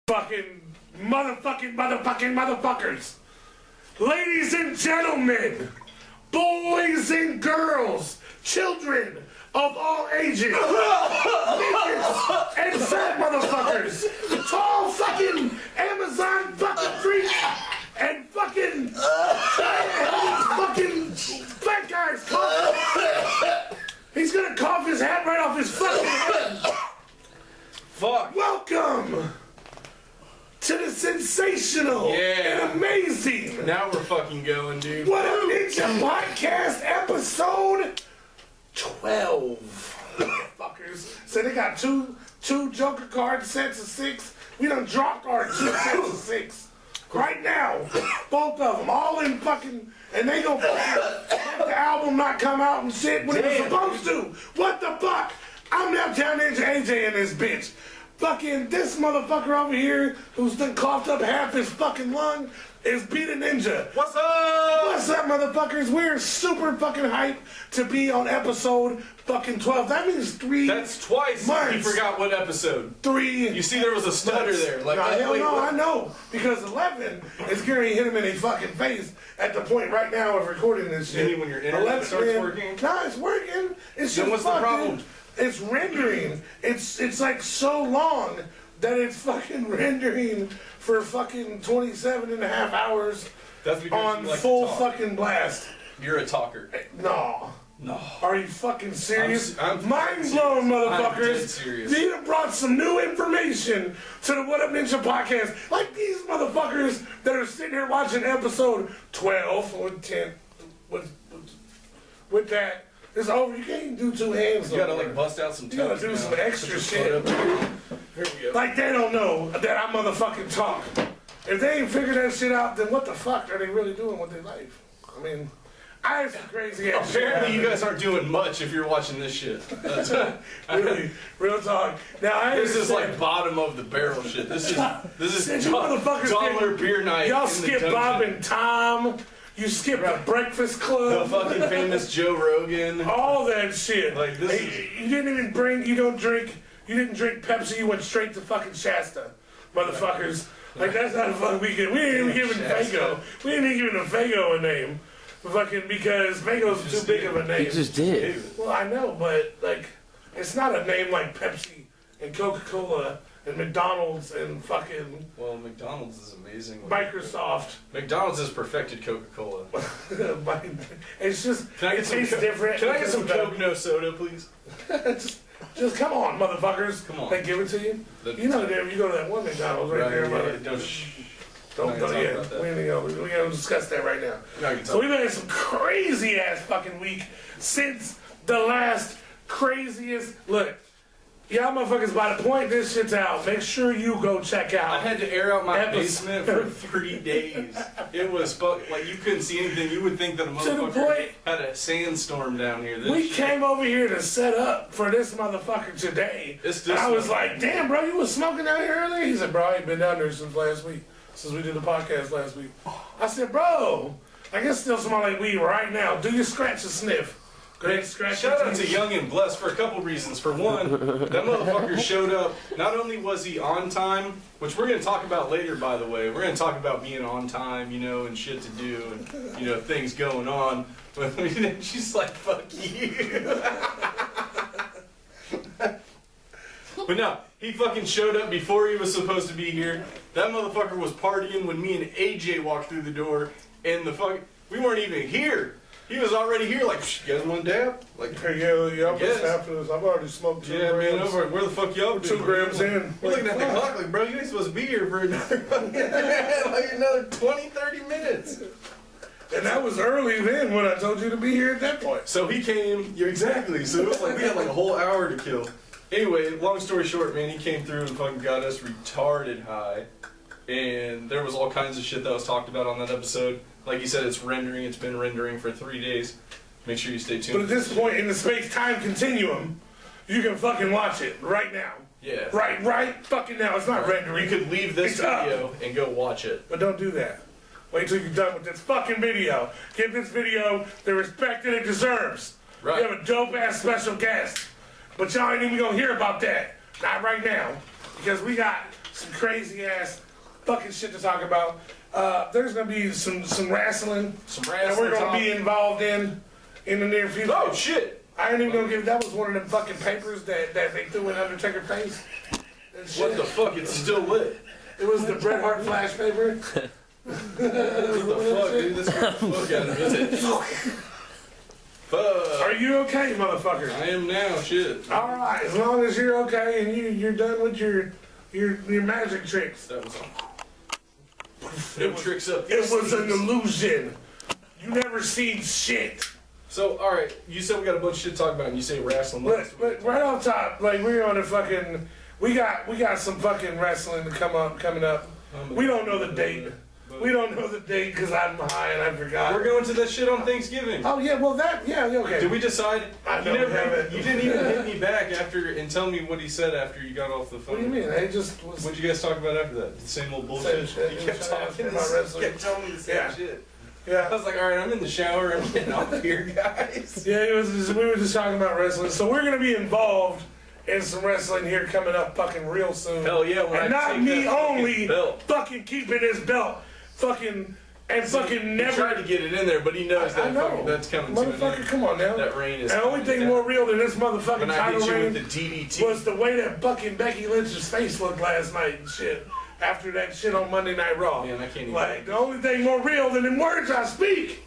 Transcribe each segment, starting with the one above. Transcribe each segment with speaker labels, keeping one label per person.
Speaker 1: Motherfuckers. Ladies and gentlemen, boys and girls, children of all ages, midgets and fat motherfuckers, tall fucking Amazon fucking freaks, and fucking fat guys cough. He's gonna cough his hat right off his fucking head.
Speaker 2: Fuck.
Speaker 1: Welcome to the sensational and amazing.
Speaker 2: Now we're fucking going, dude.
Speaker 1: What Up Ninja Podcast episode 12. Fuckers. So they got two Joker card sets of 6. We done dropped our 2 sets of 6. Right now. Both of them. All in fucking... And they gonna let the album not come out and shit when it was supposed to. What the fuck? I'm now Town Ninja AJ in this bitch. Fucking this motherfucker over here who's done coughed up half his fucking lung is Be the Ninja.
Speaker 2: What's up?
Speaker 1: What's up, motherfuckers? We're super fucking hyped to be on episode fucking 12. That means 3
Speaker 2: That's twice
Speaker 1: months.
Speaker 2: You forgot what episode.
Speaker 1: 3
Speaker 2: You see there was a stutter
Speaker 1: months.
Speaker 2: there. Like,
Speaker 1: no, hell
Speaker 2: wait,
Speaker 1: no,
Speaker 2: what?
Speaker 1: I know. Because 11 is going to hit him in his fucking face at the point right now of recording this shit.
Speaker 2: You mean when your internet starts working?
Speaker 1: No, it's working. It's
Speaker 2: then
Speaker 1: just
Speaker 2: what's the problem?
Speaker 1: It's rendering. It's like so long that it's fucking rendering for fucking 27 and a half hours.
Speaker 2: That's because
Speaker 1: on
Speaker 2: you like
Speaker 1: full
Speaker 2: to talk.
Speaker 1: fucking blast.
Speaker 2: You're a talker.
Speaker 1: No.
Speaker 2: No.
Speaker 1: Are you fucking serious?
Speaker 2: I'm
Speaker 1: Mind blown, motherfuckers.
Speaker 2: I'm dead serious.
Speaker 1: They have brought some new information to the What Up Ninja podcast. Like these motherfuckers that are sitting here watching episode 12 or 10 with that. It's over. You can't even do 2 hands.
Speaker 2: You gotta like bust out some toes.
Speaker 1: You gotta do
Speaker 2: now.
Speaker 1: some extra shit.
Speaker 2: Here we go.
Speaker 1: Like they don't know that I motherfucking talk. If they ain't figured that shit out, then what the fuck are they really doing with their life? I mean, I have some crazy ass shit.
Speaker 2: Apparently you guys aren't doing much if you're watching this shit. That's
Speaker 1: Really, real talk. Now
Speaker 2: This is like bottom of the barrel shit. This is dollar beer night.
Speaker 1: Y'all
Speaker 2: in the
Speaker 1: skip
Speaker 2: dungeon.
Speaker 1: Bob and Tom. You skip the Breakfast
Speaker 2: The
Speaker 1: Club.
Speaker 2: fucking famous Joe Rogan.
Speaker 1: All that shit.
Speaker 2: Like this is...
Speaker 1: You didn't even bring. You didn't drink Pepsi. You went straight to fucking Shasta, motherfuckers. Like that's not a fucking weekend. We ain't even giving Fago. We ain't even giving Fago a name. Fucking because Fago's too big of a name.
Speaker 3: You just did.
Speaker 1: Well, I know, but like, it's not a name like Pepsi and Coca-Cola and McDonald's and fucking.
Speaker 2: Well, McDonald's is amazing.
Speaker 1: Microsoft.
Speaker 2: McDonald's has perfected Coca-Cola.
Speaker 1: It's just it tastes different.
Speaker 2: Can I get some Coke, no soda, please?
Speaker 1: just come on, motherfuckers.
Speaker 2: Come on.
Speaker 1: They give it to you. You know, you go to that one McDonald's right there,
Speaker 2: yeah,
Speaker 1: Don't yeah. We ain't gonna discuss that right now. So we've had some crazy ass fucking week since the last craziest. Look, y'all motherfuckers, by the point this shit's out, make sure you go check out.
Speaker 2: I had to air out my basement for 3 days. It was like you couldn't see anything. You would think that a motherfucker had a sandstorm down here.
Speaker 1: We came over here to set up for this motherfucker today. And I was like, damn, bro, you was smoking down here earlier? He said, bro, I ain't been down there since last week. Since we did the podcast last week. I said, bro, I can still smell like weed right now. Do your scratch and sniff.
Speaker 2: Shout out to Young and Blessed for a couple reasons. For one, that motherfucker showed up. Not only was he on time, which we're going to talk about later, by the way. We're going to talk about being on time, you know, and shit to do and, you know, things going on. But she's like, fuck you. But no, he fucking showed up before he was supposed to be here. That motherfucker was partying when me and AJ walked through the door, and we weren't even here. He was already here, like, you guys want to dab? Like,
Speaker 1: yeah, after this. I've already smoked 2 grams.
Speaker 2: Man, where the fuck y'all
Speaker 1: 2 grams in.
Speaker 2: We're looking at the clock like, bro, you ain't supposed to be here for another 20, 30 minutes.
Speaker 1: And that was early then when I told you to be here at that point.
Speaker 2: So he came, exactly. So it was like we had like a whole hour to kill. Anyway, long story short, man, he came through and fucking got us retarded high. And there was all kinds of shit that was talked about on that episode. Like you said, it's been rendering for 3 days. Make sure you stay tuned.
Speaker 1: But at this point in the space-time continuum, you can fucking watch it right now.
Speaker 2: Yeah.
Speaker 1: Right fucking now. It's not rendering.
Speaker 2: You could leave this video and go watch it.
Speaker 1: But don't do that. Wait till you're done with this fucking video. Give this video the respect that it deserves.
Speaker 2: Right.
Speaker 1: We have a dope-ass special guest. But y'all ain't even gonna hear about that. Not right now. Because we got some crazy ass fucking shit to talk about. There's gonna be some wrestling. That we're gonna be involved in the near future.
Speaker 2: Oh shit!
Speaker 1: I ain't even gonna give. That was one of them fucking papers that they threw in Undertaker's face.
Speaker 2: What the fuck? It's still lit.
Speaker 1: It was the Bret Hart flash paper.
Speaker 2: What the fuck, dude? This fuck out of it. Fuck.
Speaker 1: Are you okay, motherfucker?
Speaker 2: I am now. Shit.
Speaker 1: All right, as long as you're okay and you're done with your magic tricks.
Speaker 2: That was. No tricks up.
Speaker 1: It was an illusion. You never seen shit.
Speaker 2: So, all right, you said we got a bunch of shit to talk about, and you say wrestling.
Speaker 1: But right off top, like we're on a fucking. We got some fucking wrestling coming up. We don't know the date. We don't know the date because I'm high and I forgot.
Speaker 2: We're going to that shit on Thanksgiving.
Speaker 1: Oh yeah, well okay.
Speaker 2: Did we decide?
Speaker 1: I know
Speaker 2: you didn't even hit me back after and tell me what he said after you got off the phone.
Speaker 1: What do you mean? I just was.
Speaker 2: What'd you guys talk about after that? The same old bullshit.
Speaker 1: Same shit.
Speaker 2: You kept talking
Speaker 1: about wrestling.
Speaker 2: You kept telling me the same shit.
Speaker 1: Yeah.
Speaker 2: I was like, all right, I'm in the shower. I'm getting off here, guys.
Speaker 1: Yeah, we were just talking about wrestling. So we're gonna be involved in some wrestling here coming up fucking real soon.
Speaker 2: Hell yeah!
Speaker 1: And not me only. Fucking keeping his belt. Fucking. And fucking never.
Speaker 2: He tried to get it in there, but he knows that that's coming to an end.
Speaker 1: Motherfucker, come on now.
Speaker 2: That reign is.
Speaker 1: And the only thing more real than this motherfucking title reign
Speaker 2: with the DDT
Speaker 1: was the way that fucking Becky Lynch's face looked last night and shit. After that shit on Monday Night Raw.
Speaker 2: Man, I can't even.
Speaker 1: Like, the only thing more real than the words I speak.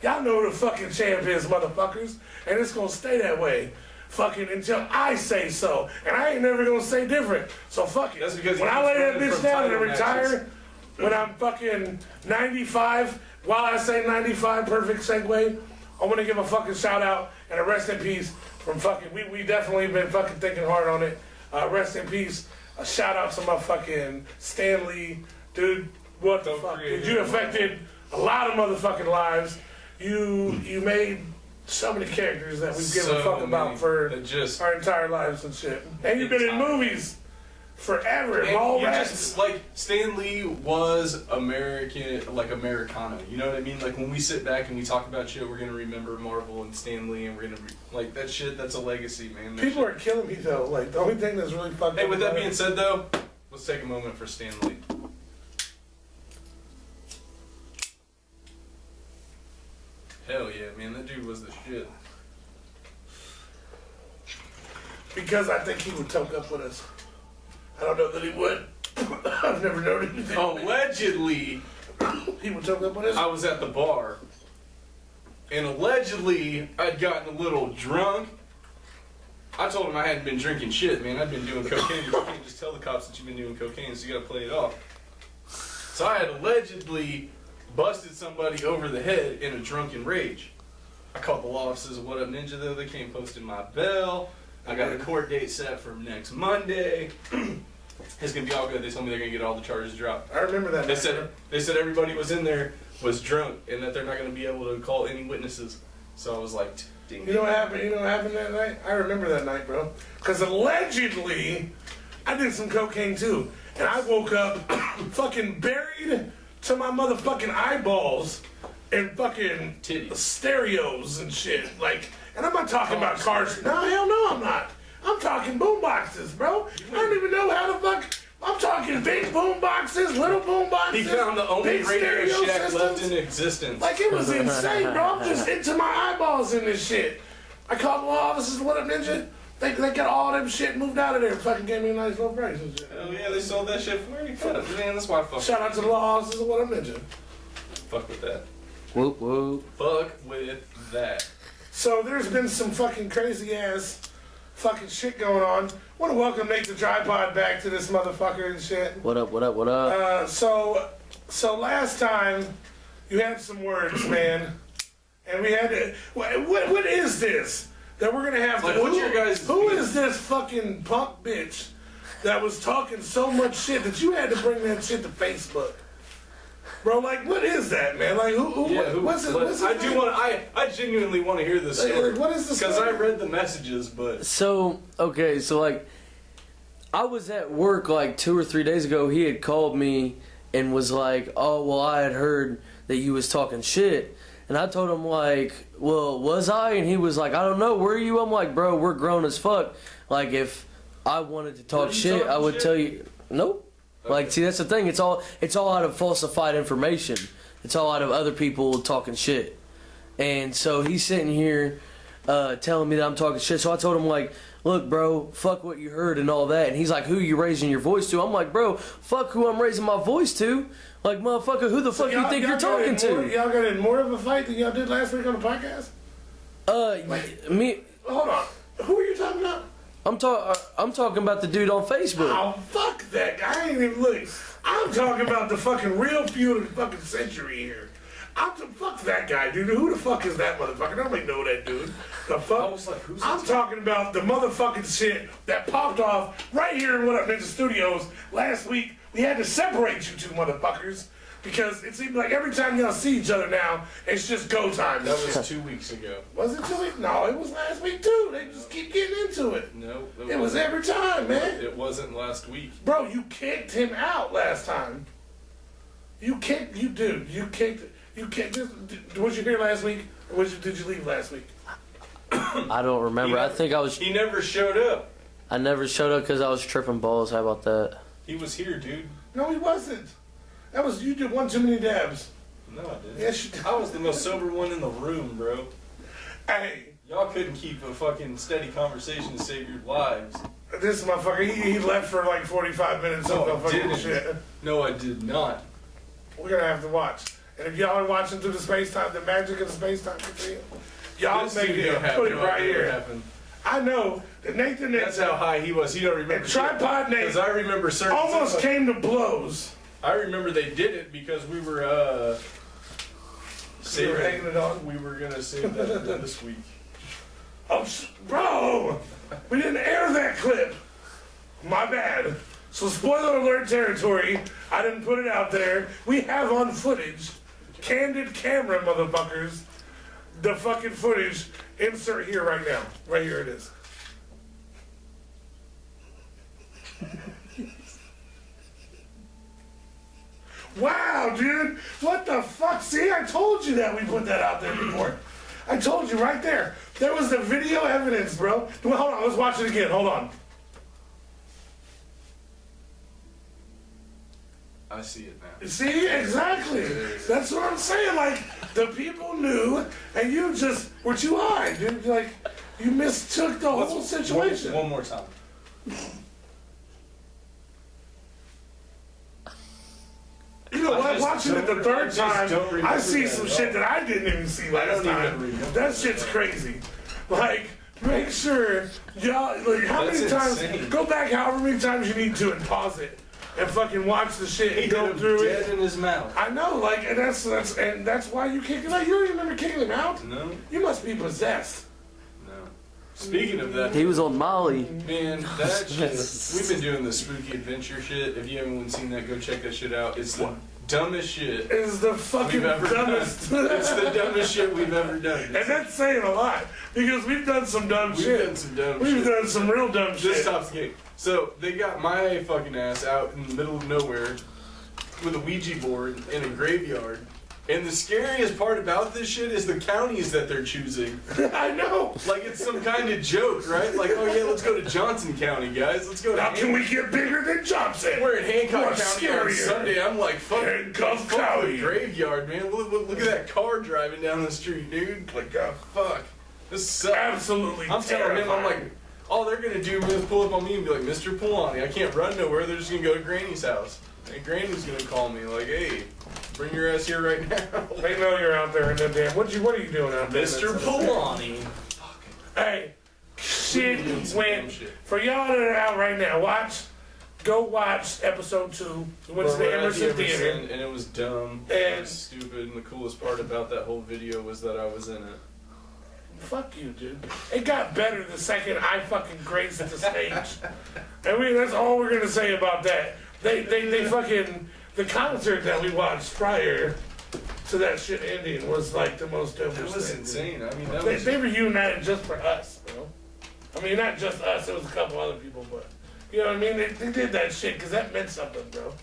Speaker 1: Y'all know who the fucking champ is, motherfuckers. And it's gonna stay that way. Fucking until I say so. And I ain't never gonna say different. So fuck it.
Speaker 2: That's because
Speaker 1: when I lay that bitch down and retire, when I'm fucking 95, while I say 95, perfect segue, I want to give a fucking shout out and a rest in peace from fucking, we definitely been fucking thinking hard on it. Rest in peace. A shout out to my fucking Stan Lee. Dude, what the fuck? Dude, you affected a lot of motherfucking lives. You made so many characters that we've given a fuck about for our entire lives and shit. And you've been in movies forever.
Speaker 2: Just like Stan Lee was American, like Americana. You know what I mean? Like when we sit back and we talk about shit, we're gonna remember Marvel and Stan Lee, and we're gonna like that shit. That's a legacy, man.
Speaker 1: People are killing me though. Like the only thing that's really fucked up.
Speaker 2: Hey, with that being said, though, let's take a moment for Stan Lee. Hell yeah, man, that dude was the shit.
Speaker 1: Because I think he would toke up with us. I don't know that he would. I've never known anything.
Speaker 2: Allegedly,
Speaker 1: he would toke up with us.
Speaker 2: I was at the bar, and allegedly, I'd gotten a little drunk. I told him I hadn't been drinking shit, man. I'd been doing cocaine. You can't just tell the cops that you've been doing cocaine, so you gotta play it off. So I had allegedly busted somebody over the head in a drunken rage. I called the law offices of What Up Ninja, though. They came posting my bail. I got a court date set for next Monday. It's gonna be all good. They told me they're gonna get all the charges dropped.
Speaker 1: I remember that.
Speaker 2: They said everybody was in there was drunk and that they're not gonna be able to call any witnesses. So I was like, ding.
Speaker 1: You know what happened? You know what happened that night? I remember that night, bro. Because allegedly, I did some cocaine too, and I woke up fucking buried to my motherfucking eyeballs in fucking
Speaker 2: titties,
Speaker 1: stereos and shit. Like, and I'm not talking about cars. No, hell no, I'm not. I'm talking boom boxes, bro. I don't even know how the fuck. I'm talking big boom boxes, little boom boxes.
Speaker 2: He found the only Radio Shack
Speaker 1: systems
Speaker 2: left in existence.
Speaker 1: Like, it was insane, bro. I'm just into my eyeballs in this shit. I called the law offices, What Up Ninja? They got all them shit moved out of there and fucking gave me a nice little price and shit.
Speaker 2: Hell yeah, they sold that shit for $30. Man, that's why I fuck.
Speaker 1: Shout out to the law offices of What Up Ninja.
Speaker 2: Fuck with that.
Speaker 3: Whoop whoop.
Speaker 2: Fuck with that.
Speaker 1: So there's been some fucking crazy ass fucking shit going on. Want to welcome Nate the Tripod back to this motherfucker and shit.
Speaker 3: What up, what up, what up?
Speaker 1: So last time you had some words, man, and we had to. What is this that we're gonna have to?
Speaker 2: Like, what's your guys'
Speaker 1: who is this fucking punk bitch that was talking so much shit that you had to bring that shit to Facebook? Bro, like, what is that, man? Like, what's it?
Speaker 2: I genuinely want to hear this story.
Speaker 1: Like, what is this?
Speaker 2: Because I read the messages, but...
Speaker 3: So, like, I was at work, like, 2 or 3 days ago. He had called me and was like, oh, well, I had heard that you was talking shit. And I told him, like, well, was I? And he was like, I don't know, were you? I'm like, bro, we're grown as fuck. Like, if I wanted to talk shit, I would tell you... Nope. Like, see, that's the thing. It's all out of falsified information. It's all out of other people talking shit. And so he's sitting here telling me that I'm talking shit. So I told him, like, look, bro, fuck what you heard and all that. And he's like, who you raising your voice to? I'm like, bro, fuck who I'm raising my voice to. Like, motherfucker, who the fuck you think you're talking to?
Speaker 1: Y'all got in more of a fight than y'all did last week on the podcast?
Speaker 3: Me.
Speaker 1: Hold on. Who are you talking about?
Speaker 3: I'm talking about the dude on Facebook.
Speaker 1: Oh, fuck that guy. I ain't even look. I'm talking about the fucking real feud of the fucking century here. Fuck that guy, dude. Who the fuck is that motherfucker? Nobody know that dude. The fuck?
Speaker 2: I was like, who's
Speaker 1: I'm talking about the motherfucking shit that popped off right here in What Up Ninja Studios last week. We had to separate you two motherfuckers because it seems like every time y'all see each other now, it's just go time.
Speaker 2: That was 2 weeks ago.
Speaker 1: Was it 2 weeks? No, it was last week too. They just keep getting into it.
Speaker 2: No,
Speaker 1: it was every time, man.
Speaker 2: It wasn't last week.
Speaker 1: Bro, you kicked him out last time. You kicked. Was you here last week? Or did you leave last week?
Speaker 3: I don't remember. I think I was.
Speaker 2: He never showed up.
Speaker 3: I never showed up because I was tripping balls. How about that?
Speaker 2: He was here, dude.
Speaker 1: No, he wasn't. That was you. Did one too many dabs.
Speaker 2: No, I didn't.
Speaker 1: Yes, you did.
Speaker 2: I was the most sober one in the room, bro.
Speaker 1: Hey,
Speaker 2: Y'all couldn't keep a fucking steady conversation to save your lives.
Speaker 1: this motherfucker. He left for like 45 minutes.
Speaker 2: No,
Speaker 1: of
Speaker 2: I
Speaker 1: fucking
Speaker 2: didn't.
Speaker 1: shit.
Speaker 2: No, I did not.
Speaker 1: We're gonna have to watch. And if y'all are watching through the space time, the magic of the space time continuum, y'all
Speaker 2: This
Speaker 1: make
Speaker 2: dude
Speaker 1: it.
Speaker 2: don't have
Speaker 1: Put it
Speaker 2: no
Speaker 1: right
Speaker 2: idea what
Speaker 1: here.
Speaker 2: happened.
Speaker 1: I know that Nathan.
Speaker 2: That's how high he was. He don't remember.
Speaker 1: And Tripod Nate
Speaker 2: Because I remember certain.
Speaker 1: almost came to blows.
Speaker 2: I remember they did it because we were saving.
Speaker 1: hanging it on?
Speaker 2: We were gonna save that for this week.
Speaker 1: Oh, bro, we didn't air that clip. My bad. So spoiler alert territory. I didn't put it out there. We have on footage, candid camera, motherfuckers. The fucking footage. Insert here right now. Right here it is. Wow, dude. What the fuck? See, I told you that we put that out there before. I told you right there. There was the video evidence, bro. Well, hold on. Let's watch it again. Hold on.
Speaker 2: I see it now.
Speaker 1: See, exactly. That's what I'm saying. Like, the people knew, and you just were too high, dude. Like, you mistook the whole situation.
Speaker 2: One more time.
Speaker 1: You know what? Watching it the third time, I see some
Speaker 2: that
Speaker 1: shit that I didn't even see last time. That shit's crazy. Like, make sure y'all, like, how many times, go back however many times you need to and pause it. And fucking watch the shit and go through it.
Speaker 2: Dead in his mouth.
Speaker 1: I know, like, and that's why you kicked him out. You don't even remember kicking him out?
Speaker 2: No.
Speaker 1: You must be possessed.
Speaker 2: No. Speaking of that,
Speaker 3: He was on Molly.
Speaker 2: man, that shit. We've been doing the spooky adventure shit. If you haven't seen that, go check that shit out. It's the dumbest shit
Speaker 1: Is the fucking
Speaker 2: we've ever
Speaker 1: dumbest.
Speaker 2: done. It's the dumbest shit we've ever done.
Speaker 1: And that's saying a lot because we've done some dumb
Speaker 2: We've
Speaker 1: shit.
Speaker 2: done some dumb
Speaker 1: We've
Speaker 2: shit.
Speaker 1: done some real dumb
Speaker 2: This
Speaker 1: shit.
Speaker 2: tops the game. So they got my fucking ass out in the middle of nowhere with a Ouija board in a graveyard. And the scariest part about this shit is the counties that they're choosing.
Speaker 1: I know.
Speaker 2: Like it's some kind of joke, right? Like, oh yeah, let's go to Johnson County, guys. Let's go to
Speaker 1: Now can we get bigger than Johnson?
Speaker 2: We're in Hancock
Speaker 1: What's
Speaker 2: County on
Speaker 1: scarier?
Speaker 2: Sunday. I'm like, fuck,
Speaker 1: Hancock
Speaker 2: fuck
Speaker 1: County.
Speaker 2: the graveyard, man. Look at that car driving down the street, dude. Like, oh, fuck. This sucks.
Speaker 1: Absolutely
Speaker 2: I'm telling him, I'm like, all they're gonna do is pull up on me and be like, Mr. Polani, I can't run nowhere. They're just gonna go to Granny's house. And Granny's gonna call me like, hey, bring your ass here right now.
Speaker 1: They know you're out there in that damn. What are you doing out there?
Speaker 2: Mr. Polani.
Speaker 1: Hey, shit
Speaker 2: Some
Speaker 1: went.
Speaker 2: dumb shit.
Speaker 1: For y'all that are out right now, go watch episode 2. We went to the Emerson Theater.
Speaker 2: And it was dumb.
Speaker 1: And-
Speaker 2: It was stupid. And the coolest part about that whole video was that I was in it.
Speaker 1: Fuck you, dude. It got better the second I fucking graced the stage. I mean, that's all we're gonna say about that. They fucking, the concert that we watched prior to that shit ending was like the most dopest
Speaker 2: It was
Speaker 1: thing,
Speaker 2: insane. I mean, that
Speaker 1: dude.
Speaker 2: was.
Speaker 1: They reunited just for us, bro. I mean, not just us, it was a couple other people, but you know what I mean? They did that shit because that meant something, bro.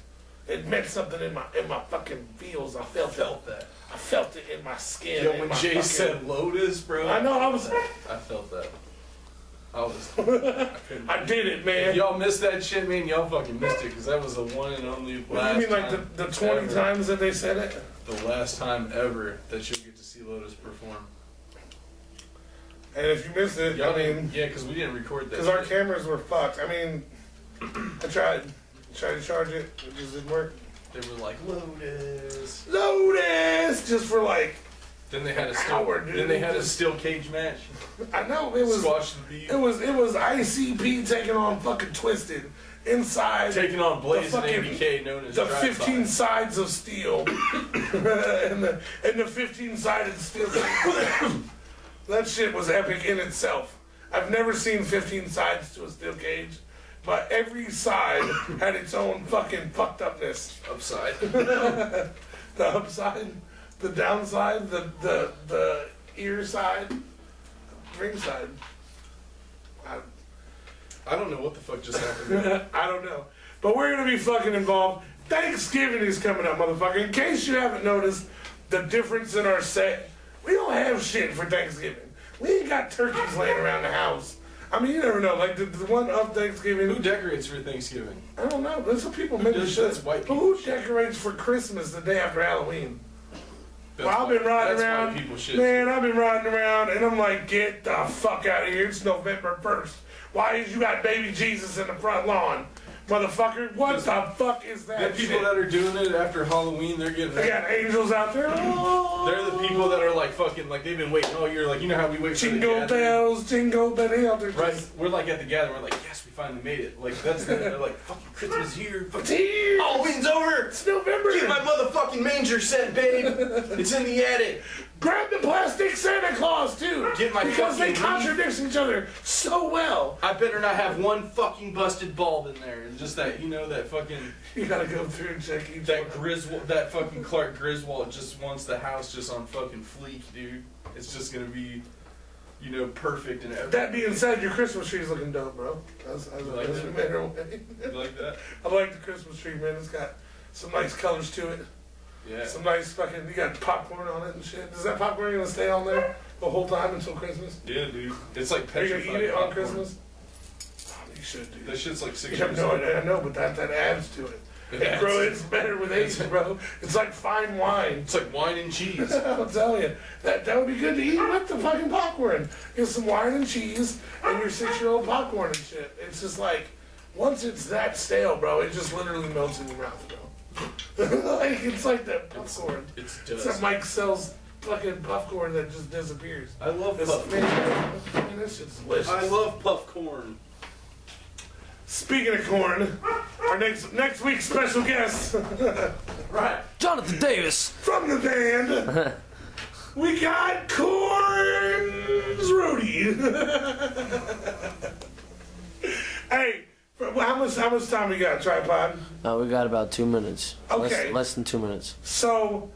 Speaker 1: It meant something in my fucking feels. I felt
Speaker 2: that.
Speaker 1: I felt it in my skin.
Speaker 2: Yo,
Speaker 1: in
Speaker 2: when
Speaker 1: my
Speaker 2: Jay
Speaker 1: fucking,
Speaker 2: said Lotus, bro.
Speaker 1: I know, I was.
Speaker 2: I felt that.
Speaker 1: I did it, man.
Speaker 2: If y'all missed that shit, man, y'all fucking missed it, because that was the one and only last
Speaker 1: You mean like the 20
Speaker 2: ever.
Speaker 1: times that they said it?
Speaker 2: The last time ever that you'll get to see Lotus perform.
Speaker 1: And if you missed it,
Speaker 2: Y'all
Speaker 1: I mean...
Speaker 2: yeah, because we didn't record that
Speaker 1: Because our cameras were fucked. I mean, I tried to charge it. It just didn't work.
Speaker 2: They were like, Lotus.
Speaker 1: Just for like...
Speaker 2: Then they had a steel cage match.
Speaker 1: I know, it was...
Speaker 2: Squash the beat.
Speaker 1: It was ICP taking on fucking Twisted inside...
Speaker 2: Taking on Blaze and
Speaker 1: fucking-
Speaker 2: ABK, known as
Speaker 1: the
Speaker 2: Drive
Speaker 1: 15
Speaker 2: By.
Speaker 1: sides of steel. and the 15-sided steel cage. That shit was epic in itself. I've never seen 15 sides to a steel cage, but every side had its own fucking fucked upness.
Speaker 2: Upside.
Speaker 1: The upside, the downside, the ear side, ring side.
Speaker 2: I don't know what the fuck just happened.
Speaker 1: I don't know. But we're gonna be fucking involved. Thanksgiving is coming up, motherfucker. In case you haven't noticed the difference in our set, we don't have shit for Thanksgiving. We ain't got turkeys laying around the house. I mean, you never know. Like the one of Thanksgiving.
Speaker 2: Who decorates for Thanksgiving?
Speaker 1: I don't know. There's some people maybe should.
Speaker 2: That's white
Speaker 1: But
Speaker 2: people
Speaker 1: who
Speaker 2: shit.
Speaker 1: decorates for Christmas the day after Halloween?
Speaker 2: That's
Speaker 1: Well, I've been riding
Speaker 2: that's
Speaker 1: around.
Speaker 2: white people shit.
Speaker 1: Man, I've been riding around, and I'm like, get the fuck out of here. It's November 1st. Why is you got baby Jesus in the front lawn? Motherfucker, what the fuck is that
Speaker 2: The people
Speaker 1: shit?
Speaker 2: that are doing it after Halloween, they're getting.
Speaker 1: They got angels out there.
Speaker 2: They're the people that are like fucking like they've been waiting all year. Like you know how we wait for the
Speaker 1: Jingle
Speaker 2: gathering?
Speaker 1: bells, jingle bells. They're
Speaker 2: Right,
Speaker 1: just-
Speaker 2: we're like at the gathering. We're like, yes, we finally made it. Like that's they're like, fucking Christmas here.
Speaker 1: It's here.
Speaker 2: Halloween's over.
Speaker 1: It's November.
Speaker 2: Get my motherfucking manger set, babe. It's in the attic.
Speaker 1: Grab the plastic Santa Claus too.
Speaker 2: Get my
Speaker 1: because they
Speaker 2: fucking
Speaker 1: contradict each other so well.
Speaker 2: I better not have one fucking busted bulb in there. And just that, you know, that fucking
Speaker 1: You gotta go through and check each
Speaker 2: that
Speaker 1: one.
Speaker 2: Griswold, that fucking Clark Griswold just wants the house just on fucking fleek, dude. It's just gonna be, you know, perfect and everything.
Speaker 1: That being said, your Christmas tree's looking dope, bro. That's
Speaker 2: like
Speaker 1: that's
Speaker 2: that?
Speaker 1: matter way.
Speaker 2: You like that?
Speaker 1: I like the Christmas tree, man. It's got some nice colors to it.
Speaker 2: Yeah.
Speaker 1: Some nice fucking. You got popcorn on it and shit. Is that popcorn gonna stay on there the whole time until Christmas?
Speaker 2: Yeah, dude. It's like
Speaker 1: Are you
Speaker 2: petrified
Speaker 1: gonna eat it on
Speaker 2: popcorn.
Speaker 1: Christmas? Oh, you should, dude.
Speaker 2: That shit's like 6
Speaker 1: You have
Speaker 2: years
Speaker 1: no
Speaker 2: old.
Speaker 1: idea. I know, but that adds to it.
Speaker 2: It adds.
Speaker 1: Bro, it's better with age, bro. It's like fine wine.
Speaker 2: It's like wine and cheese.
Speaker 1: I'll tell you. That would be good to eat with the fucking popcorn. Get some wine and cheese and your 6-year-old popcorn and shit. It's just like, once it's that stale, bro, it just literally melts in your mouth, bro. Like, it's like that popcorn.
Speaker 2: It's
Speaker 1: It's
Speaker 2: dust.
Speaker 1: that Mike sells fucking popcorn that just disappears.
Speaker 2: I love
Speaker 1: This,
Speaker 2: puff.
Speaker 1: man, this shit's delicious.
Speaker 2: I love puff corn.
Speaker 1: Speaking of corn, our next week's special guest,
Speaker 2: Right.
Speaker 3: Jonathan Davis.
Speaker 1: from the band, we got Corn's Rudy. Hey, how much time we got, Tripod?
Speaker 3: We got about 2 minutes.
Speaker 1: Okay.
Speaker 3: Less than 2 minutes.
Speaker 1: So,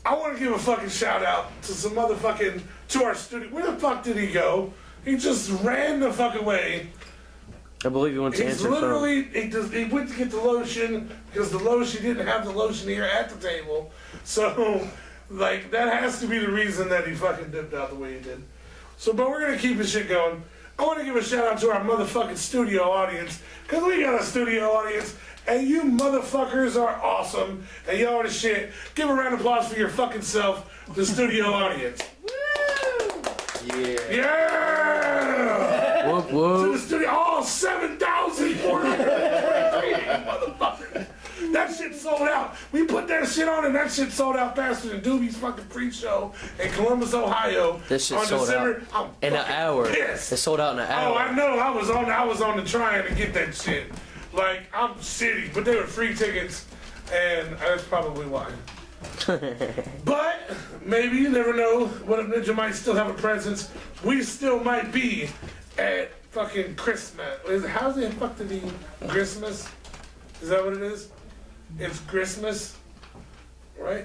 Speaker 1: I want to give a fucking shout out to some motherfucking, to our studio. Where the fuck did he go? He just ran the fuck away.
Speaker 3: I believe he went to
Speaker 1: He's
Speaker 3: answer phone.
Speaker 1: literally, he went to get the lotion because the lotion didn't have the lotion here at the table. So, like, that has to be the reason that he fucking dipped out the way he did. So, but we're going to keep this shit going. I want to give a shout out to our motherfucking studio audience because we got a studio audience and you motherfuckers are awesome and y'all are the shit. Give a round of applause for your fucking self, the studio audience.
Speaker 2: Yeah.
Speaker 1: Yeah!
Speaker 3: Whoop,
Speaker 1: To the
Speaker 3: whoop.
Speaker 1: studio, all 7,423 motherfuckers. That shit sold out. We put that shit on and that shit sold out faster than Doobie's fucking pre-show in Columbus, Ohio.
Speaker 3: This shit
Speaker 1: on
Speaker 3: sold
Speaker 1: December.
Speaker 3: out
Speaker 1: I'm
Speaker 3: in an
Speaker 1: fucking
Speaker 3: hour.
Speaker 1: pissed.
Speaker 3: It sold out in an
Speaker 1: Oh, I
Speaker 3: hour.
Speaker 1: know. I was on the trying to get that shit. Like, I'm shitty, but they were free tickets, and that's probably why. But maybe you never know. What if Ninja might still have a presence? We still might be at fucking Christmas. How's it fuck to be Christmas? Is that what it is? It's Christmas, right?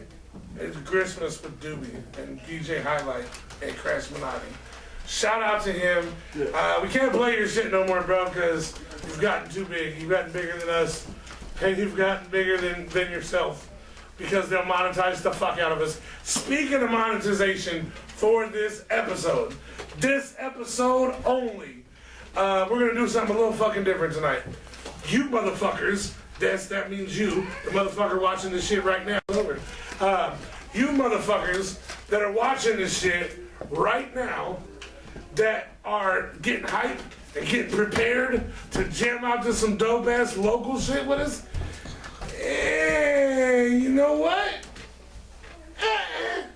Speaker 1: It's Christmas with Doobie and DJ Highlight and Crash Minotti. Shout out to him. We can't play your shit no more, bro, because you've gotten too big. You've gotten bigger than us, and you've gotten bigger than yourself, because they'll monetize the fuck out of us. Speaking of monetization for this episode only, we're gonna do something a little fucking different tonight. You motherfuckers, that means you, the motherfucker watching this shit right now. You motherfuckers that are watching this shit right now, that are getting hyped and getting prepared to jam out to some dope ass local shit with us. Hey, you know what?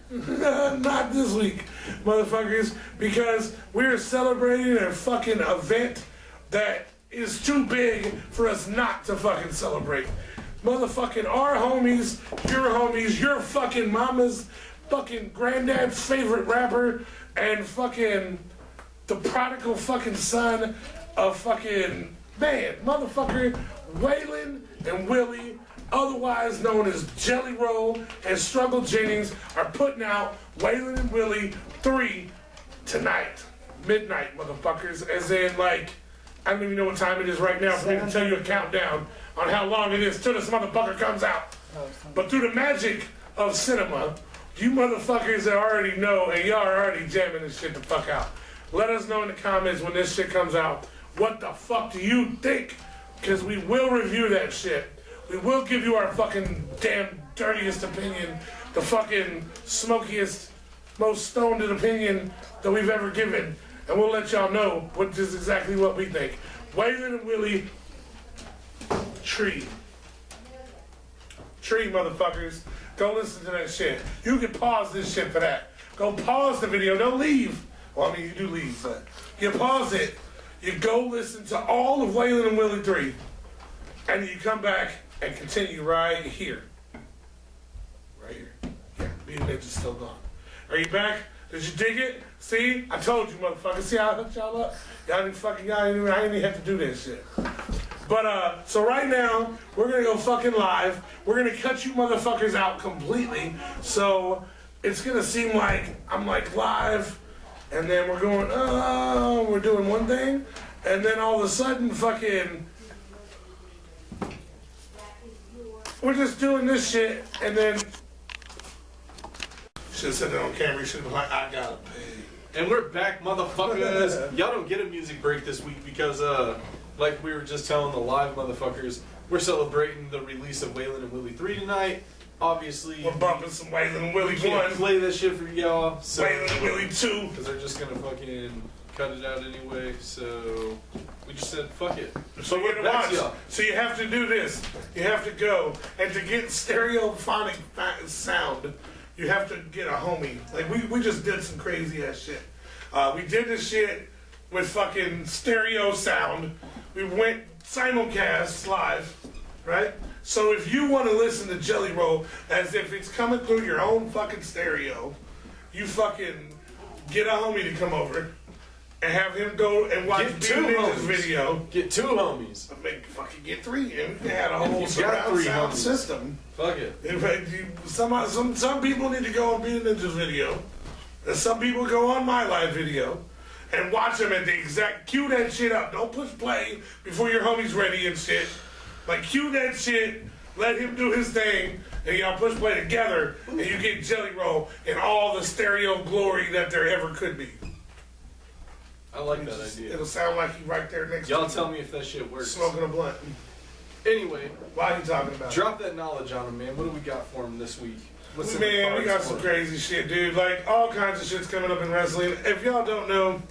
Speaker 1: Not this week, motherfuckers, because we're celebrating a fucking event that is too big for us not to fucking celebrate. Motherfucking our homies, your fucking mama's fucking granddad's favorite rapper, and fucking the prodigal fucking son of fucking, man, motherfucker, Waylon and Willie, otherwise known as Jelly Roll and Struggle Jennings, are putting out Waylon and Willie 3 tonight. Midnight, motherfuckers. As in, like, I don't even know what time it is right now for me to tell you a countdown on how long it is till this motherfucker comes out. But through the magic of cinema, you motherfuckers that already know, and y'all are already jamming this shit the fuck out. Let us know in the comments when this shit comes out. What the fuck do you think? Because we will review that shit. We will give you our fucking damn dirtiest opinion, the fucking smokiest, most stoned opinion that we've ever given. And we'll let y'all know what is exactly what we think. Waylon and Willie, Tree, motherfuckers. Go listen to that shit. You can pause this shit for that. Go pause the video. Don't leave. Well, I mean, you do leave, but you pause it. You go listen to all of Waylon and Willie 3. And you come back and continue right here. Right here. Yeah, Beat Ninja's still gone. Are you back? Did you dig it? See? I told you, motherfucker. See how I hooked y'all up? I didn't even have to do that shit. But, so right now, we're gonna go fucking live. We're gonna cut you motherfuckers out completely. So, it's gonna seem like I'm like live, and then we're going, we're doing one thing, and then all of a sudden, fucking, we're just doing this shit, and then, should've said that on camera, you should've been like, I gotta pay.
Speaker 2: And we're back, motherfuckers. Y'all don't get a music break this week because, like we were just telling the live motherfuckers, we're celebrating the release of Waylon and Willie 3 tonight. Obviously,
Speaker 1: we're bumping some Waylon and Willie 1.
Speaker 2: Can't play that shit for y'all. So,
Speaker 1: Waylon and Willie 2.
Speaker 2: Because they're just gonna fucking cut it out anyway. So we just said, fuck it.
Speaker 1: So we're back to y'all. So you have to do this. You have to go, and to get stereophonic sound, you have to get a homie. Like, we just did some crazy ass shit. We did this shit with fucking stereo sound. We went simulcast live, right? So if you want to listen to Jelly Roll as if it's coming through your own fucking stereo, you fucking get a homie to come over and have him go and watch Beat Ninja's video.
Speaker 2: Get 2 homies.
Speaker 1: Maybe fucking get 3, and they had a whole surround sound system.
Speaker 2: Fuck it.
Speaker 1: In fact, some people need to go on Beat Ninja's video, and some people go on my live video, and watch them at the exact, cue that shit up. Don't push play before your homie's ready and shit. Like, cue that shit, let him do his thing, and y'all push play together, and you get Jelly Roll in all the stereo glory that there ever could be.
Speaker 2: I like that idea.
Speaker 1: It'll sound like you right there next to you.
Speaker 2: Y'all tell me if that shit works.
Speaker 1: Smoking a blunt.
Speaker 2: Anyway.
Speaker 1: Why are you talking about
Speaker 2: Drop that knowledge on him, man. What do we got for him this week?
Speaker 1: Man, we got some crazy shit, dude. Like, all kinds of shit's coming up in wrestling. If y'all don't know,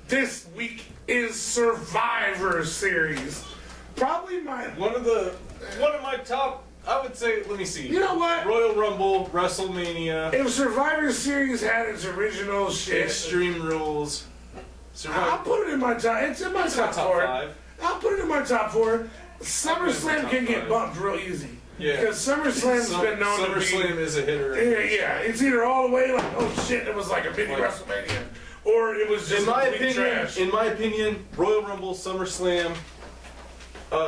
Speaker 1: this week is Survivor Series. Probably one of my top, I would say, let me see. You know what?
Speaker 2: Royal Rumble, WrestleMania.
Speaker 1: If Survivor Series had its original shit.
Speaker 2: Extreme Rules.
Speaker 1: I'll put it in my top. It's in my top 4.
Speaker 2: 5.
Speaker 1: I'll put it in my top 4. SummerSlam can get bumped real easy.
Speaker 2: Yeah.
Speaker 1: Because SummerSlam's been known to be.
Speaker 2: SummerSlam is a hitter.
Speaker 1: Yeah. It's either all the way like, oh shit, it was like a mini WrestleMania, or it was just trash.
Speaker 2: In my opinion, Royal Rumble, SummerSlam,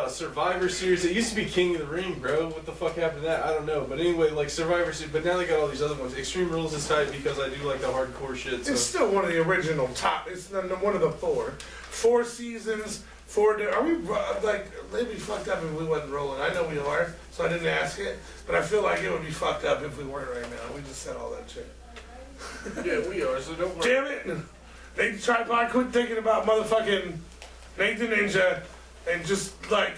Speaker 2: Survivor Series. It used to be King of the Ring, bro. What the fuck happened to that? I don't know. But anyway, like Survivor Series. But now they got all these other ones. Extreme Rules is tight because I do like the hardcore shit. So.
Speaker 1: It's still one of the original top. It's one of the 4 seasons. 4. Are we like? They'd be fucked up if we wasn't rolling. I know we are, so I didn't ask it. But I feel like it would be fucked up if we weren't right now. We just said all that shit.
Speaker 2: Yeah, we are. So don't worry.
Speaker 1: Damn it! They tripod, quit thinking about motherfucking Nathan Ninja, and just like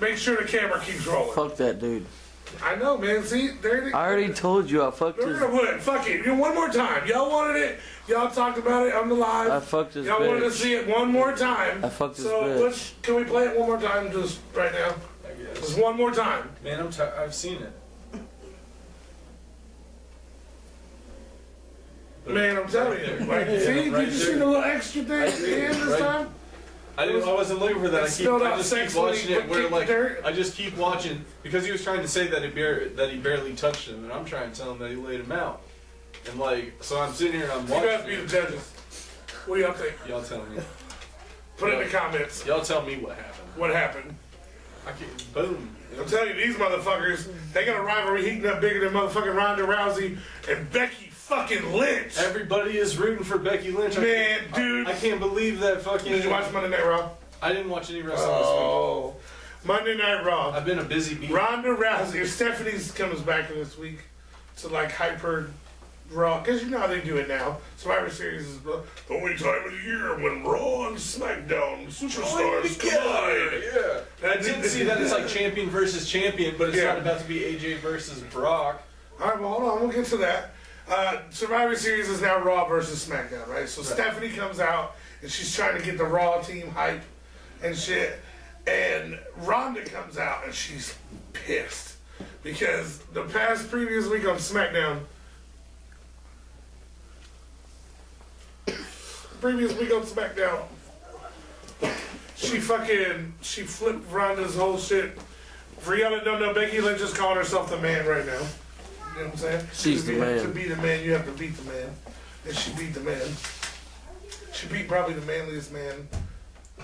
Speaker 1: make sure the camera keeps rolling.
Speaker 3: Fuck that dude.
Speaker 1: I know, man. See, there.
Speaker 3: I already told you I fucked his.
Speaker 1: Fuck it. One more time. Y'all wanted it. Y'all talked about it on the live.
Speaker 3: I fucked his
Speaker 1: Y'all
Speaker 3: bitch.
Speaker 1: wanted to see it one more time.
Speaker 3: I fucked his
Speaker 1: so
Speaker 3: bitch.
Speaker 1: Can we play it one more time, just right now?
Speaker 2: I guess.
Speaker 1: Just one more time.
Speaker 2: Man, I've seen it.
Speaker 1: Man, I'm telling you. Like, see,
Speaker 2: right
Speaker 1: did you see the little extra thing at the end this time?
Speaker 2: I wasn't looking for that. I just keep watching it. Where like I just keep watching because he was trying to say that he barely touched him, and I'm trying to tell him that he laid him out. And like, so I'm sitting here and I'm watching.
Speaker 1: You guys be the judges. What do y'all think?
Speaker 2: Y'all tell me.
Speaker 1: Put it in the comments.
Speaker 2: Y'all tell me what happened.
Speaker 1: What happened?
Speaker 2: I can't. Boom.
Speaker 1: I'm telling you, these motherfuckers, they got a rivalry heating up bigger than motherfucking Ronda Rousey and Becky fucking Lynch.
Speaker 2: Everybody is rooting for Becky Lynch.
Speaker 1: Man, dude.
Speaker 2: I can't believe that fucking.
Speaker 1: Did you watch Monday Night Raw?
Speaker 2: I didn't watch any wrestling
Speaker 1: Oh. Monday Night Raw.
Speaker 2: I've been a busy bee.
Speaker 1: Ronda Rousey. Stephanie's comes back in this week to like hyper Raw. Because you know how they do it now. Survivor Series is the only time of the year when Raw and SmackDown superstars collide.
Speaker 2: Yeah. I didn't see that it's like champion versus champion, but it's not about to be AJ versus Brock.
Speaker 1: Alright, well, hold on. We'll get to that. Survivor Series is now Raw versus SmackDown, right? So Stephanie comes out and she's trying to get the Raw team hype and shit. And Ronda comes out and she's pissed because the previous week on SmackDown, she flipped Ronda's whole shit. For y'all that don't know, Becky Lynch is calling herself the man right now. You know what I'm saying?
Speaker 3: She's the man.
Speaker 1: To be the man, you have to beat the man. And she beat the man. She beat probably the manliest man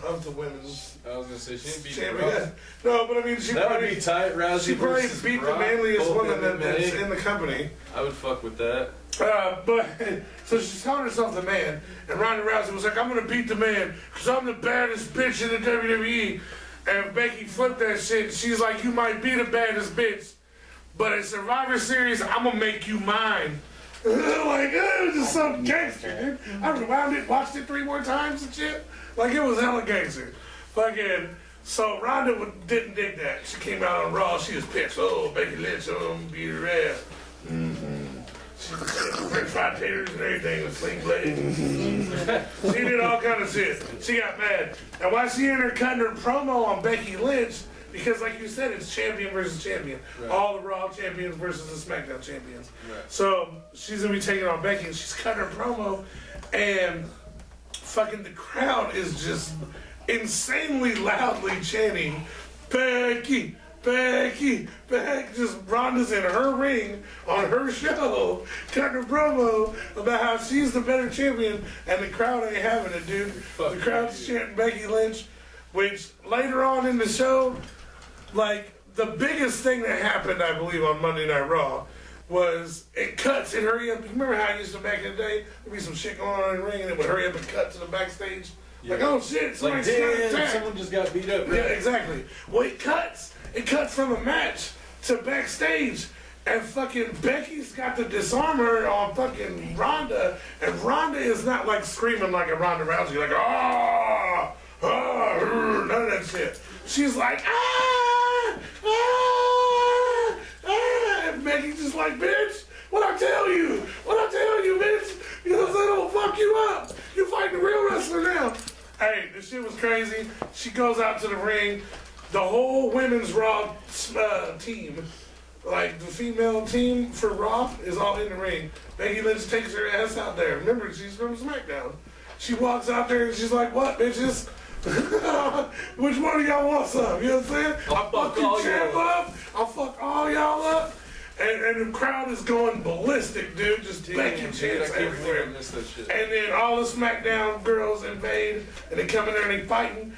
Speaker 1: of the women's.
Speaker 2: I was gonna say she didn't beat
Speaker 1: champion. No, but I mean,
Speaker 2: that would be tight. Rousey
Speaker 1: she probably
Speaker 2: versus
Speaker 1: beat
Speaker 2: Brock,
Speaker 1: the manliest woman that's
Speaker 2: MMA.
Speaker 1: in the company.
Speaker 2: I would fuck with that.
Speaker 1: But so she's calling herself the man, and Ronda Rousey was like, "I'm gonna beat the man because I'm the baddest bitch in the WWE." And Becky flipped that shit. She's like, "You might be the baddest bitch, but at Survivor Series, I'm gonna make you mine." Like, it was just some gangster, dude. I rewound it, watched it 3 more times and shit. Like, it was hella gangster. Fucking, so Ronda didn't dig that. She came out on Raw, she was pissed. Oh, Becky Lynch, beat her ass. She French fried taters and everything with sling blades. She did all kind of shit. She got mad. And while she in her cutting her promo on Becky Lynch, because like you said, it's champion versus champion. Right. All the Raw champions versus the SmackDown champions. Right. So she's going to be taking on Becky, and she's cutting her promo, and fucking the crowd is just insanely loudly chanting, Becky, Becky, Becky. Just Ronda's in her ring on her show, cutting her promo about how she's the better champion, and the crowd ain't having it, dude. The crowd's chanting Becky Lynch, which later on in the show, like, the biggest thing that happened, I believe, on Monday Night Raw was it cuts and hurry up. You remember how it used to back in the day? There'd be some shit going on in the ring and it would hurry up and cut to the backstage. Yeah. Like, oh shit, somebody's
Speaker 2: like, someone just got beat up. Right?
Speaker 1: Yeah, exactly. Well, it cuts from a match to backstage. And fucking Becky's got to disarm her on fucking Ronda. And Ronda is not like screaming like a Ronda Rousey, like, none of that shit. She's like, and Becky's just like, bitch, what I tell you, bitch? You know what I'm saying? I'm gonna fuck you up. You fighting a real wrestler now. Hey, this shit was crazy. She goes out to the ring. The whole women's Raw team, like the female team for Raw, is all in the ring. Becky Lynch takes her ass out there. Remember, she's from SmackDown. She walks out there and she's like, what, bitches? Which one of y'all want some? You know what I'm saying? I'll fuck your champ up. I'll fuck all y'all up. And the crowd is going ballistic, dude. Just Becky chants everywhere. And then all the SmackDown girls invade, and they come in there and they fighting.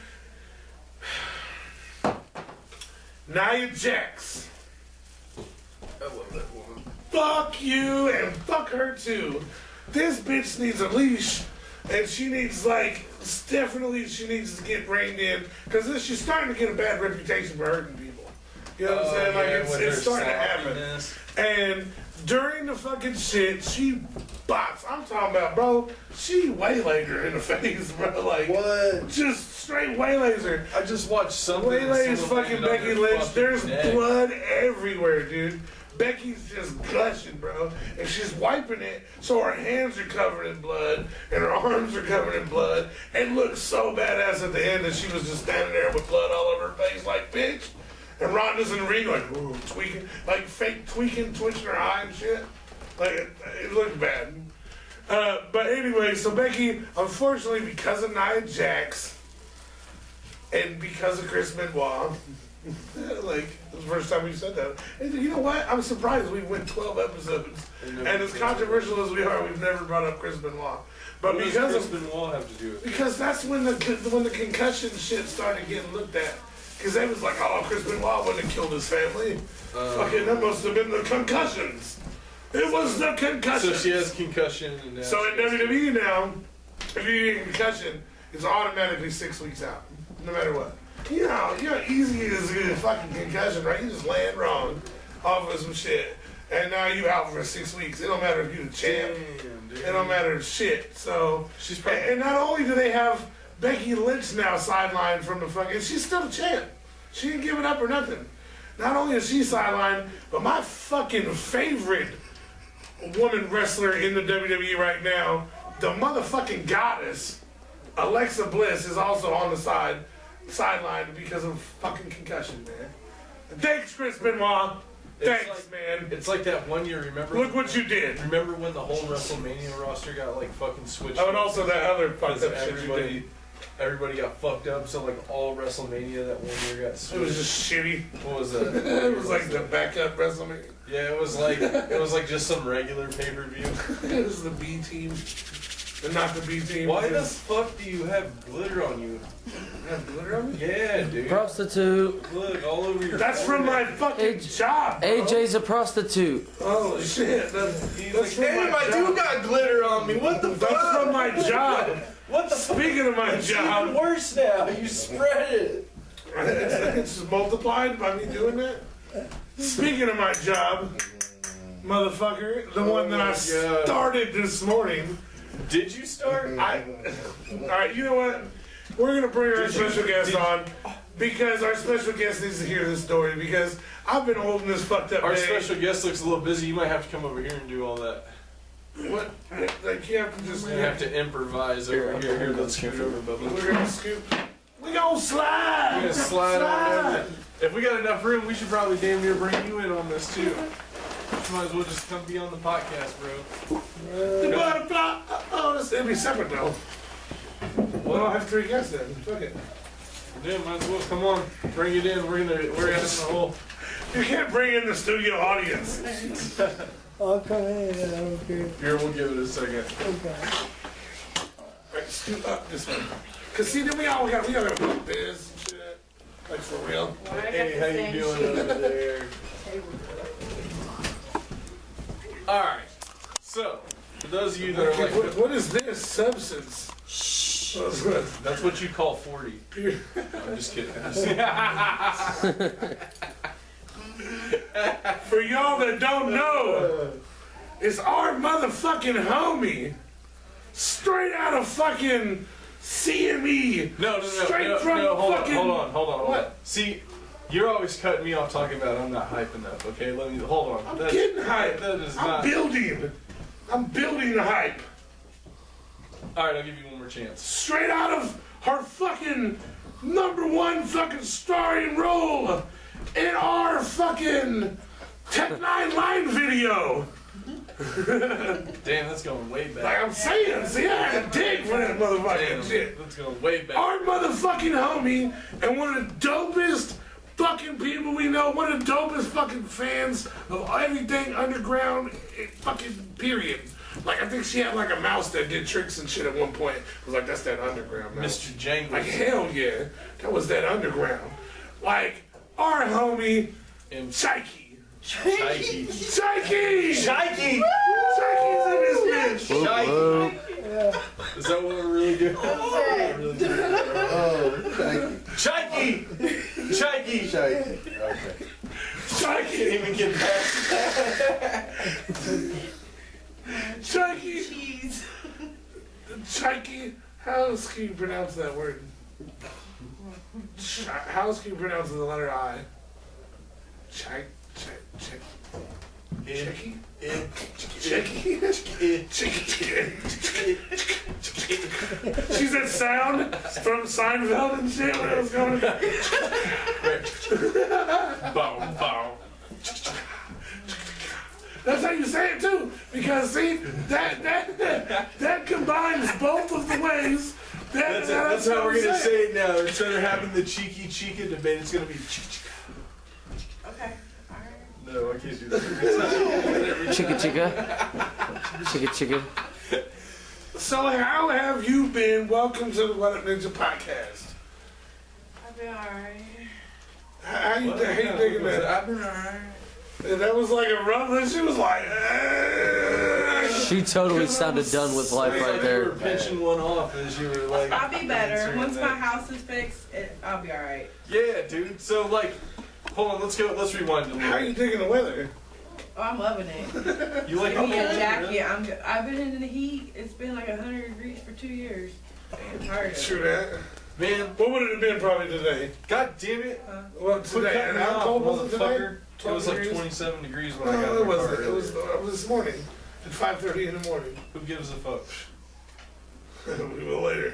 Speaker 1: Nia Jax.
Speaker 2: I love that woman. Fuck
Speaker 1: you and fuck her too. This bitch needs a leash, and she needs she needs to get reined in because she's starting to get a bad reputation for hurting people. You know what I'm saying? Like it's starting to happen. And during the fucking shit, she bots. I'm talking about, bro, she waylaid her in the face, bro. Like,
Speaker 2: What?
Speaker 1: just straight waylays her.
Speaker 2: I just watched something.
Speaker 1: Waylays
Speaker 2: someone
Speaker 1: fucking
Speaker 2: landed on
Speaker 1: Becky
Speaker 2: her
Speaker 1: Lynch.
Speaker 2: fucking
Speaker 1: There's
Speaker 2: neck.
Speaker 1: blood everywhere, dude. Becky's just gushing, bro. And she's wiping it so her hands are covered in blood and her arms are covered in blood. And looks so badass at the end that she was just standing there with blood all over her face like, bitch. And Ronda's in the ring like, ooh, tweaking, like fake twitching her eye and shit. Like, it looked bad. But anyway, so Becky, unfortunately, because of Nia Jax and because of Chris Benoit, like, it was the first time we said that. And you know what? I'm surprised we went 12 episodes. And as controversial as we are, we've never brought up Chris Benoit. But
Speaker 2: What
Speaker 1: because
Speaker 2: does
Speaker 1: of
Speaker 2: Chris Benoit have to do with it?
Speaker 1: because that's when the concussion shit started getting looked at. Because they was like, oh, Chris Benoit wouldn't have killed his family. Fucking, that must have been the concussions. It was the concussion.
Speaker 2: So she has concussion. And
Speaker 1: So in WWE now, if you get a concussion, it's automatically 6 weeks out, no matter what. You know how easy it is to get a fucking concussion, right? You just land wrong off of some shit, and now you out for 6 weeks. It don't matter if you're the champ.
Speaker 2: Damn, dude.
Speaker 1: It don't matter shit. So
Speaker 2: She's probably-
Speaker 1: and not only do they have Becky Lynch now sidelined from the fucking, she's still the champ. She didn't give it up or nothing. Not only is she sidelined, but my fucking favorite woman wrestler in the WWE right now, the motherfucking goddess, Alexa Bliss, is also on the sideline because of fucking concussion, man. Thanks, Chris Benoit. Thanks, man.
Speaker 2: It's like that one year, remember?
Speaker 1: Look what you did.
Speaker 2: Remember when the whole WrestleMania roster got like fucking switched?
Speaker 1: Oh, and also that other fucked
Speaker 2: Because
Speaker 1: up shit you did.
Speaker 2: everybody got fucked up, so like all WrestleMania that one year got
Speaker 1: It
Speaker 2: switched.
Speaker 1: was just shitty.
Speaker 2: What was that?
Speaker 1: It was like the backup WrestleMania.
Speaker 2: Yeah, it was like just some regular pay-per-view.
Speaker 1: It was the B team, and not the B team.
Speaker 2: Why the
Speaker 1: because-
Speaker 2: fuck do you have glitter on you?
Speaker 1: I have glitter on me?
Speaker 2: Yeah, dude.
Speaker 3: Prostitute.
Speaker 2: Look all over your.
Speaker 1: That's from my fucking job. Bro.
Speaker 3: AJ's a prostitute.
Speaker 1: Holy shit!
Speaker 2: He's
Speaker 1: That's
Speaker 2: like,
Speaker 1: from
Speaker 2: damn,
Speaker 1: my
Speaker 2: I
Speaker 1: job.
Speaker 2: do got glitter on me. What the fuck?
Speaker 1: That's from my job.
Speaker 2: What the fuck?
Speaker 1: Speaking of my
Speaker 2: It's even
Speaker 1: job,
Speaker 2: worse now. You spread it.
Speaker 1: it's just multiplied by me doing that. Speaking of my job, motherfucker, the one that I
Speaker 2: God.
Speaker 1: started this morning.
Speaker 2: Did you start?
Speaker 1: All right, you know what? We're gonna bring our special guest on because our special guest needs to hear this story because I've been holding this fucked up.
Speaker 2: Our
Speaker 1: day.
Speaker 2: special guest looks a little busy. You might have to come over here and do all that.
Speaker 1: What? Like you have to just.
Speaker 2: You have to improvise over here. Here, let's scoot over, Bubba.
Speaker 1: We're gonna scoop. We gonna slide.
Speaker 2: We're gonna slide on over. If we got enough room, we should probably damn near bring you in on this too. Might as well just come be on the podcast, bro.
Speaker 1: The butterfly. Oh, this it'll be separate though. Well, I'll have 3 guests then. Fuck it.
Speaker 2: Yeah, might as well. Come on, bring it in. We're having a whole.
Speaker 1: You can't bring in the studio audience.
Speaker 4: I'll come in, I don't care.
Speaker 2: Here, we'll give it a second.
Speaker 4: Okay.
Speaker 1: Right, scoot up this way. Cause see, then we all gotta put this and shit. Like for real.
Speaker 2: Hey, how you doing over there? All right. So, for those of you that are
Speaker 1: Okay,
Speaker 2: like,
Speaker 1: what is this substance?
Speaker 2: that's what you call 40. I'm just kidding.
Speaker 1: For y'all that don't know, it's our motherfucking homie. Straight out of fucking CME.
Speaker 2: No,
Speaker 1: Straight from
Speaker 2: hold
Speaker 1: fucking.
Speaker 2: on.
Speaker 1: What?
Speaker 2: See, you're always cutting me off talking about I'm not hype enough. Okay, let me hold on.
Speaker 1: I'm getting hype.
Speaker 2: That is
Speaker 1: I'm
Speaker 2: not.
Speaker 1: building. I'm building the hype.
Speaker 2: All right, I'll give you one more chance.
Speaker 1: Straight out of her fucking #1 fucking starring role in our fucking Tech 9 line video.
Speaker 2: Damn, that's going way back.
Speaker 1: Like I'm saying, see, I had to dig for that motherfucking
Speaker 2: Damn,
Speaker 1: shit.
Speaker 2: that's going way back.
Speaker 1: Our motherfucking homie and one of the dopest fucking people we know, one of the dopest fucking fans of everything underground, fucking period. Like I think she had like a mouse that did tricks and shit at one point. I was like, that's that underground mouse.
Speaker 2: Mr. Jangles.
Speaker 1: Like hell yeah, that was that underground. Like our homie
Speaker 2: And
Speaker 1: Chikey.
Speaker 2: Chikey.
Speaker 1: Chikey!
Speaker 2: Chikey!
Speaker 1: Chikey's in this bitch!
Speaker 2: Chikey! Is that what we're really doing? Chikey! Chikey!
Speaker 5: Shaky. Okay.
Speaker 1: Chikey!
Speaker 2: Can't even get past
Speaker 1: Chucky.
Speaker 5: Cheese.
Speaker 1: Chucky. How else can you pronounce that word? How else can you pronounce the letter I? Chucky. Chucky? She's that sound from Seinfeld and shit when it was going. Bow, bow. That's how you say it too, because see that combines both of the ways.
Speaker 2: That's how we're gonna say it now. Instead of having the cheeky chica debate, it's gonna be
Speaker 5: Okay.
Speaker 2: No, I can't do that.
Speaker 3: Chica.
Speaker 1: So how have you been? Welcome to the What Up Ninja Podcast.
Speaker 5: I've been alright.
Speaker 1: How you thinking that?
Speaker 2: I've been alright.
Speaker 1: That was like a run. She was like,
Speaker 3: She totally sounded done with life right
Speaker 2: You
Speaker 3: there.
Speaker 2: were pinching one off as you were like.
Speaker 5: I'll be better.
Speaker 2: answering
Speaker 5: Once
Speaker 2: that.
Speaker 5: my house is fixed, I'll be alright.
Speaker 2: Yeah, dude. So like, hold on. Let's rewind a little.
Speaker 1: how you digging the weather?
Speaker 5: Oh, I'm loving it.
Speaker 2: You like
Speaker 5: Give me a
Speaker 2: okay,
Speaker 5: jacket.
Speaker 2: really?
Speaker 5: I've been in the heat. It's been like 100 degrees for 2 years. I'm tired of
Speaker 1: True
Speaker 5: it.
Speaker 1: that.
Speaker 2: Man,
Speaker 1: What would it have been probably today?
Speaker 2: god damn it.
Speaker 1: Well,
Speaker 2: Quit
Speaker 1: today.
Speaker 2: cutting
Speaker 1: And
Speaker 2: me
Speaker 1: how
Speaker 2: off,
Speaker 1: cold was it today?
Speaker 2: motherfucker. It was like
Speaker 1: degrees?
Speaker 2: 27 degrees when I got
Speaker 1: No,
Speaker 2: in
Speaker 1: it
Speaker 2: my car
Speaker 1: wasn't. It was
Speaker 2: earlier.
Speaker 1: this morning at 5:30 in the morning.
Speaker 2: Who gives a fuck?
Speaker 1: We will later.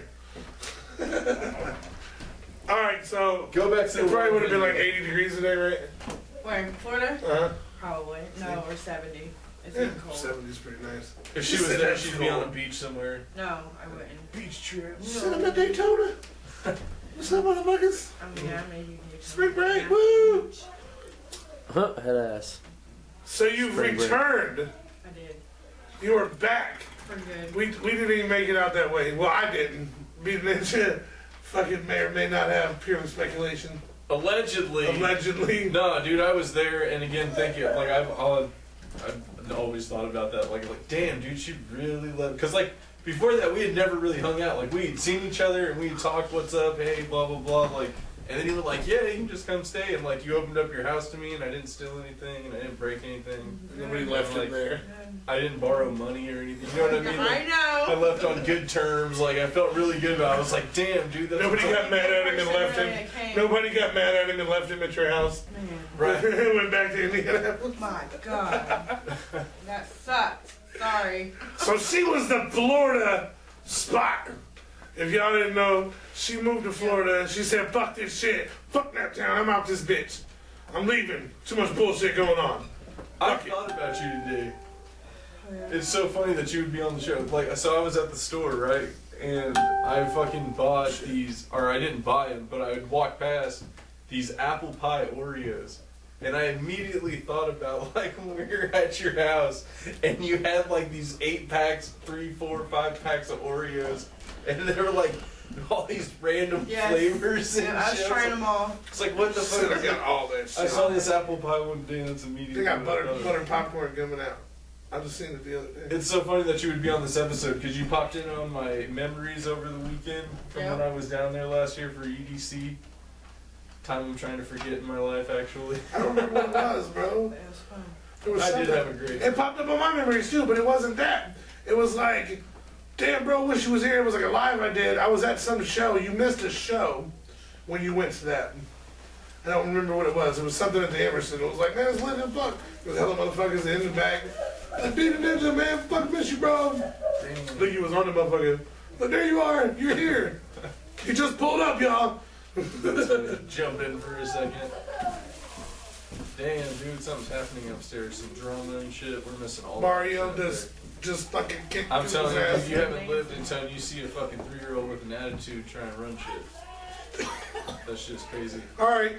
Speaker 1: All right, so
Speaker 2: Go back to
Speaker 1: it
Speaker 2: the
Speaker 1: probably would have been like
Speaker 2: video.
Speaker 1: 80 degrees today, right?
Speaker 5: Where, in Florida?
Speaker 1: Uh-huh.
Speaker 5: Probably. No, or 70. It's
Speaker 1: Yeah,
Speaker 5: getting cold.
Speaker 1: 70's pretty nice.
Speaker 2: If she was there, she'd be on a beach somewhere.
Speaker 5: No, I wouldn't.
Speaker 2: Beach trip.
Speaker 1: Sit up at Daytona. What's up, motherfuckers?
Speaker 5: I mean, I made you do
Speaker 1: Spring
Speaker 5: something.
Speaker 1: break, woo!
Speaker 3: Huh, head ass.
Speaker 1: So you've
Speaker 3: Spring break.
Speaker 1: returned.
Speaker 5: I did.
Speaker 1: You are back.
Speaker 5: For good.
Speaker 1: We didn't even make it out that way. Well, I didn't. Being Ninja fucking may or may not have pure speculation.
Speaker 2: Allegedly.
Speaker 1: Allegedly.
Speaker 2: No, dude, I was there, and again, thank you. Like I've always thought about that. Like, damn, dude, she really loved. Because like before that, we had never really hung out. Like we had seen each other, and we had talked, "What's up? Hey, blah blah blah." Like, and then you were like, "Yeah, you can just come stay." And like, you opened up your house to me, and I didn't steal anything, and I didn't break anything.
Speaker 1: Nobody left
Speaker 2: like,
Speaker 1: it there.
Speaker 2: I didn't borrow money or anything. You know what I mean? Like, I
Speaker 5: I know.
Speaker 2: left on good terms. Like I felt really good about it. I was like, damn, dude. That's
Speaker 1: Nobody got mad at him and left him.
Speaker 5: him.
Speaker 1: Nobody got mad at him and left him at your house.
Speaker 5: Man,
Speaker 2: right.
Speaker 1: Went back to Indianapolis.
Speaker 5: my God. That sucked. Sorry.
Speaker 1: So she was the Florida spot. If y'all didn't know, she moved to Florida and she said, fuck this shit. Fuck that town. I'm out this bitch. I'm leaving. Too much bullshit going on.
Speaker 2: I
Speaker 1: Fuck it.
Speaker 2: thought about you today.
Speaker 5: Yeah.
Speaker 2: It's so funny that you would be on the show. Like, so I was at the store, right? And I fucking bought these, or I didn't buy them, but I would walk past these apple pie Oreos. And I immediately thought about, like, when we were at your house, and you had, like, these 8-packs, 3, 4, 5 packs of Oreos, and they were, like, all these random
Speaker 5: Yes.
Speaker 2: flavors and
Speaker 5: Yeah, I was
Speaker 2: shit.
Speaker 5: trying them all.
Speaker 2: It's like, what the fuck
Speaker 1: I
Speaker 2: is
Speaker 1: got
Speaker 2: that?
Speaker 1: all that shit.
Speaker 2: I saw this apple pie one day, and it's immediately.
Speaker 1: They got
Speaker 2: what I thought of.
Speaker 1: butter popcorn coming out. I just seen it the other day.
Speaker 2: It's so funny that you would be on this episode because you popped in on my memories over the weekend from
Speaker 5: Yeah.
Speaker 2: when I was down there last year for EDC. Time I'm trying to forget in my life, actually.
Speaker 1: I don't remember what it was, bro.
Speaker 5: It was fun.
Speaker 1: It was
Speaker 2: I did
Speaker 1: something.
Speaker 2: have a great.
Speaker 1: It popped up on my memories too, but it wasn't that. It was like, damn, bro, wish you was here. It was like a live I did. I was at some show. You missed a show when you went to that. I don't remember what it was. It was something at the Emerson. It was like, man, it's lit as fuck. There was hella motherfuckers in the back. Like, be the ninja, man. Fuck, miss you, bro.
Speaker 2: Damn.
Speaker 1: Look, you was on the motherfucker. But there you are. You're here. You just pulled up, y'all.
Speaker 2: Jump in for a second. Damn, dude, something's happening upstairs. Some drama and shit. We're missing all
Speaker 1: Mario
Speaker 2: that shit.
Speaker 1: just fucking kicked
Speaker 2: I'm
Speaker 1: his
Speaker 2: telling you,
Speaker 1: ass.
Speaker 2: if you haven't lived in town, you see a fucking 3-year-old with an attitude trying to run shit. That shit's crazy.
Speaker 1: All right.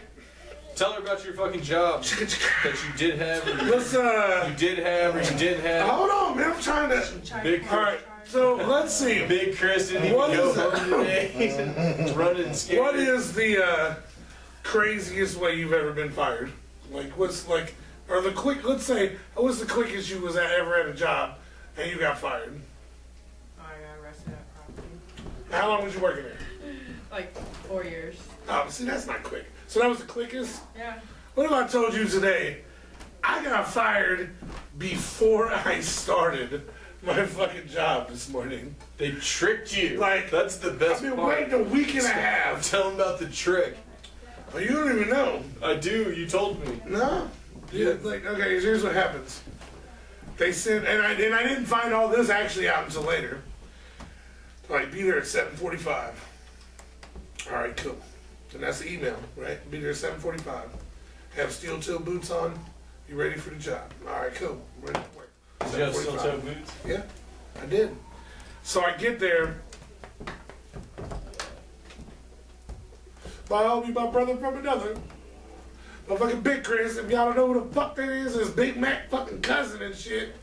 Speaker 2: Tell her about your fucking job that you did have, or
Speaker 1: Let's,
Speaker 2: you did have, or you didn't have.
Speaker 1: hold on, man. I'm trying to.
Speaker 2: Big
Speaker 1: All right. So let's see.
Speaker 2: Big Chris didn't even
Speaker 1: What
Speaker 2: go
Speaker 1: is it?
Speaker 2: home today. He's running scared.
Speaker 1: What is the craziest way you've ever been fired? Like, what's like, or the quick? Let's say, what's the quickest you was ever at a job and you got fired?
Speaker 5: Oh, I got arrested at property.
Speaker 1: How long was you working there?
Speaker 5: Like 4 years.
Speaker 1: Oh, see, that's not quick. So that was the quickest.
Speaker 5: Yeah.
Speaker 1: What if I told you today, I got fired before I started my fucking job this morning.
Speaker 2: They tricked you.
Speaker 1: Like,
Speaker 2: that's the best
Speaker 1: I've been
Speaker 2: part.
Speaker 1: waiting a week and a half.
Speaker 2: Tell them about the trick.
Speaker 1: Oh, you don't even know.
Speaker 2: I do. You told me.
Speaker 1: No. Yeah. Like, okay, here's what happens. They sent, and I didn't find all this actually out until later. Like, be there at 7:45. All right, cool. And that's the email, right? Be there at 7:45. Have steel-toe boots on. You ready for the job? All right, cool. I'm ready to work.
Speaker 2: Did you have steel-toe boots?
Speaker 1: Yeah, I did. So I get there. My homie, my brother from another. My fucking Big Chris. If y'all don't know who the fuck that is, his Big Mac fucking cousin and shit.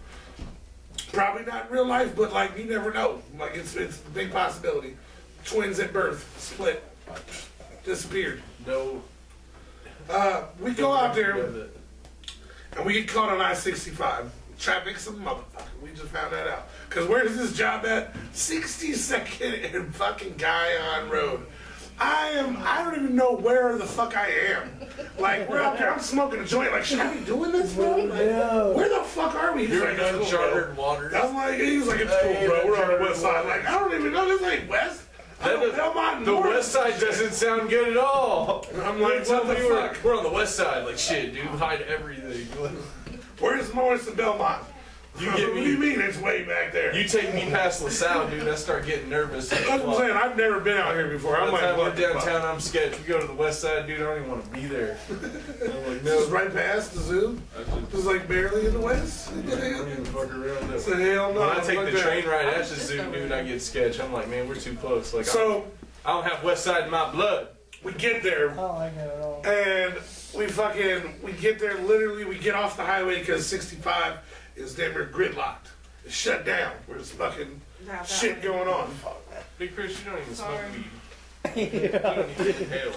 Speaker 1: Probably not in real life, but like you never know. Like it's a big possibility. Twins at birth, split, disappeared.
Speaker 2: No.
Speaker 1: We go out there and we get caught on I-65. Traffic's a motherfucker. We just found that out. Cause where is this job at? 62nd and fucking Guyon Road. I don't even know where the fuck I am. Like, we're out there, I'm smoking a joint. Like, should I be doing this, bro? Like, where the fuck are we? He's
Speaker 2: You're
Speaker 1: like,
Speaker 2: in
Speaker 1: it's cool,
Speaker 2: uncharted
Speaker 1: bro.
Speaker 2: waters.
Speaker 1: I'm like, he was like, it's cool, bro. We're on the west side. Like, I don't even know. This ain't west.
Speaker 2: The west side doesn't sound good at all.
Speaker 1: I'm like, what the fuck?
Speaker 2: We're on the west side. Like, shit, dude, hide everything.
Speaker 1: Where's Morris and Belmont?
Speaker 2: You get
Speaker 1: What do you mean it's way back there?
Speaker 2: You take me past LaSalle, dude, I start getting nervous.
Speaker 1: That's what I'm saying. I've never been out here before. I'm like,
Speaker 2: we're
Speaker 1: what the
Speaker 2: downtown,
Speaker 1: fuck?
Speaker 2: I'm sketched. We go to the west side, dude, I don't even want to be there. I'm like,
Speaker 1: This is
Speaker 2: no.
Speaker 1: right past the zoo. Just like barely in the west.
Speaker 2: I don't even fuck around.
Speaker 1: It's a hell no.
Speaker 2: When I take
Speaker 1: like
Speaker 2: the
Speaker 1: that.
Speaker 2: train ride at the zoo, dude, I get sketched. I'm like, man, we're too close. Like,
Speaker 1: So
Speaker 2: I don't have west side in my blood.
Speaker 1: we get there.
Speaker 4: I don't like it at all.
Speaker 1: And we get there literally, we get off the highway because 65 is damn near gridlocked. It's shut down. There's fucking shit going on.
Speaker 2: Big Chris, you don't even
Speaker 5: Sorry.
Speaker 2: smoke weed. You don't even inhale.
Speaker 6: I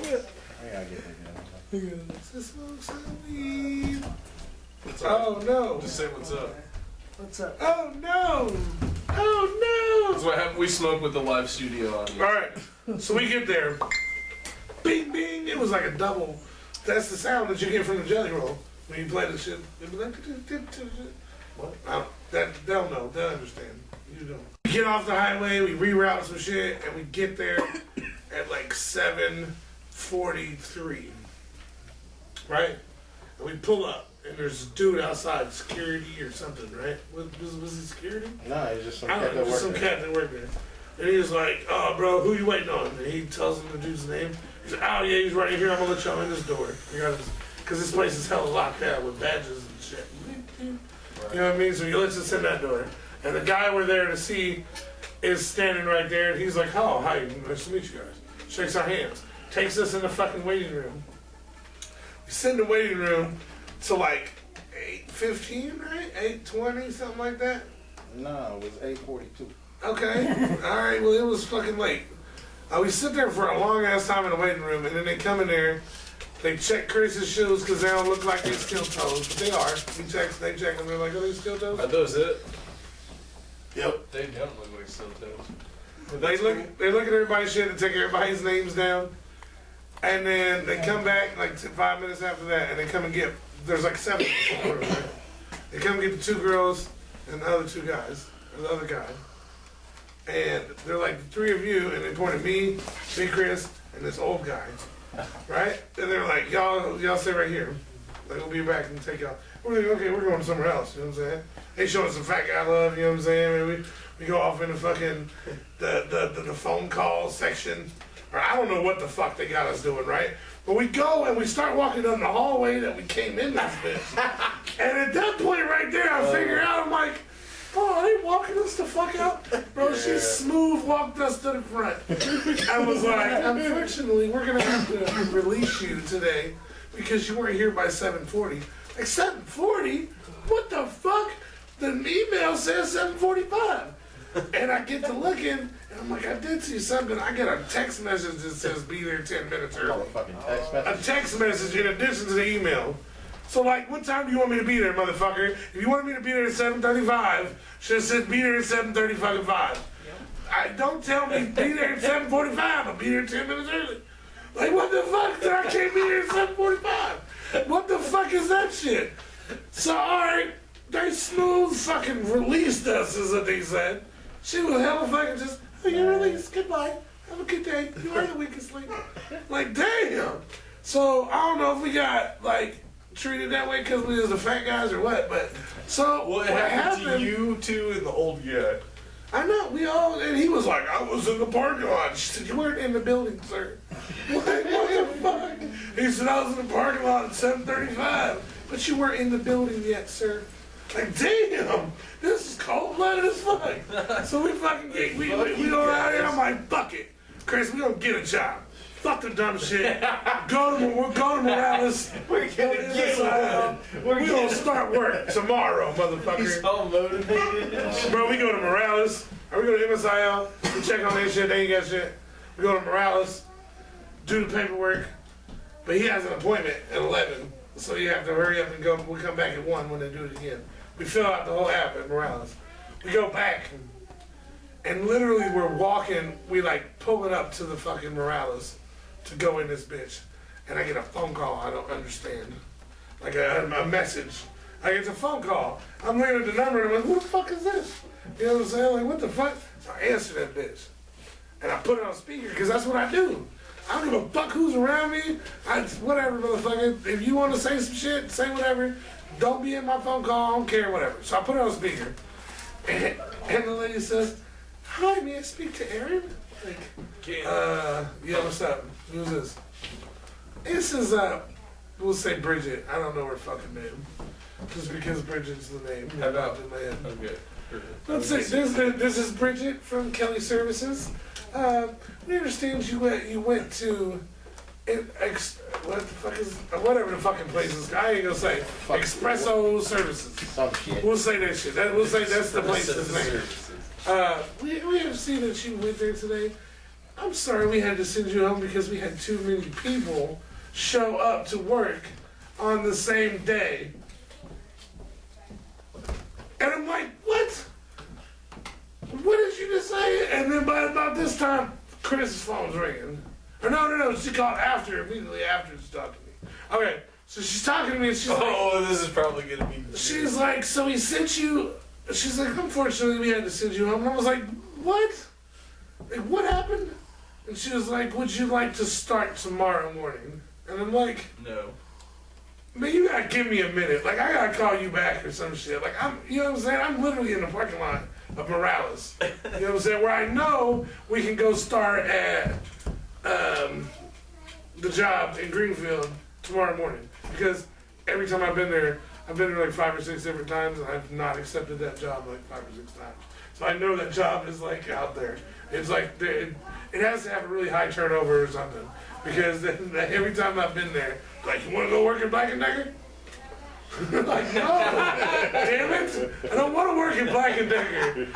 Speaker 6: gotta get it.
Speaker 1: Let's smoke some weed.
Speaker 2: What's up?
Speaker 1: Oh no.
Speaker 2: Just say what's up.
Speaker 4: What's up?
Speaker 1: Oh no. Oh
Speaker 2: That's what happened. We smoke with the live studio audience.
Speaker 1: no. Alright. So we get there. Bing bing. It was like a double. That's the sound that you get from the jelly roll when you play the shit. It'd be like, what? They'll know. They'll understand. You don't. We get off the highway, we reroute some shit, and we get there at like 7:43. Right? And we pull up, and there's a dude outside, security or something, right? Was he security?
Speaker 6: No, it's just some
Speaker 1: I
Speaker 6: cat
Speaker 1: don't know,
Speaker 6: that
Speaker 1: just some
Speaker 6: worked there.
Speaker 1: cat that worked there. And he was like, oh, bro, who you waiting on? And he tells him the dude's name. He's like, oh, yeah, he's right here. I'm going to let y'all in this door. Because this place is hella locked down with badges and shit. You know what I mean? So he lets us in that door. And the guy we're there to see is standing right there. And he's like, oh, hi, nice to meet you guys. Shakes our hands. Takes us in the fucking waiting room. We sit in the waiting room till like 8:15, right? 8:20, something like that.
Speaker 6: No, it was 8:42.
Speaker 1: Okay. All right. Well, it was fucking late. We sit there for a long ass time in the waiting room, and then they come in there. They check Chris's shoes because they don't look like they're steel toes, but they are. They check them. They're like, are they steel toes?
Speaker 2: Are those it?
Speaker 1: Yep.
Speaker 2: They don't look like steel toes.
Speaker 1: They look at everybody's shit and take everybody's names down, and then they come back like 5 minutes after that, and they come and get. There's like 7 people. Right? They come and get the 2 girls and the other 2 guys, or the other guy. And they're like, the 3 of you, and they point at me, Big Chris, and this old guy, right? And they're like, y'all stay right here. Like, we'll be back and take y'all. We're like, okay, we're going somewhere else, you know what I'm saying? They show us some fat guy love, you know what I'm saying? And we go off in the fucking, the phone call section, or I don't know what the fuck they got us doing, right? But we go and we start walking down the hallway that we came in this bitch. And at that point right there, I figure out, I'm like, oh, are they walking us the fuck out? Bro, she smooth walked us to the front. I was like, unfortunately, we're going to have to release you today because you weren't here by 7:40. Like, 7:40? What the fuck? The email says 7:45. And I get to looking, and I'm like, I did see something. I get a text message that says be there 10 minutes early.
Speaker 6: Motherfucking text
Speaker 1: A
Speaker 6: message.
Speaker 1: text message in addition to the email. So, like, what time do you want me to be there, motherfucker? If you wanted me to be there at 7:35, should have said be there at 7:35. Don't tell me be there at 7:45. I'll be there 10 minutes early. Like, what the fuck? That I can't be there at 7:45. What the fuck is that shit? So, all right, they smooth fucking released us, is what they said. She was hella fucking just, oh, you're released, goodbye. Have a good day. You are the weakest link. Like, damn. So, I don't know if we got, like, treated that way because we was the fat guys or what, but, so,
Speaker 2: What happened to you two and the old guy?
Speaker 1: I know, we all, and he was like, I was in the parking lot. She said, you weren't in the building, sir. Like, what the fuck? He said, I was in the parking lot at 7:35, but you weren't in the building yet, sir. Like, damn, this is cold-blooded as fuck. So we fucking get, we go out here, I'm like, fuck it. Chris, we gonna get a job. Fuck the dumb shit. Go to Morales.
Speaker 2: We're gonna get one.
Speaker 1: We gonna start work tomorrow, motherfucker.
Speaker 2: He's all motivated.
Speaker 1: Bro, we go to Morales, or we go to MSIL, we check on their shit, they ain't got shit. We go to Morales, do the paperwork, but he has an appointment at 11, so you have to hurry up and go. We come back at 1 when they do it again. We fill out the whole app at Morales. We go back, and literally we're walking, we like pulling up to the fucking Morales to go in this bitch. And I get a phone call I don't understand. Like a message. Like it's a phone call. I'm looking at the number and I'm like, who the fuck is this? You know what I'm saying? Like, what the fuck? So I answer that bitch. And I put it on speaker because that's what I do. I don't give a fuck who's around me. Whatever, motherfucker. If you want to say some shit, say whatever. Don't be in my phone call. I don't care, whatever. So I put it on speaker. And the lady says, hi, may I speak to Aaron? Like, yeah, what's up? Who's this? This is, we'll say Bridget. I don't know her fucking name. Just because Bridget's the name.
Speaker 2: How about
Speaker 1: in my head.
Speaker 2: Okay.
Speaker 1: Let's say this is Bridget from Kelly Services. We understand you went to what the fuck is whatever the fucking place is. I ain't gonna say Espresso Services.
Speaker 6: Some shit.
Speaker 1: We'll say that shit. We'll say that's the place's name. We have seen that you went there today. I'm sorry we had to send you home because we had too many people show up to work on the same day. And I'm like, what? What did you just say? And then by about this time, Chris's phone's ringing. Or no, she called immediately after she talked to me. Okay, so she's talking to me and she's like,
Speaker 2: this is probably gonna be.
Speaker 1: She's like, so he sent you, she's like, unfortunately we had to send you home. And I was like, what? Like, what happened? And she was like, would you like to start tomorrow morning? And I'm like,
Speaker 2: No.
Speaker 1: man, you gotta give me a minute. Like, I gotta call you back or some shit. Like, you know what I'm saying? I'm literally in the parking lot of Morales. You know what I'm saying? Where I know we can go start at the job in Greenfield tomorrow morning. Because every time I've been there like 5 or 6 different times, and I've not accepted that job like 5 or 6 times. So I know that job is like out there. It's like, it has to have a really high turnover or something. Because every time I've been there, like, you want to go work at Black & Decker? Like, no, damn it. I don't want to work at Black & Decker.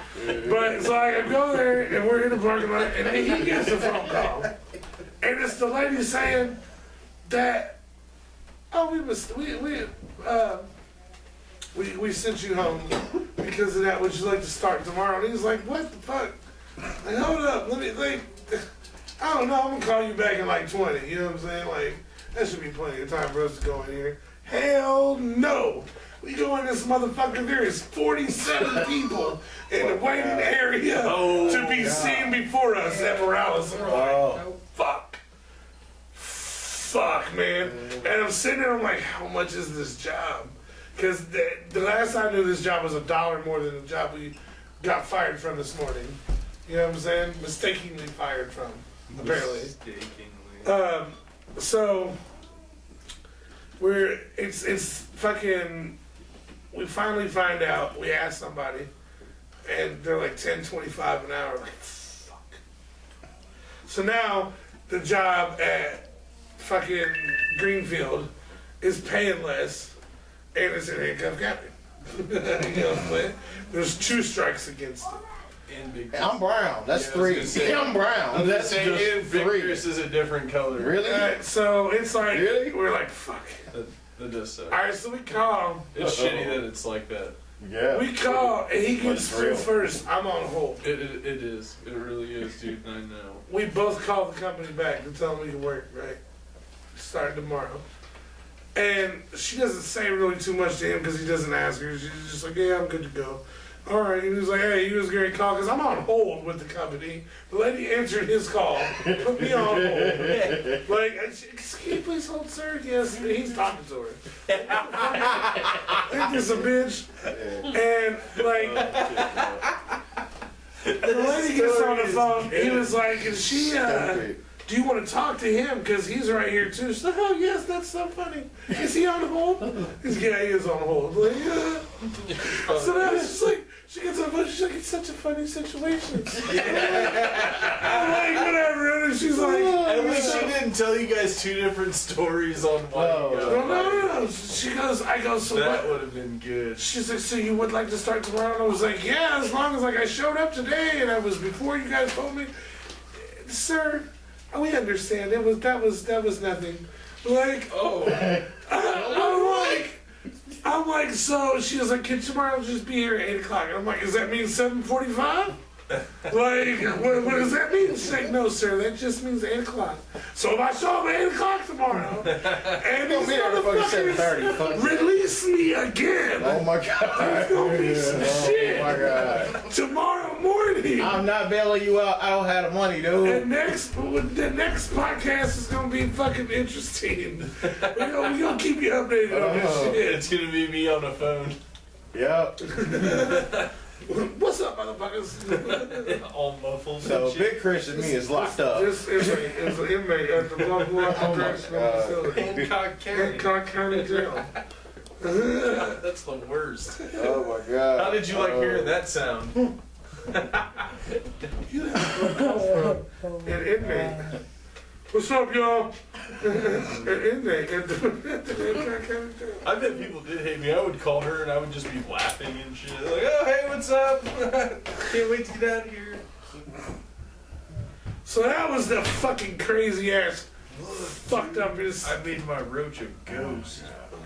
Speaker 1: But, so I go there, and we're in the parking lot, and then he gets a phone call. And it's the lady saying that, oh, we sent you home because of that. Would you like to start tomorrow? And he's like, what the fuck? Like, hold up, let me think. I don't know, I'm gonna call you back in like 20, you know what I'm saying? Like, that should be plenty of time for us to go in here. Hell no! We go in this motherfucker, there is 47 people in the waiting area to be seen before us at Morales. And we're like, fuck. Fuck, man. And I'm sitting there, I'm like, how much is this job? Because the last I knew this job was $1 more than the job we got fired from this morning. You know what I'm saying? Mistakenly fired from, apparently. So it's fucking, we finally find out, we ask somebody, and they're like $10.25 an hour. Like, fuck. So now the job at fucking Greenfield is paying less, and it's in handcuff county. You know what I'm saying? There's 2 strikes against it.
Speaker 6: I'm brown. That's 3. I'm brown. That's just
Speaker 2: Invictus
Speaker 6: 3.
Speaker 2: is a different color.
Speaker 6: Really?
Speaker 1: So it's like,
Speaker 6: Really?
Speaker 1: we're like, fuck.
Speaker 2: That does suck.
Speaker 1: Alright, so we call.
Speaker 2: It's shitty that it's like that.
Speaker 6: Yeah.
Speaker 1: We call, and he gets
Speaker 6: it's
Speaker 1: through
Speaker 6: real.
Speaker 1: first. I'm on hold.
Speaker 2: It is. It really is, dude. I know.
Speaker 1: We both call the company back to tell them we can work, right? Start tomorrow. And she doesn't say really too much to him because he doesn't ask her. She's just like, yeah, I'm good to go. All right. He was like, hey, he was a great call because I'm on hold with the company. The lady answered his call, put me on hold. Like, can you please hold, sir? Yes. And he's talking to her. Ain't this a bitch? And, like, the lady gets on the phone. He was like, is she, do you want to talk to him? Because he's right here, too. She's like, oh, yes, that's so funny. Is he on hold? He's, yeah, he is on hold. Like, yeah. So now it's just like, she gets on the phone. She's like, it's such a funny situation. I'm like, whatever. And she's like,
Speaker 2: at least she didn't tell you guys two different stories on one.
Speaker 1: No. She goes, I go, so
Speaker 2: that
Speaker 1: what?
Speaker 2: would have been good.
Speaker 1: She's like, so you would like to start tomorrow? And I was like, yeah, as long as like I showed up today and I was before you guys told me. Sir, we understand. That was nothing. Like, I'm like, so she was like, can tomorrow just be here at 8 o'clock? And I'm like, does that mean 7:45? Like, what does that mean? She's like, no, sir, that just means 8 o'clock. So if I show up at 8 o'clock tomorrow, and these motherfuckers release me again,
Speaker 6: Oh my God.
Speaker 1: there's gonna be some shit
Speaker 6: Oh my God.
Speaker 1: tomorrow morning.
Speaker 6: I'm not bailing you out. I don't have the money, dude.
Speaker 1: And the next podcast is gonna be fucking interesting. We gonna keep you updated on this shit.
Speaker 2: It's gonna be me on the phone.
Speaker 6: Yep.
Speaker 1: What's up, motherfuckers?
Speaker 2: All muffled.
Speaker 6: So
Speaker 2: and shit.
Speaker 6: Big Chris and me is locked up.
Speaker 1: This is an inmate at the Buffalo Correctional Facility.
Speaker 2: Hancock County.
Speaker 1: Hancock County Jail.
Speaker 2: That's the worst.
Speaker 6: Oh my God.
Speaker 2: How did you like hearing that sound?
Speaker 1: You have to come from an inmate. What's up, y'all? An inmate at the Hancock County Jail.
Speaker 2: I bet people did hate me. I would call her and I would just be laughing and shit. Like, oh, hey, what's up? Can't wait to get out of here.
Speaker 1: So that was the fucking crazy ass fucked up is
Speaker 2: I made my roach a ghost.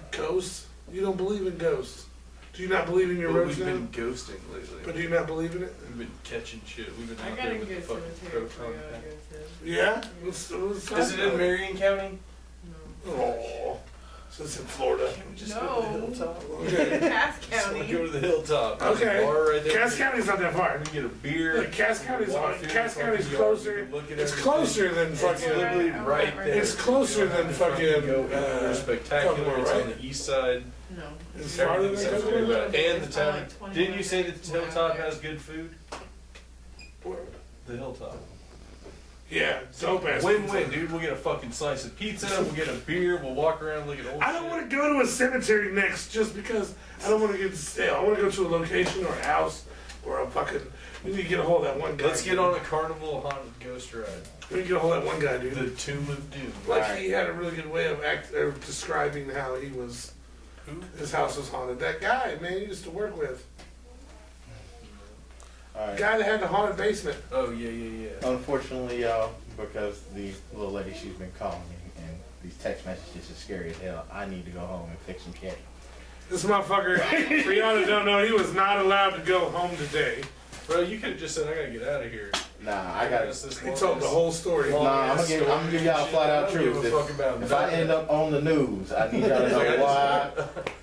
Speaker 1: ghosts. You don't believe in ghosts. Do you not believe in your
Speaker 2: Well,
Speaker 1: roach
Speaker 2: we've
Speaker 1: now?
Speaker 2: been ghosting lately.
Speaker 1: But do you not believe in it?
Speaker 2: We've been catching shit. We've been
Speaker 5: I
Speaker 2: out
Speaker 5: got
Speaker 2: there
Speaker 5: a
Speaker 2: with the
Speaker 5: good
Speaker 2: fucking
Speaker 5: cemetery for
Speaker 2: proton
Speaker 5: you
Speaker 2: pack.
Speaker 5: to go to.
Speaker 1: Yeah? Let's talk
Speaker 2: Is it
Speaker 1: about
Speaker 2: in Marion County?
Speaker 1: Oh, so it's in Florida.
Speaker 2: Can we just
Speaker 5: No.
Speaker 2: go to the hilltop?
Speaker 1: Okay.
Speaker 5: Cass
Speaker 2: Just wanna
Speaker 5: County.
Speaker 2: go to the hilltop. There's a
Speaker 1: Okay.
Speaker 2: bar right there.
Speaker 1: Cass County's not that far.
Speaker 2: We can get a beer.
Speaker 1: Like, Cass County's
Speaker 2: walk through
Speaker 1: Cass
Speaker 2: the
Speaker 1: County's
Speaker 2: fucking yard,
Speaker 1: closer.
Speaker 2: we can look at
Speaker 1: It's
Speaker 2: everything.
Speaker 1: closer than
Speaker 2: It's
Speaker 1: fucking.
Speaker 2: literally
Speaker 5: I'm
Speaker 2: right
Speaker 5: right
Speaker 2: there.
Speaker 1: It's closer than fucking,
Speaker 2: There's spectacular.
Speaker 1: Cumberland,
Speaker 2: It's
Speaker 1: right?
Speaker 2: on the east side.
Speaker 5: No.
Speaker 1: It's farther than
Speaker 2: Everything's
Speaker 1: Cumberland?
Speaker 2: everywhere. And the
Speaker 5: It's
Speaker 2: town.
Speaker 5: like 20
Speaker 2: Didn't you say that the
Speaker 5: minutes.
Speaker 2: hilltop has good food? The hilltop.
Speaker 1: Yeah, dope ass.
Speaker 2: Win-win, dude. We'll get a fucking slice of pizza. We'll get a beer. We'll walk around, look at old
Speaker 1: I don't
Speaker 2: shit.
Speaker 1: want to go to a cemetery next just because I don't want to get stale. I want to go to a location or a house or a fucking. We need to get a hold of that one guy.
Speaker 2: Let's get on a carnival haunted ghost ride.
Speaker 1: We need to get a hold of that one guy, dude.
Speaker 2: The Tomb of Doom.
Speaker 1: Like he had a really good way of describing how he was. His house was haunted. That guy, man, he used to work with.
Speaker 6: All right.
Speaker 1: Guy that had the haunted basement.
Speaker 2: Oh, yeah.
Speaker 6: Unfortunately, y'all, because the little lady, she's been calling me, and these text messages are scary as hell. I need to go home and fix some cat.
Speaker 1: This motherfucker, for y'all that don't know, he was not allowed to go home today.
Speaker 2: Bro, you could have just said, I gotta get out of here.
Speaker 6: Nah, I gotta.
Speaker 1: He told the whole story.
Speaker 6: Nah, I'm gonna give y'all a flat out truth. If I end up on the news, I need y'all to know why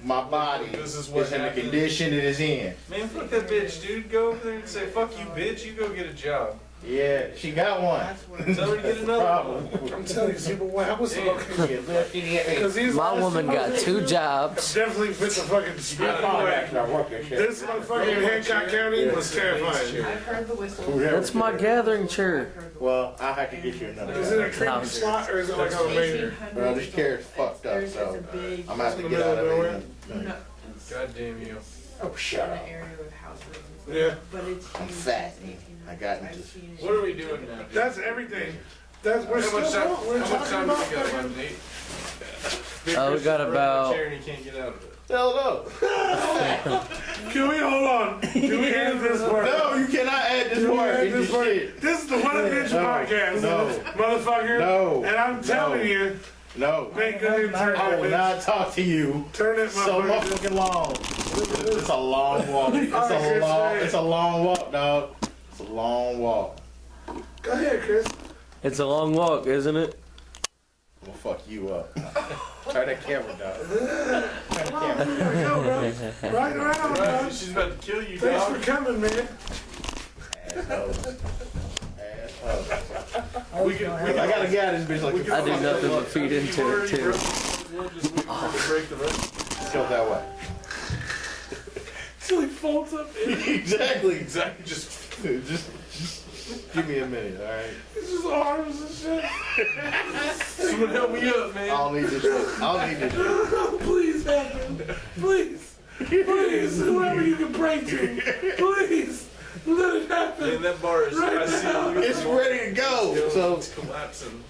Speaker 6: my body
Speaker 2: This
Speaker 6: is
Speaker 2: is what
Speaker 6: in the
Speaker 2: happened.
Speaker 6: condition it is in.
Speaker 2: Man, fuck that bitch, dude. Go over there and say, fuck you, bitch. You go get a job.
Speaker 6: Yeah, she got one.
Speaker 2: Tell her to get another one.
Speaker 6: Problem.
Speaker 1: I'm telling you, see, but what was the location? Because these
Speaker 3: My
Speaker 1: last
Speaker 3: woman
Speaker 1: two
Speaker 3: got
Speaker 1: motherfuckers
Speaker 3: 2 jobs.
Speaker 1: Definitely fit the fucking spit on. This motherfucker in Hancock County was terrifying.
Speaker 5: I've heard the whistle.
Speaker 3: That's my gathering chair.
Speaker 6: Well, I have to get you another.
Speaker 1: Is it a
Speaker 6: one.
Speaker 1: creepy spot or is it like on a main?
Speaker 6: Well, this carrot's fucked up, so I'm gonna have to
Speaker 1: In the
Speaker 6: get out
Speaker 1: middle of
Speaker 6: of it.
Speaker 5: No, it's
Speaker 2: God damn you.
Speaker 6: Oh, shut
Speaker 5: in
Speaker 6: up.
Speaker 5: an area with houses and stuff.
Speaker 1: Yeah.
Speaker 5: But it's
Speaker 6: I'm
Speaker 5: huge.
Speaker 6: fat.
Speaker 5: It's 1800s.
Speaker 6: I got
Speaker 5: I've
Speaker 6: into-
Speaker 5: seen it.
Speaker 2: What are we doing now, dude?
Speaker 1: That's everything. That's we're
Speaker 2: How much
Speaker 1: still
Speaker 2: time,
Speaker 1: going. We're
Speaker 2: how much
Speaker 1: talking
Speaker 2: time do
Speaker 1: about
Speaker 2: we got
Speaker 1: fucking.
Speaker 2: left, Nate?
Speaker 3: Oh, we got about-
Speaker 2: Chair and he can't get out of it.
Speaker 6: Hell no.
Speaker 1: Can we hold on? Can we end this part?
Speaker 6: No, you cannot add this
Speaker 1: Can we
Speaker 6: part.
Speaker 1: end
Speaker 6: It's
Speaker 1: this
Speaker 6: just
Speaker 1: part?
Speaker 6: shit.
Speaker 1: This is the One Bitch
Speaker 6: No.
Speaker 1: Podcast,
Speaker 6: No.
Speaker 1: motherfucker.
Speaker 6: No.
Speaker 1: And I'm telling
Speaker 6: No.
Speaker 1: you,
Speaker 6: No.
Speaker 1: make good and turn
Speaker 6: I
Speaker 1: that
Speaker 6: will
Speaker 1: bitch.
Speaker 6: not talk to you
Speaker 1: Turn that
Speaker 6: so
Speaker 1: motherfucker.
Speaker 6: motherfucking long. It's a long walk. It's a long walk, dog. It's a long walk.
Speaker 1: Go ahead, Chris.
Speaker 3: It's a long walk, isn't it?
Speaker 6: will fuck you up. Turn that camera down.
Speaker 1: Come on, we gotta go, bro. Right around, bro.
Speaker 2: She's about to kill you,
Speaker 1: Thanks
Speaker 2: dog.
Speaker 1: for coming, man.
Speaker 6: Assholes.
Speaker 4: I was gonna
Speaker 6: I
Speaker 4: have
Speaker 6: gotta get out of this bitch like
Speaker 3: I do nothing but feed into it too.
Speaker 2: Just waiting for her to break the rest.
Speaker 6: Let's go that way.
Speaker 1: Till he folds up in.
Speaker 6: Exactly.
Speaker 2: Just
Speaker 6: Just give me a minute, alright?
Speaker 1: It's just arms and shit.
Speaker 2: someone help me up,
Speaker 6: I
Speaker 2: man.
Speaker 6: don't need this shit. I don't need this shit.
Speaker 1: Please help him. Please. Please. Whoever you can pray to. Please. Let it happen.
Speaker 2: Man, that bar is.
Speaker 1: Right
Speaker 2: I see
Speaker 1: now.
Speaker 2: it. Look at
Speaker 6: It's
Speaker 2: the bar.
Speaker 6: ready to go. So
Speaker 2: It's collapsing.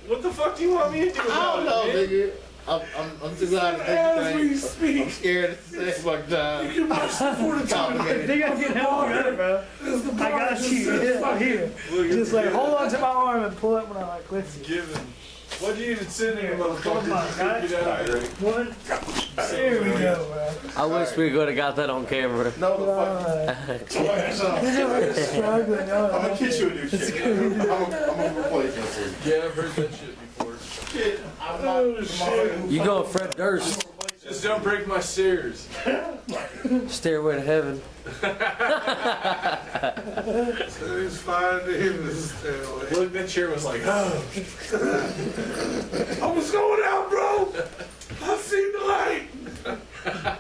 Speaker 2: What the fuck do you want me to do
Speaker 6: I
Speaker 2: about
Speaker 6: don't know,
Speaker 2: it, man?
Speaker 6: nigga. I'm too loud to
Speaker 1: As we
Speaker 6: think. I'm
Speaker 1: speak.
Speaker 6: scared at the same fucking time.
Speaker 1: You can watch the fortitude.
Speaker 6: Complicated.
Speaker 4: They gotta get help together, bro.
Speaker 1: As the
Speaker 4: I
Speaker 1: bar
Speaker 4: got
Speaker 1: just
Speaker 4: you.
Speaker 1: says,
Speaker 4: Yeah,
Speaker 1: fuck
Speaker 4: here.
Speaker 2: Look at
Speaker 4: Just
Speaker 2: the
Speaker 4: like
Speaker 2: given.
Speaker 4: hold on to my arm and pull up when I like lift you.
Speaker 2: Given. What'd you even send here,
Speaker 4: Come on,
Speaker 2: motherfucker?
Speaker 4: guys.
Speaker 2: Get out of here.
Speaker 4: One. There we go, bro.
Speaker 3: I wish we could have got that on camera.
Speaker 6: No, the fuck.
Speaker 4: You're struggling.
Speaker 6: I'm gonna get you a new shit. I'm gonna replace that for you.
Speaker 2: Yeah, I've heard that shit before.
Speaker 6: Shit, I'm not.
Speaker 1: Oh, shit.
Speaker 3: You going Fred Durst?
Speaker 2: Just don't break my stairs.
Speaker 3: Stairway to heaven.
Speaker 1: It's fine to him to stay away.
Speaker 2: Look, that chair was like, oh.
Speaker 1: I was going out, bro. I seen the light.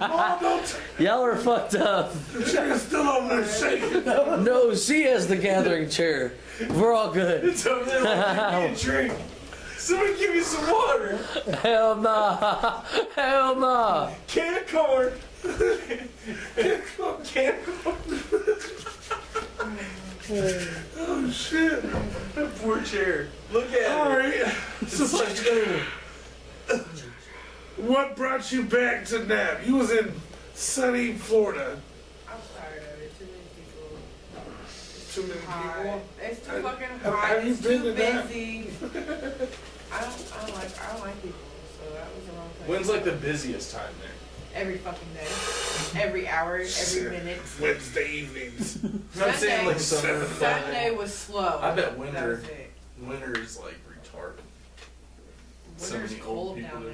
Speaker 1: Mom, don't
Speaker 3: Y'all are fucked up.
Speaker 1: the chair's still over there shaking.
Speaker 3: No, she has the gathering chair. We're all good.
Speaker 2: It's over there like, give me a drink. Somebody give me some water.
Speaker 3: Hell nah. Hell nah.
Speaker 2: Can of corn. Can of corn.
Speaker 1: Oh, shit.
Speaker 2: That poor chair. Look at
Speaker 1: All
Speaker 2: it.
Speaker 1: right.
Speaker 2: It's like,
Speaker 1: What brought you back to Nap? You was in sunny Florida.
Speaker 5: I'm tired of it. Too many people.
Speaker 1: Too many
Speaker 5: Hot.
Speaker 1: people.
Speaker 5: It's too
Speaker 1: Have-
Speaker 5: fucking
Speaker 1: have
Speaker 5: hot.
Speaker 1: you
Speaker 5: It's
Speaker 1: been
Speaker 5: too
Speaker 1: to that?
Speaker 5: busy. I don't like people. So that was the wrong place.
Speaker 2: when's like the busiest time there?
Speaker 5: Every fucking day. Every hour. Every minute.
Speaker 1: Wednesday evenings.
Speaker 2: I'm saying like summer.
Speaker 5: Sunday was slow.
Speaker 2: I bet
Speaker 5: That
Speaker 2: winter.
Speaker 5: was it.
Speaker 2: Winter is like retarded. So
Speaker 5: Winter's
Speaker 2: many old
Speaker 5: cold
Speaker 2: people
Speaker 5: down
Speaker 2: there.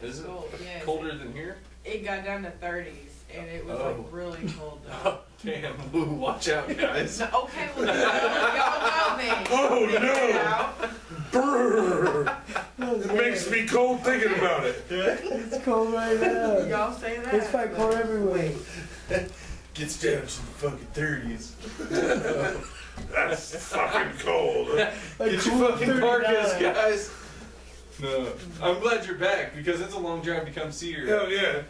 Speaker 5: there.
Speaker 2: Is it
Speaker 5: Cold, yes.
Speaker 2: colder than here?
Speaker 5: It got down to 30s, and it was
Speaker 2: Oh.
Speaker 5: like really cold though.
Speaker 2: Damn, Lou, watch out, guys.
Speaker 5: No, okay, well, y'all know me.
Speaker 1: Oh,
Speaker 5: You
Speaker 1: no.
Speaker 5: know?
Speaker 1: Brrr. It makes me cold thinking about it.
Speaker 4: It's cold right now.
Speaker 5: Y'all say that.
Speaker 4: It's like cold everywhere.
Speaker 2: Gets down to the fucking 30s.
Speaker 1: That's fucking cold.
Speaker 4: Like
Speaker 2: Get your
Speaker 4: cool
Speaker 2: fucking
Speaker 4: 39.
Speaker 2: carcass, guys. No, I'm glad you're back because it's a long drive to come see her.
Speaker 1: Hell yeah.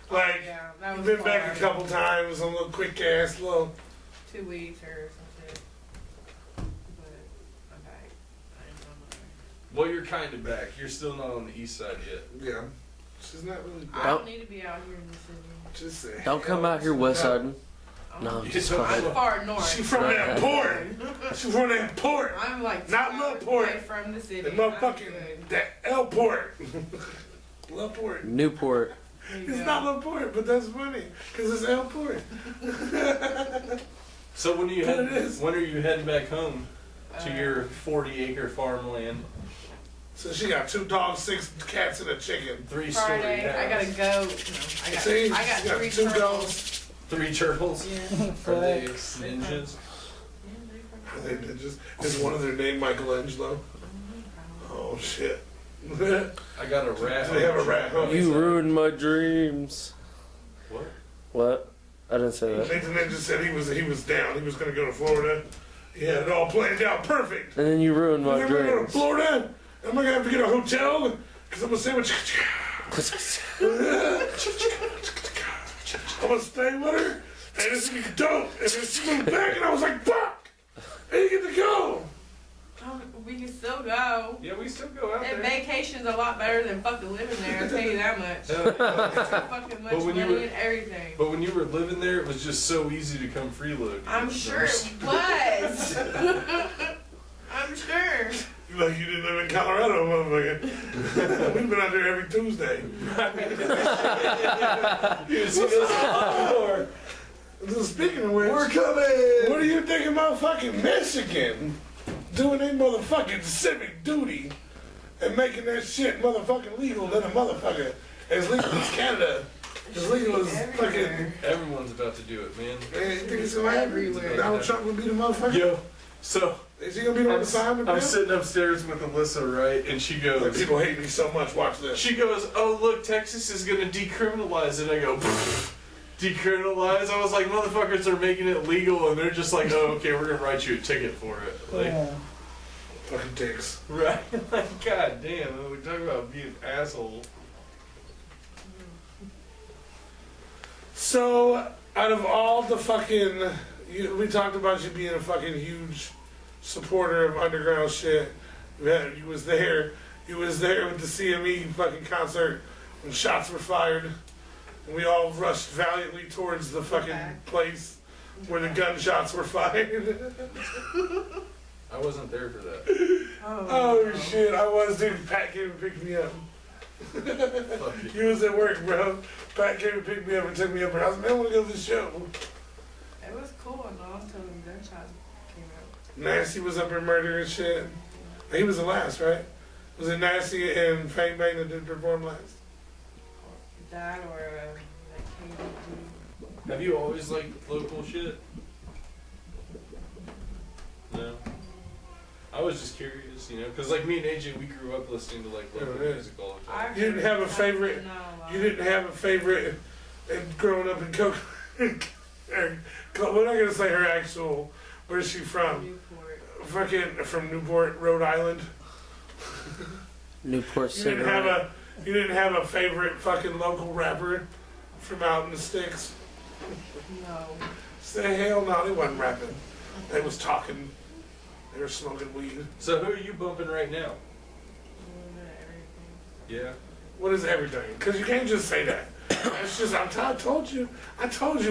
Speaker 1: Like,
Speaker 5: Yeah, that
Speaker 1: I've
Speaker 5: was
Speaker 1: been back a
Speaker 5: far.
Speaker 1: couple times on a little quick ass little.
Speaker 5: 2 weeks or some shit. But I'm back.
Speaker 2: Well, you're kind of back. You're still not on the east side yet.
Speaker 1: Yeah. She's not really
Speaker 5: I
Speaker 1: bad.
Speaker 5: don't need to be out here in the city.
Speaker 1: Just say.
Speaker 3: Don't come out here, West Side. No, I'm
Speaker 2: You
Speaker 3: just
Speaker 2: don't-
Speaker 3: fucking.
Speaker 5: I'm far north.
Speaker 1: She from that port. She from that port.
Speaker 5: I'm like
Speaker 1: Not
Speaker 5: 2
Speaker 1: little
Speaker 5: hours
Speaker 1: port.
Speaker 5: away from the city.
Speaker 1: The
Speaker 5: I'm
Speaker 1: motherfucking,
Speaker 5: good.
Speaker 1: that L port. L port.
Speaker 3: Newport.
Speaker 5: There you
Speaker 1: It's
Speaker 5: go.
Speaker 1: not L port, but that's funny. Because it's L port.
Speaker 2: So when are you
Speaker 1: But it
Speaker 2: heading?
Speaker 1: is.
Speaker 2: When are you heading back home to
Speaker 5: Uh,
Speaker 2: your 40-acre farmland,
Speaker 1: So she got 2 dogs, 6 cats, and a chicken.
Speaker 2: 3-story
Speaker 5: Friday,
Speaker 2: house,
Speaker 5: I gotta go. No,
Speaker 1: See?
Speaker 5: I got
Speaker 1: She got
Speaker 5: 3
Speaker 1: 2
Speaker 5: turtles.
Speaker 1: dogs.
Speaker 2: 3 turtles.
Speaker 5: Yeah.
Speaker 2: Are they ninjas?
Speaker 1: Is one of their name Michelangelo? Oh shit. Do
Speaker 2: I got a rat.
Speaker 1: they have a rat home?
Speaker 3: You ruined my dreams.
Speaker 2: What?
Speaker 3: What? I didn't say that.
Speaker 1: Nathan Ninja said he was down. He was gonna go to Florida. He had it all planned out perfect.
Speaker 3: And then you ruined my
Speaker 1: I'm gonna go to
Speaker 3: dreams.
Speaker 1: Florida. I'm gonna have to get a hotel because I'm gonna say what. I'm gonna stay with her, and it's gonna be dope. And then she moved back, and I was like, "Fuck! I didn't get to go."
Speaker 5: Oh, we can still go.
Speaker 2: Yeah, we still go out
Speaker 5: And
Speaker 2: there.
Speaker 5: vacation's a lot better than fucking living there, I'll tell you that much.
Speaker 2: Hell yeah.
Speaker 5: Fucking much
Speaker 2: But when you
Speaker 5: money
Speaker 2: were-
Speaker 5: and everything.
Speaker 2: But when you were living there, it was just so easy to come freeload.
Speaker 5: I'm sure it was. I'm sure.
Speaker 1: Like you didn't live in Colorado, motherfucker. We've been out there every Tuesday.
Speaker 2: You see this before.
Speaker 1: Speaking of which,
Speaker 2: We're coming!
Speaker 1: what do you think about fucking Michigan doing their motherfucking civic duty and making that shit motherfucking legal than a motherfucker as legal as Canada, as legal as fucking.
Speaker 2: Everyone's about to do it, man.
Speaker 1: Man, you think it's gonna happen? Donald Trump gonna be the motherfucker?
Speaker 2: Yo, so
Speaker 1: Is he gonna be the one to sign the bill?
Speaker 2: I'm sitting upstairs with Alyssa, right? And she
Speaker 1: Like,
Speaker 2: goes,
Speaker 1: people hate me so much. Watch this.
Speaker 2: she goes, oh look, Texas is gonna decriminalize it. I go, decriminalize? I was like, motherfuckers are making it legal, and they're just like, oh, okay, we're gonna write you a ticket for it. Like,
Speaker 4: Yeah.
Speaker 1: Fucking dicks.
Speaker 2: right? Like, god damn, we talk about being assholes.
Speaker 1: So, out of all the fucking, we talked about you being a fucking huge supporter of underground shit. You was there with the CME fucking concert when shots were fired, and we all rushed valiantly towards the fucking place where the gunshots were fired.
Speaker 2: I wasn't there for that.
Speaker 1: Oh shit, I was, dude. Pat came and picked me up.
Speaker 2: Fuck it.
Speaker 1: He was at work, bro. Pat came and picked me up and took me up, and I was like, man, I want to go to the show.
Speaker 5: It was cool until them gunshots came out.
Speaker 1: Nasty was up in murder and shit. He was the last, right? Was it Nasty and Fang Bang that did perform last?
Speaker 5: That or like KDG.
Speaker 2: Have you always liked local shit? No. I was just curious, you know, because like me and AJ, we grew up listening to like local
Speaker 1: Yeah, yeah.
Speaker 2: music all the time.
Speaker 1: You didn't have a favorite. You didn't have a favorite and growing up in Coke. We're not gonna say her actual. Where's she from?
Speaker 5: Newport.
Speaker 1: Fucking from Newport, Rhode Island.
Speaker 3: Newport
Speaker 1: You didn't
Speaker 3: cigarette.
Speaker 1: have you didn't have a favorite fucking local rapper from out in the sticks.
Speaker 5: No.
Speaker 1: Say hell no, they wasn't rapping. They was talking. They were smoking weed.
Speaker 2: So who are you bumping right now?
Speaker 5: Everything.
Speaker 2: Yeah.
Speaker 1: What is everything? Because you can't just say that. It's just I told you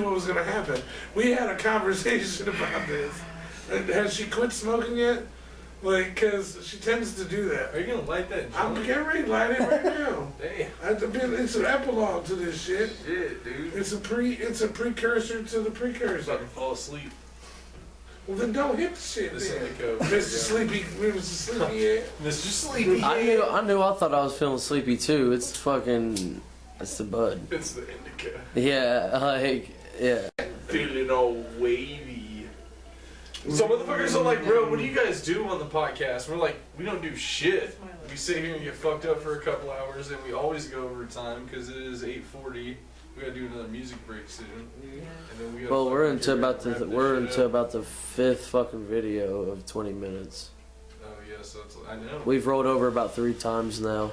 Speaker 1: what was gonna happen. We had a conversation about this. And has she quit smoking yet? Like, cause she tends to do that.
Speaker 2: Are you gonna light that
Speaker 1: I'm
Speaker 2: joint?
Speaker 1: getting ready to light it right now.
Speaker 2: Damn.
Speaker 1: It's an epilogue to this shit.
Speaker 2: Shit, dude.
Speaker 1: It's a precursor to the
Speaker 2: I'm
Speaker 1: precursor.
Speaker 2: about to fall asleep.
Speaker 1: Well then don't hit the shit
Speaker 2: This
Speaker 1: then.
Speaker 2: indica.
Speaker 1: Mr. Sleepy, Mr. Sleepyhead.
Speaker 2: Mr. Sleepy.
Speaker 3: I thought I was feeling sleepy too. It's fucking, it's the bud.
Speaker 2: It's the indica.
Speaker 3: Yeah, like, yeah.
Speaker 2: Feeling all wavy. So motherfuckers are like, bro, what do you guys do on the podcast? We're like, we don't do shit. We sit here and get fucked up for a couple hours, and we always go over time because it is 8:40. We gotta do another music break soon.
Speaker 5: Yeah.
Speaker 2: And then we gotta
Speaker 3: Well, we're
Speaker 2: fucking
Speaker 3: into
Speaker 2: get
Speaker 3: about
Speaker 2: ready to wrap
Speaker 3: the
Speaker 2: this
Speaker 3: we're
Speaker 2: shit
Speaker 3: into
Speaker 2: up.
Speaker 3: about the fifth fucking video of 20 minutes.
Speaker 2: Oh yes, that's I know.
Speaker 3: We've rolled over about 3 times now.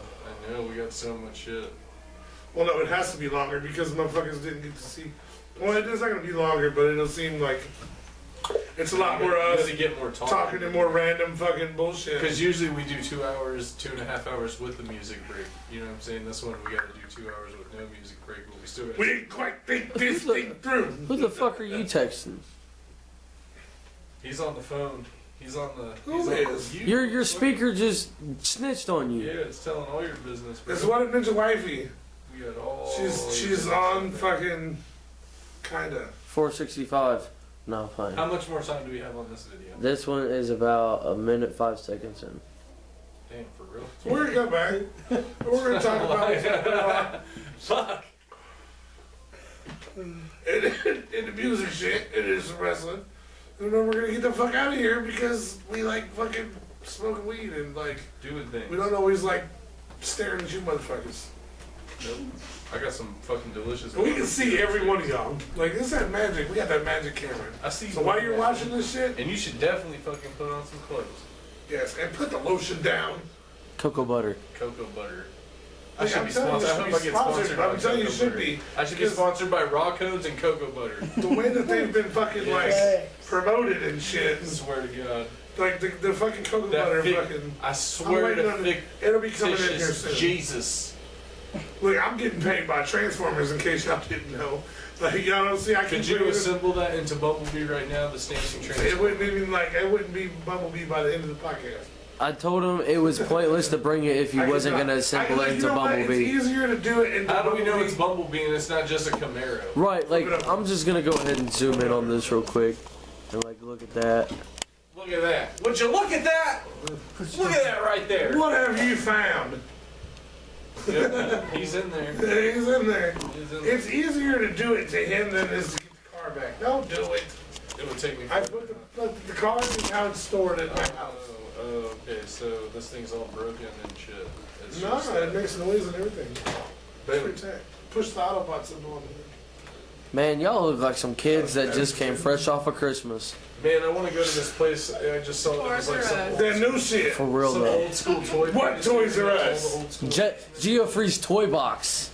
Speaker 2: I know we got so much shit.
Speaker 1: Well, no, it has to be longer because motherfuckers didn't get to see. Well, it's not gonna be longer, but it'll seem like it's a lot more
Speaker 2: You
Speaker 1: us
Speaker 2: gotta get more
Speaker 1: talking and more random fucking bullshit.
Speaker 2: Because usually we do 2 hours, 2.5 hours with the music break. You know what I'm saying? This one we gotta do 2 hours with no music break, but we still gotta.
Speaker 1: We didn't quite think this thing through.
Speaker 3: Who the fuck are you texting?
Speaker 2: He's on the phone. He's on the.
Speaker 1: Who
Speaker 2: he's on
Speaker 1: is?
Speaker 2: the,
Speaker 3: Your speaker just snitched on
Speaker 2: Yeah,
Speaker 3: you.
Speaker 2: it's telling all your business. Bro.
Speaker 1: It's what a ninja wifey.
Speaker 2: We got all.
Speaker 1: She's
Speaker 2: your
Speaker 1: on
Speaker 2: business.
Speaker 1: fucking kinda.
Speaker 3: 465. No, fine.
Speaker 2: How much more time do we have on this video?
Speaker 3: This one is about 1 minute 5 seconds in.
Speaker 2: Damn, for real.
Speaker 1: So we're gonna go back. We're gonna talk about
Speaker 2: Fuck.
Speaker 1: in the music shit. It is wrestling. And then we're gonna get the fuck out of here because we like fucking smoking weed and like
Speaker 2: Doing things.
Speaker 1: we don't always like staring at you motherfuckers.
Speaker 2: Nope. I got some fucking delicious.
Speaker 1: And we can see every one of y'all. Like this is that magic. We got that magic camera.
Speaker 2: I see.
Speaker 1: So while you're watching this shit,
Speaker 2: And you should definitely fucking put on some clothes.
Speaker 1: yes, and put the lotion down.
Speaker 3: Cocoa butter.
Speaker 2: Cocoa butter. I
Speaker 1: Like,
Speaker 2: should
Speaker 1: I'm
Speaker 2: be
Speaker 1: telling you,
Speaker 2: sponsored. I
Speaker 1: you
Speaker 2: hope I
Speaker 1: should
Speaker 2: get
Speaker 1: be
Speaker 2: sponsored
Speaker 1: sponsored.
Speaker 2: by
Speaker 1: I'm telling you, you
Speaker 2: cocoa
Speaker 1: should
Speaker 2: butter.
Speaker 1: be.
Speaker 2: I should be
Speaker 1: Because
Speaker 2: sponsored by Raw Codes and cocoa butter.
Speaker 1: the way that they've been fucking like
Speaker 4: Thanks.
Speaker 1: promoted and shit,
Speaker 2: I swear to God.
Speaker 1: like the fucking cocoa
Speaker 2: That
Speaker 1: butter,
Speaker 2: thick,
Speaker 1: fucking.
Speaker 2: I
Speaker 1: I'm
Speaker 2: swear
Speaker 1: waiting
Speaker 2: to
Speaker 1: on
Speaker 2: thick,
Speaker 1: it. It'll be coming in here
Speaker 2: fictitious
Speaker 1: soon.
Speaker 2: Jesus.
Speaker 1: Look, I'm getting paid by Transformers in case y'all didn't know. Like y'all don't see, I can.
Speaker 2: Could you assemble that into Bumblebee right now? The Stamping
Speaker 1: It
Speaker 2: Transformer.
Speaker 1: wouldn't even like it wouldn't be Bumblebee by the end of the podcast.
Speaker 3: I told him it was pointless to bring it if he wasn't gonna assemble it into Bumblebee.
Speaker 1: It's easier to do it into
Speaker 2: How do we know
Speaker 1: Bumblebee.
Speaker 2: it's Bumblebee and it's not just a Camaro?
Speaker 3: Right, like I'm just gonna go ahead and zoom in on this real quick and like look at that.
Speaker 2: Look at that. Would you look at that? Look at that right there.
Speaker 1: What have you found?
Speaker 2: Yep, he's in there.
Speaker 1: He's in there.
Speaker 2: He's in there.
Speaker 1: It's easier to do it to him than it is to get the car back. Don't do it.
Speaker 2: It would take me.
Speaker 1: I put the car in how it's stored at my house.
Speaker 2: Oh, okay. So this thing's all broken and shit. It's
Speaker 1: No,
Speaker 2: just,
Speaker 1: it makes noise and everything.
Speaker 2: Baby.
Speaker 1: Push the Autobot symbol on it.
Speaker 3: Man, y'all look like some kids that just came fresh off of Christmas.
Speaker 2: Man, I want to go to this place. I just saw it was like some
Speaker 1: That new shit.
Speaker 3: For real
Speaker 2: some
Speaker 3: though.
Speaker 2: old school toy.
Speaker 1: What
Speaker 2: place.
Speaker 1: Toys R
Speaker 2: All
Speaker 1: Us?
Speaker 2: the old school-
Speaker 3: Geoffrey's toy box.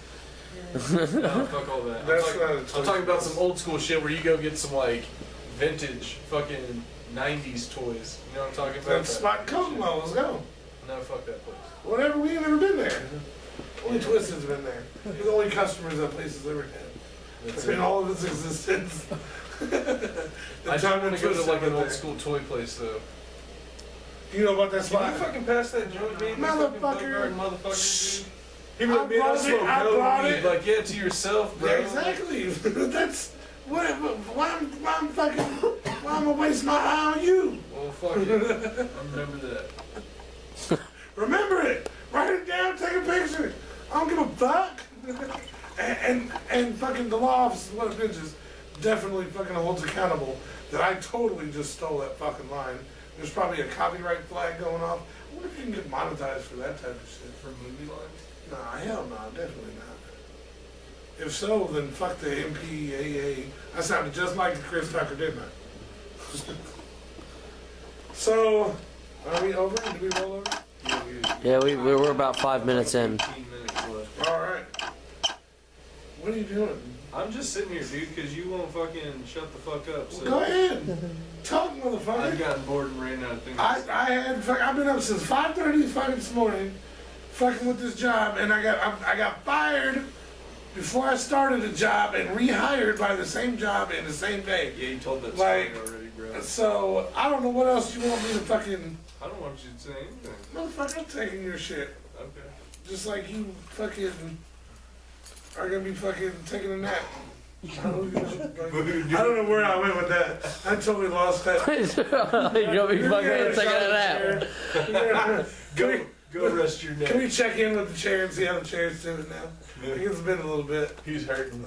Speaker 2: No, fuck all that.
Speaker 1: That's
Speaker 2: I'm
Speaker 1: not a
Speaker 2: talking,
Speaker 1: toy
Speaker 2: I'm talking about
Speaker 1: place.
Speaker 2: some old school shit where you go get some like vintage fucking 90s toys. You know what I'm talking about?
Speaker 1: That Spot Kokomo, let's go.
Speaker 2: No, fuck that place.
Speaker 1: Whatever, we ain't never been there. Only Twisted's been there. We're the only customers that place has ever had.
Speaker 2: That's
Speaker 1: In
Speaker 2: it.
Speaker 1: all of its existence.
Speaker 2: I do want to go to like an old school toy place though.
Speaker 1: You know about that
Speaker 2: Can you
Speaker 1: spot?
Speaker 2: fucking pass that joint, man? You
Speaker 1: Motherfucker.
Speaker 2: fucking motherfucker, dude. He
Speaker 1: I
Speaker 2: would be
Speaker 1: brought it, I brought it.
Speaker 2: Like, yeah, to yourself, bro.
Speaker 1: Yeah, exactly. That's why I'm fucking why I'm gonna waste my eye on you.
Speaker 2: Well, fuck it. I remember that.
Speaker 1: Remember it. Write it down. Take a picture. I don't give a fuck. and fucking the law office of what bitches definitely fucking holds accountable that I totally just stole that fucking line. There's probably a copyright flag going off. I wonder if you can get monetized for that type of shit.
Speaker 2: For movie lines?
Speaker 1: Nah, hell no, definitely not. If so, then fuck the MPAA. I sounded just like Chris Tucker, didn't I? So, are we over? Did we roll over?
Speaker 3: Yeah, we're about 5 minutes in.
Speaker 2: 15 minutes left.
Speaker 1: All right. What are you doing?
Speaker 2: I'm just sitting here, dude, because you won't fucking shut the fuck up. So
Speaker 1: Go ahead. Talk,
Speaker 2: I've
Speaker 1: motherfucker.
Speaker 2: gotten bored and ran out of things.
Speaker 1: I've been up since 5:30 fucking this morning, fucking with this job, and I got fired before I started the job and rehired by the same job in the same day.
Speaker 2: Yeah, you told that
Speaker 1: Like,
Speaker 2: story already, bro.
Speaker 1: So I don't know what else you want me to fucking.
Speaker 2: I don't want you to say anything.
Speaker 1: Motherfucker, I'm taking your shit.
Speaker 2: Okay.
Speaker 1: Just like you fucking are gonna be fucking taking a nap. I don't know where I went with that. I totally lost that.
Speaker 3: You're gonna be fucking taking a nap.
Speaker 2: Go rest your neck.
Speaker 1: Can we check in with the chair and see how the chair's doing now? I think it's been a little bit.
Speaker 2: He's hurting.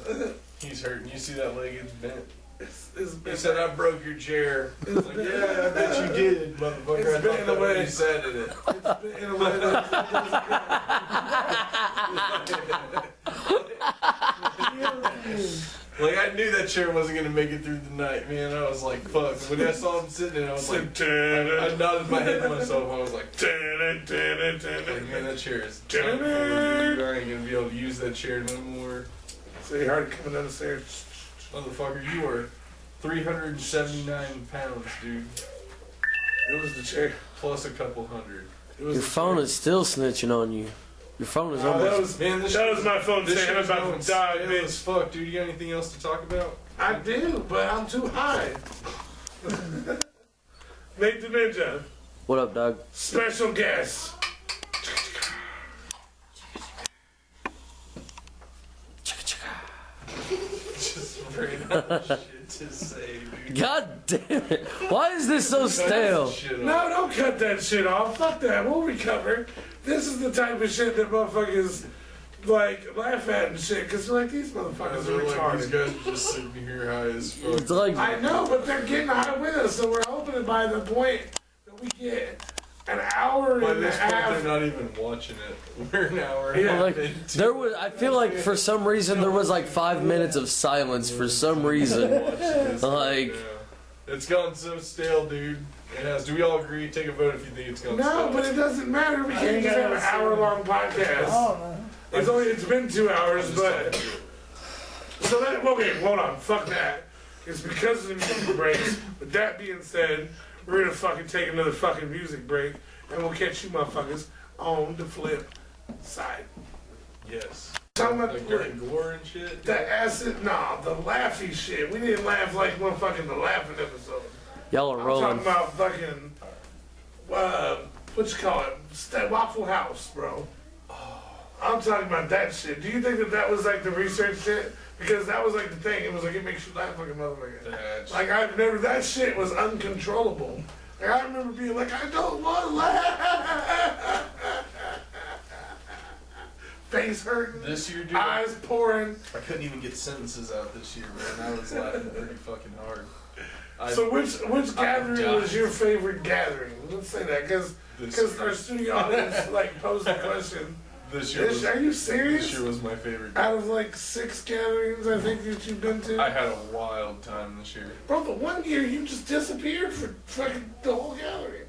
Speaker 2: He's hurting. You see that leg? It's bent.
Speaker 1: It's been,
Speaker 2: He said, I broke your chair. I was like, yeah, I bet you did, motherfucker.
Speaker 1: It's
Speaker 2: I
Speaker 1: been
Speaker 2: thought
Speaker 1: in
Speaker 2: that
Speaker 1: a way.
Speaker 2: when you said it.
Speaker 1: it's been in a way
Speaker 2: Like, I knew that chair wasn't going to make it through the night, man. I was like, fuck. When I saw him sitting there, I was like, I nodded my head to myself. I was like, man, that chair is done for you. I ain't going to be able to use that chair no more.
Speaker 1: So you heard it coming down the stairs.
Speaker 2: Motherfucker, you are 379 pounds, dude.
Speaker 1: It was the chair.
Speaker 2: Plus a couple hundred.
Speaker 1: It was
Speaker 3: Your
Speaker 1: the
Speaker 3: phone
Speaker 1: chair.
Speaker 3: is still snitching on you. Your phone is
Speaker 1: Oh, that
Speaker 3: almost.
Speaker 1: was,
Speaker 2: Man, this
Speaker 1: that
Speaker 2: shit
Speaker 1: was my phone
Speaker 2: This
Speaker 1: saying
Speaker 2: shit
Speaker 1: I'm
Speaker 2: is
Speaker 1: about
Speaker 2: going
Speaker 1: to die,
Speaker 2: stale
Speaker 1: bitch.
Speaker 2: as fuck, dude. You got anything else to talk about?
Speaker 1: I do, but I'm too high. Nate the Ninja,
Speaker 3: What up, dog?
Speaker 1: special guest.
Speaker 2: Just ran out of shit to say, dude.
Speaker 3: God damn it! Why is this so stale?
Speaker 2: Shit
Speaker 1: No,
Speaker 2: off.
Speaker 1: don't cut that shit off. Fuck that. We'll recover. This is the type of shit that motherfuckers like laugh at and shit, because they're like, these motherfuckers
Speaker 2: They're
Speaker 1: are
Speaker 2: like, these
Speaker 1: retarded.
Speaker 2: guys are just sitting here high as fuck.
Speaker 3: It's like
Speaker 1: I know, but they're getting high with us, so we're hoping by the point that we get an hour
Speaker 2: By
Speaker 1: and a
Speaker 2: this point,
Speaker 1: half.
Speaker 2: they're not even watching it. We're an hour and a
Speaker 1: Yeah.
Speaker 2: half
Speaker 3: like
Speaker 2: into
Speaker 3: there was. I feel like for some reason there was like 5 minutes of silence for some reason.
Speaker 2: watching this.
Speaker 3: Like-
Speaker 2: Yeah. It's gone so stale, dude. It has. Do we all agree? Take a vote if you think it's gone
Speaker 1: No,
Speaker 2: stale.
Speaker 1: but it doesn't matter. We can't just have an hour-long podcast.
Speaker 4: Oh, man.
Speaker 1: It's been 2 hours, but so that okay, hold on, fuck that. It's because of the music breaks. With that being said, we're gonna fucking take another fucking music break, and we'll catch you motherfuckers on the flip side.
Speaker 2: Yes.
Speaker 1: Talking about
Speaker 2: Like
Speaker 1: the,
Speaker 2: getting gore and shit.
Speaker 1: the acid, nah, the laughy shit. We didn't laugh like motherfucking the laughing episode.
Speaker 3: y'all are
Speaker 1: I'm
Speaker 3: rolling.
Speaker 1: talking about fucking what you call it? Waffle House, bro. I'm talking about that shit. Do you think that that was like the research shit? Because that was like the thing. It was like it makes you laugh like a motherfucker. Like I've never. That shit was uncontrollable. Like I remember being like, I don't want to laugh. Face hurting.
Speaker 2: This year, dude.
Speaker 1: Eyes pouring.
Speaker 2: I couldn't even get sentences out this year, man. I was laughing pretty fucking hard.
Speaker 1: So which gathering was your favorite gathering? Let's say that because our studio audience like posed the question.
Speaker 2: This year was,
Speaker 1: are you serious?
Speaker 2: This year was my favorite.
Speaker 1: Out of like 6 gatherings, I think that you've been to.
Speaker 2: I had a wild time this year.
Speaker 1: Bro, but one year you just disappeared for fucking the whole gathering.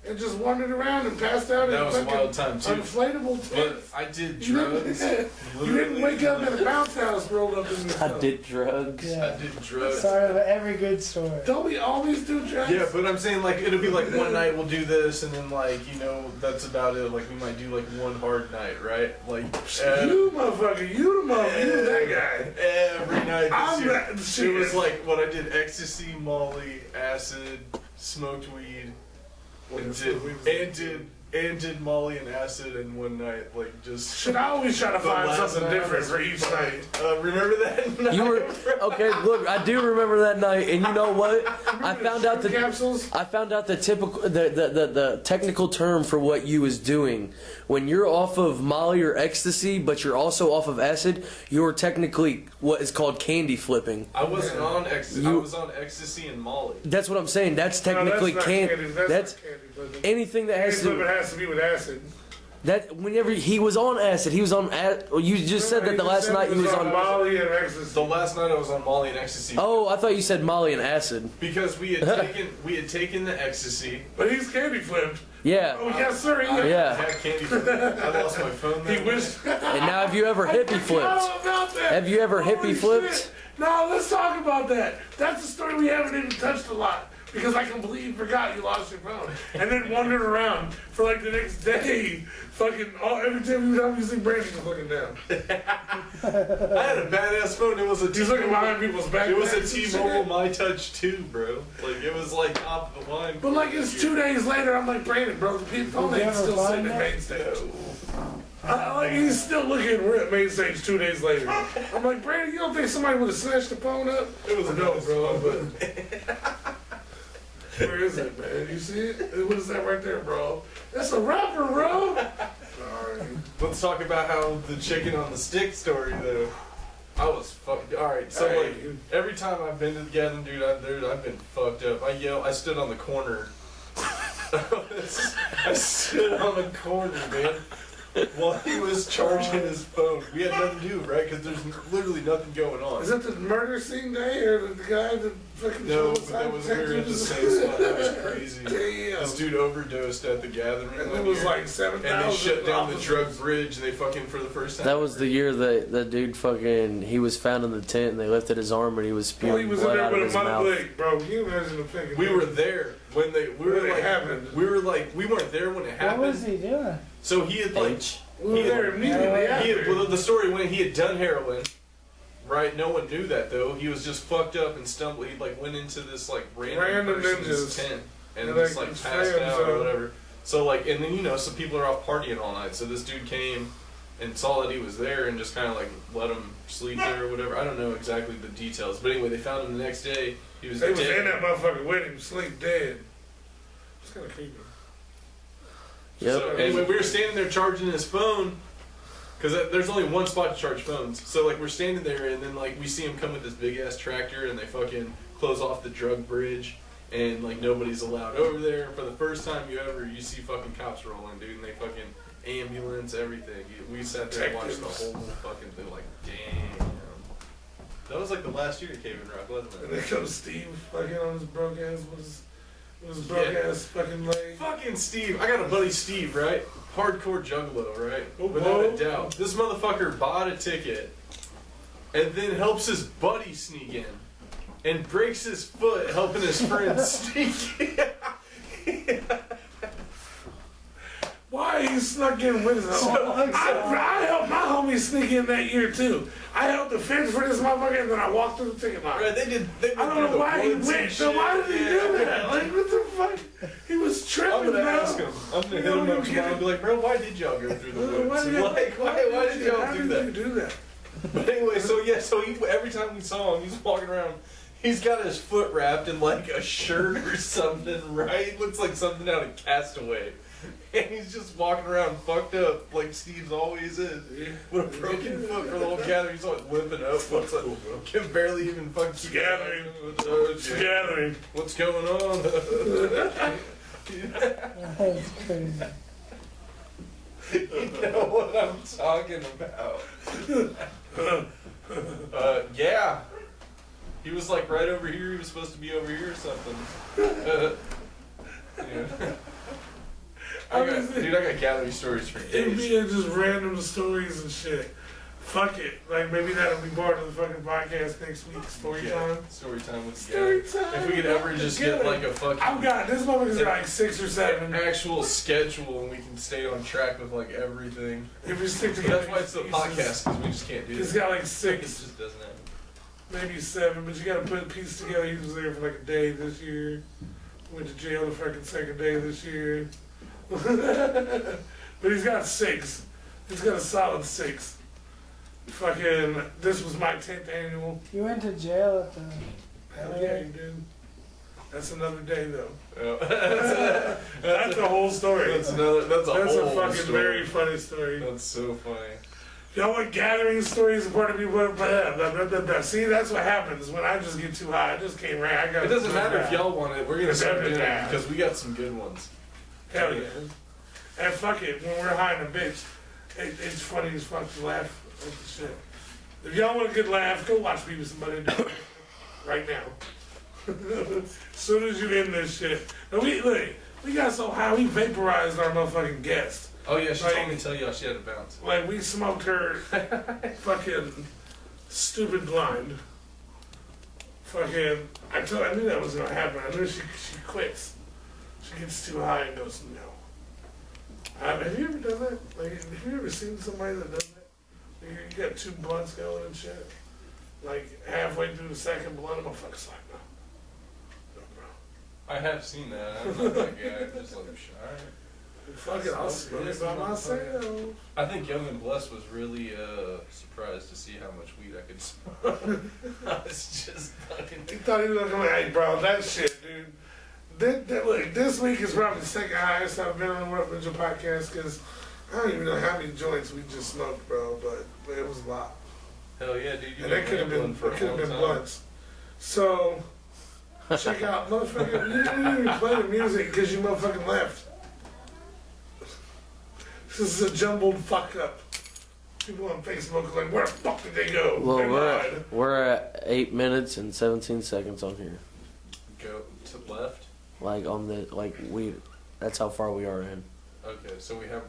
Speaker 1: And just wandered around and passed out
Speaker 2: That
Speaker 1: in
Speaker 2: was a wild time too.
Speaker 1: inflatable
Speaker 2: But
Speaker 1: tents.
Speaker 2: I did
Speaker 1: You
Speaker 2: drugs.
Speaker 1: didn't wake up in a bounce house rolled up in the
Speaker 3: I did drugs.
Speaker 2: I did drugs.
Speaker 4: Sorry about every good story.
Speaker 1: Don't we always do drugs?
Speaker 2: Yeah, but I'm saying like it'll be like one night we'll do this, and then like that's about it. Like we might do like one hard night, right? Like
Speaker 1: you motherfucker, you that guy.
Speaker 2: every night
Speaker 1: I'm
Speaker 2: this
Speaker 1: that
Speaker 2: year.
Speaker 1: shit.
Speaker 2: It was like what I did: ecstasy, Molly, acid, smoked weed, and did Molly and acid in one night. Like just.
Speaker 1: Should I always try to find something different for each night?
Speaker 2: Remember that night?
Speaker 3: You were okay. Look, I do remember that night, and you know what? I found out
Speaker 1: capsules.
Speaker 3: I found out the typical, the technical term for what you was doing. When you're off of Molly or ecstasy, but you're also off of acid, you're technically what is called candy flipping.
Speaker 2: I wasn't on ecstasy. I was on ecstasy and Molly.
Speaker 3: That's what I'm saying. That's technically
Speaker 1: not
Speaker 3: candy.
Speaker 1: That's not candy flipping.
Speaker 3: Anything that has
Speaker 1: Candy
Speaker 3: to.
Speaker 1: flipping has to be with acid.
Speaker 3: That whenever he was on acid, he was on. You just said that the last night he was on.
Speaker 1: Molly and ecstasy.
Speaker 2: The last night I was on Molly and ecstasy.
Speaker 3: Oh, I thought you said Molly and acid.
Speaker 2: Because we had taken the ecstasy.
Speaker 1: But he's candy flipped.
Speaker 3: Yeah.
Speaker 1: Oh yes, sir.
Speaker 3: Yeah.
Speaker 2: Had candy flipped. I lost my phone.
Speaker 1: He
Speaker 2: That
Speaker 1: wished.
Speaker 3: And now have you ever hippie flipped? Have you ever hippie flipped?
Speaker 1: Shit. No, let's talk about that. That's a story we haven't even touched a lot. Because I completely forgot you lost your phone. And then wandered around for like the next day. Fucking every time you was see Brandon was looking down.
Speaker 2: I had a badass phone. It was a
Speaker 1: He's looking behind people's back.
Speaker 2: It was a T-Mobile My Touch 2, bro. Like it was like top of the line.
Speaker 1: But like it's 2 days later, I'm like, Brandon, bro, the phone ain't still sitting at main stage. Like he's still looking. We're at main stage 2 days later. I'm like, Brandon, you don't think somebody would have snatched the phone up?
Speaker 2: It was a
Speaker 1: no, bro. But where is it, man? You see it? What is that right there, bro? That's a rapper, bro. Sorry.
Speaker 2: Let's talk about how the chicken on the stick story, though. I was fucked. All right, so
Speaker 1: Hey.
Speaker 2: like every time I've been to the gathering, dude, I've been fucked up. I stood on the corner. I stood on the corner, man. While he was charging his phone. We had nothing to do, right? Because there's literally nothing going on.
Speaker 1: Is that the murder scene day or the guy that fucking
Speaker 2: No,
Speaker 1: showed
Speaker 2: but that was we were at the
Speaker 1: tattoos?
Speaker 2: same spot. That was crazy.
Speaker 1: Damn.
Speaker 2: This dude overdosed at the gathering.
Speaker 1: And
Speaker 2: one
Speaker 1: it was
Speaker 2: year,
Speaker 1: like 7,000.
Speaker 2: and they shut down the
Speaker 1: officers.
Speaker 2: drug bridge. They fucking for the first time.
Speaker 3: That was the year that the dude fucking he was found in the tent and they lifted his arm and he was
Speaker 1: Bro, he
Speaker 3: spewing
Speaker 1: was in
Speaker 3: blood
Speaker 1: there
Speaker 3: out of
Speaker 1: with
Speaker 3: his
Speaker 1: a mother
Speaker 3: mouth.
Speaker 1: leg, bro. Can you imagine the fucking?
Speaker 2: We were there when they. We were
Speaker 1: When it
Speaker 2: like.
Speaker 1: happened.
Speaker 2: We were like. We weren't there when it
Speaker 4: What
Speaker 2: happened.
Speaker 4: was he doing?
Speaker 2: So he had like.
Speaker 3: H.
Speaker 1: We were there immediately after.
Speaker 2: Well, the story went. He had done heroin. Right, no one knew that though. He was just fucked up and stumbled. He like went into this like random person's
Speaker 1: ninjas.
Speaker 2: tent and
Speaker 1: And,
Speaker 2: just
Speaker 1: like,
Speaker 2: like
Speaker 1: spray
Speaker 2: passed out or
Speaker 1: himself.
Speaker 2: whatever. So like, and then some people are off partying all night. So this dude came and saw that he was there and just kind of like let him sleep there or whatever. I don't know exactly the details, but anyway, they found him the next day. He was
Speaker 1: They was
Speaker 2: dead.
Speaker 1: in that motherfucker with him, sleep dead. It's kind of creepy.
Speaker 3: Yep.
Speaker 2: So anyway, we were standing there charging his phone. Because there's only one spot to charge phones. So, like, we're standing there, and then, like, we see him come with this big-ass tractor, and they fucking close off the drug bridge, and, like, nobody's allowed over there. For the first time you see fucking cops rolling, dude, and they fucking ambulance, everything. We sat there and watched the whole fucking thing, like, damn. That was, like, the last year at Cave in Rock, wasn't
Speaker 1: And
Speaker 2: it?
Speaker 1: then comes Steve fucking on his broke ass with his broke ass fucking leg.
Speaker 2: Fucking Steve. I got a buddy, Steve, right? Hardcore juggalo, right?
Speaker 1: Oh,
Speaker 2: Without
Speaker 1: whoa.
Speaker 2: a doubt. This motherfucker bought a ticket and then helps his buddy sneak in and breaks his foot helping his friend sneak in.
Speaker 1: Why why he snuck in with us. I helped my homie sneak in that year too. I held the fence for this motherfucker and then I walked through the ticket line.
Speaker 2: Right, they
Speaker 1: I don't know why he went. So why did he do that? Like, what the fuck? He was tripping.
Speaker 2: I'm gonna
Speaker 1: bro.
Speaker 2: ask him. I'm gonna hit him up tomorrow and be like, bro, why did y'all go through the woods?
Speaker 1: Why did
Speaker 2: Y'all
Speaker 1: how
Speaker 2: do
Speaker 1: did
Speaker 2: that?
Speaker 1: you do that?
Speaker 2: But anyway, so he, every time we saw him, he's walking around. He's got his foot wrapped in like a shirt or something, right? It looks like something out of Castaway. And he's just walking around fucked up like Steve's always is. With a broken foot for the whole gathering. He's always limping up. Can barely even fucking keep
Speaker 1: Gathering.
Speaker 2: It's
Speaker 1: Gathering.
Speaker 2: What's going on?
Speaker 4: That's crazy.
Speaker 2: You know what I'm talking about. Yeah. He was like right over here. He was supposed to be over here or something. Yeah. I got gathering stories for
Speaker 1: It'd
Speaker 2: days.
Speaker 1: be just random stories and shit. Fuck it. Like, maybe that'll be part of the fucking podcast next week. Story time.
Speaker 2: Story time with
Speaker 1: Story
Speaker 2: Gary.
Speaker 1: time.
Speaker 2: If we could ever just get like a fucking
Speaker 1: I've got this motherfucker's got like 6 or 7.
Speaker 2: actual schedule and we can stay on track with like everything.
Speaker 1: If we stick together,
Speaker 2: That's why it's the podcast, because we just can't do
Speaker 1: He's
Speaker 2: that.
Speaker 1: got like
Speaker 2: It
Speaker 1: 6,
Speaker 2: just doesn't happen.
Speaker 1: maybe 7, but you gotta put pieces together. He was there for like a day this year. Went to jail the fucking second day this year. But he's got 6. He's got a solid 6. Fucking, this was my 10th annual.
Speaker 4: You went to jail at the.
Speaker 1: Hell yeah, you did. That's another day though.
Speaker 2: Yeah.
Speaker 1: That's a whole story.
Speaker 2: That's a
Speaker 1: That's a
Speaker 2: whole
Speaker 1: fucking
Speaker 2: story.
Speaker 1: very funny story.
Speaker 2: That's so funny.
Speaker 1: Y'all want gathering stories and part of people? See, that's what happens when I just get too high. I just can't right. I got.
Speaker 2: It doesn't matter if y'all want it. We're gonna start doing it
Speaker 1: Yeah.
Speaker 2: because we got some good ones.
Speaker 1: Hell yeah. And fuck it, when we're high in a bitch, it's funny as fuck to laugh at the shit. If y'all want a good laugh, go watch Beavis and Butthead right now. As soon as you end this shit. And we got so high, we vaporized our motherfucking guest.
Speaker 2: Oh yeah, she
Speaker 1: Like-
Speaker 2: told me to tell y'all she had to bounce.
Speaker 1: Like, we smoked her fucking stupid blind. Fucking, I knew that was gonna happen. I knew she quits. She gets too high and goes, no. Have you ever done that? Like, have you ever seen somebody that does that? Like, you got 2 blunts going and shit. Like, halfway through the second blunt, I'm motherfucker's like, no. No, bro.
Speaker 2: I have seen that. I'm not that guy. I'm just like, alright.
Speaker 1: Fuck it, I'll smoke it by myself.
Speaker 2: I think Young and Blessed was really surprised to see how much weed I could smoke. I was just fucking.
Speaker 1: He thought he was gonna, hey, bro, that shit, dude. Look, this week is probably the second highest I've been on the What Up Ninja podcast because I don't even know how many joints we just smoked, bro, but it was a lot.
Speaker 2: Hell yeah, dude. You
Speaker 1: And that could have been blunts. So, check out, motherfucker, you didn't even play the music because you motherfucking left. This is a jumbled fuck up. People on Facebook are like, where the fuck did they go?
Speaker 3: Well,
Speaker 1: They lied.
Speaker 3: we're at 8 minutes and 17 seconds on here.
Speaker 2: Go to the left.
Speaker 3: Like on the that's how far we are in.
Speaker 2: Okay, so what do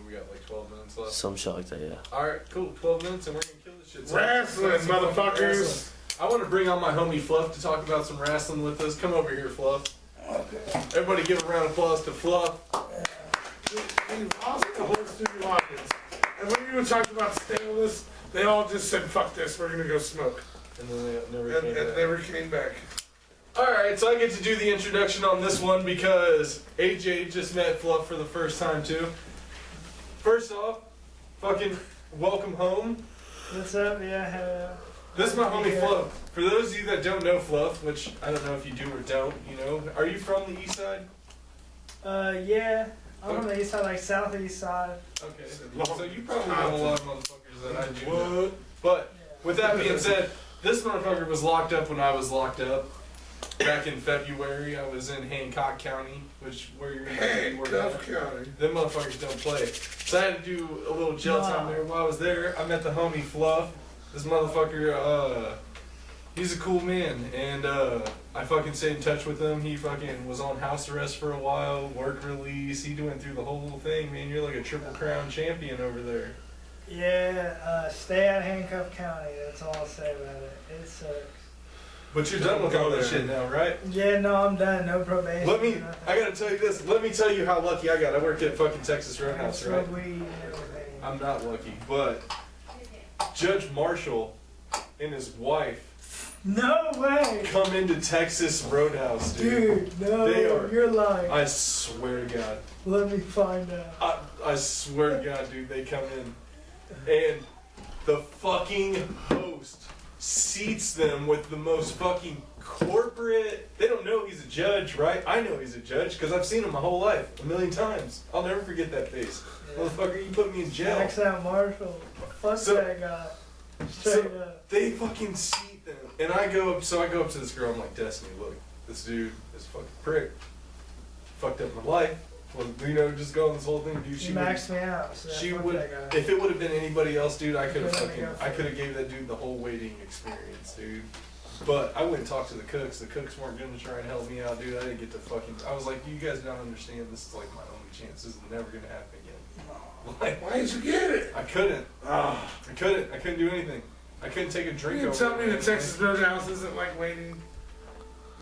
Speaker 2: we got, like 12 minutes left?
Speaker 3: Some shit like that, yeah.
Speaker 2: Alright, cool, 12 minutes and we're gonna kill this shit. So
Speaker 1: Wrestling,
Speaker 2: some fucking
Speaker 1: motherfuckers.
Speaker 2: wrestling. I want to bring on my homie Fluff to talk about some wrestling with us. Come over here, Fluff.
Speaker 1: Okay.
Speaker 2: Everybody give a round of applause to Fluff.
Speaker 1: We've lost the whole studio audience. And when you were talking about stainless, they all just said, fuck this, we're gonna go smoke.
Speaker 2: And then they never
Speaker 1: And
Speaker 2: came back.
Speaker 1: never came back.
Speaker 2: Alright, so I get to do the introduction on this one because AJ just met Fluff for the first time too. First off, fucking welcome home.
Speaker 4: What's up? Yeah.
Speaker 2: This is my homie Fluff. For those of you that don't know Fluff, which I don't know if you do or don't, you know, are you from the east side?
Speaker 4: Yeah. I'm from the east side, like southeast side.
Speaker 2: Okay, so you probably know a lot of motherfuckers that I do know.
Speaker 1: What?
Speaker 2: But with that being said, this motherfucker was locked up when I was locked up. Back in February, I was in Hancock County, where you're
Speaker 1: Hey,
Speaker 2: in.
Speaker 1: Duff County.
Speaker 2: Them motherfuckers don't play. So I had to do a little jail time there. While I was there, I met the homie Fluff. This motherfucker, he's a cool man, and I fucking stayed in touch with him. He fucking was on house arrest for a while, work release. He went through the whole thing, man. You're like a Triple Crown champion over there.
Speaker 4: Yeah. Stay out of Hancock County. That's all I'll say about it. It sucks.
Speaker 2: But you're done with all that shit now, right?
Speaker 4: Yeah, no, I'm done. No probation.
Speaker 2: I gotta tell you this. Let me tell you how lucky I got. I work at fucking Texas Roadhouse, right?
Speaker 4: Smoke weed and everything.
Speaker 2: I'm not lucky, but Judge Marshall and his wife
Speaker 4: No way.
Speaker 2: come into Texas Roadhouse, dude.
Speaker 4: Dude, no,
Speaker 2: They are-
Speaker 4: you're lying.
Speaker 2: I swear to God.
Speaker 4: Let me find out.
Speaker 2: I swear to God, dude, they come in and the fucking host seats them with the most fucking corporate. They don't know he's a judge, right? I know he's a judge because I've seen him my whole life, a million times. I'll never forget that face.
Speaker 4: Yeah.
Speaker 2: Motherfucker, you put me in jail.
Speaker 4: Max out Marshall. Fuck
Speaker 2: So-
Speaker 4: that guy. Straight up.
Speaker 2: They fucking seat them. And I go up to this girl, I'm like, Destiny, look, this dude is a fucking prick. Fucked up my life. Well, you know, just go on this whole thing, dude.
Speaker 4: She maxed me out. So
Speaker 2: She
Speaker 4: fuck
Speaker 2: would,
Speaker 4: that guy.
Speaker 2: if it would have been anybody else, dude, I could have
Speaker 4: Couldn't go
Speaker 2: I
Speaker 4: for
Speaker 2: could
Speaker 4: it.
Speaker 2: have gave that dude the whole waiting experience, dude. But I went and talked to the cooks. The cooks weren't gonna try and help me out, dude. I didn't get to fucking. I was like, you guys don't understand. This is like my only chance. This is never gonna happen again. Like,
Speaker 1: Why didn't you get it?
Speaker 2: I couldn't.
Speaker 1: Oh.
Speaker 2: I couldn't do anything. I couldn't take a drink.
Speaker 1: You
Speaker 2: over
Speaker 1: tell me
Speaker 2: it,
Speaker 1: the
Speaker 2: man.
Speaker 1: Texas Roadhouse isn't like waiting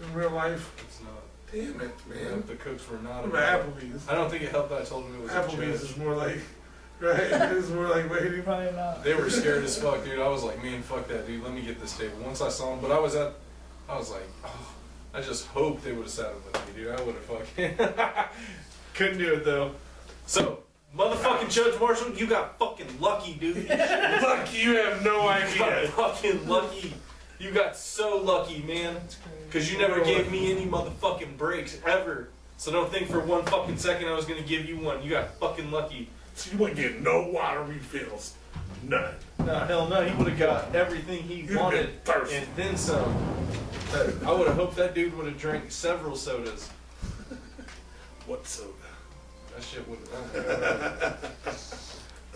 Speaker 1: in real life?
Speaker 2: It's not.
Speaker 1: Damn it,
Speaker 2: Man,
Speaker 1: man.
Speaker 2: the cooks were not.
Speaker 1: What about Applebee's?
Speaker 2: I don't think it helped that I told them it was a
Speaker 1: Applebee's
Speaker 2: judge.
Speaker 1: is more like, right? It is more like waiting.
Speaker 4: Probably not.
Speaker 2: They were scared as fuck, dude. I was like, man, fuck that, dude. Let me get this table. Once I saw them, but I was like, oh, I just hope they would have sat with me, dude. I would have fucking couldn't do it though. So, motherfucking Judge Marshall, you got fucking lucky, dude.
Speaker 1: Fuck, you have no
Speaker 2: You got
Speaker 1: idea.
Speaker 2: fucking lucky. You got so lucky, man. Because you never gave me any motherfucking breaks ever. So don't think for one fucking second I was gonna give you one. You got fucking lucky.
Speaker 1: So you wouldn't get no water refills. None.
Speaker 2: No, hell no. He would have got everything he
Speaker 1: You'd
Speaker 2: wanted
Speaker 1: been thirsty.
Speaker 2: and then some. I would have hoped that dude would have drank several sodas.
Speaker 1: What soda?
Speaker 2: That shit would have.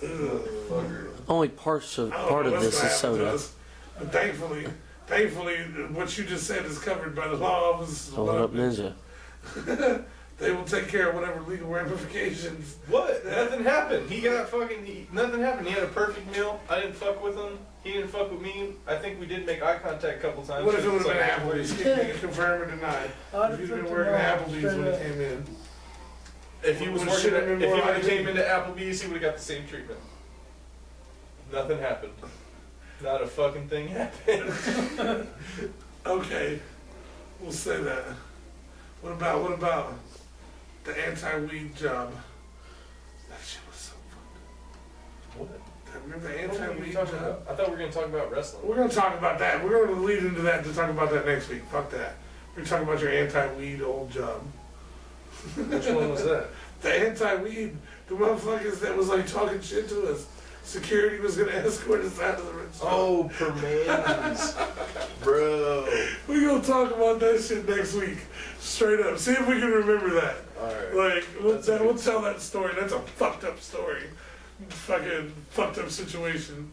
Speaker 2: Motherfucker.
Speaker 3: Only part
Speaker 1: I don't
Speaker 3: of
Speaker 1: know what's
Speaker 3: this
Speaker 1: gonna
Speaker 3: is
Speaker 1: happen to
Speaker 3: soda.
Speaker 1: us. But thankfully, what you just said is covered by the law office.
Speaker 3: Hold up, Ninja.
Speaker 1: They will take care of whatever legal ramifications.
Speaker 2: What? Nothing happened. He got fucking. Nothing happened. He had a perfect meal. I didn't fuck with him. He didn't fuck with me. I think we did make eye contact a couple times.
Speaker 1: What if it would
Speaker 2: It's
Speaker 1: have
Speaker 2: like,
Speaker 1: been Applebee's? Can you confirm or deny? If you'd been working at Applebee's when he came in.
Speaker 2: If he was
Speaker 1: Would
Speaker 2: working,
Speaker 1: should have been
Speaker 2: if he
Speaker 1: more
Speaker 2: would have
Speaker 1: likely?
Speaker 2: came into Applebee's, he would have got the same treatment. Nothing happened. Not a fucking thing happened.
Speaker 1: Okay, we'll say that. What about the anti-weed job? That shit was so fun.
Speaker 2: What?
Speaker 1: Remember the
Speaker 2: What were we
Speaker 1: anti-weed
Speaker 2: talking
Speaker 1: job?
Speaker 2: about? I thought we were going to talk about wrestling.
Speaker 1: We're gonna talk about that. We're gonna lead into that to talk about that next week. Fuck that. We're talking about your anti-weed old job.
Speaker 2: Which one was that?
Speaker 1: The anti-weed, the motherfuckers that was like talking shit to us. Security was gonna escort us out of the restaurant.
Speaker 2: Oh, Permans. Bro.
Speaker 1: We're gonna talk about that shit next week. Straight up. See if we can remember that.
Speaker 2: Alright.
Speaker 1: Like, we'll
Speaker 2: That's a good-
Speaker 1: tell that story. That's a fucked up story. Fucking fucked up situation.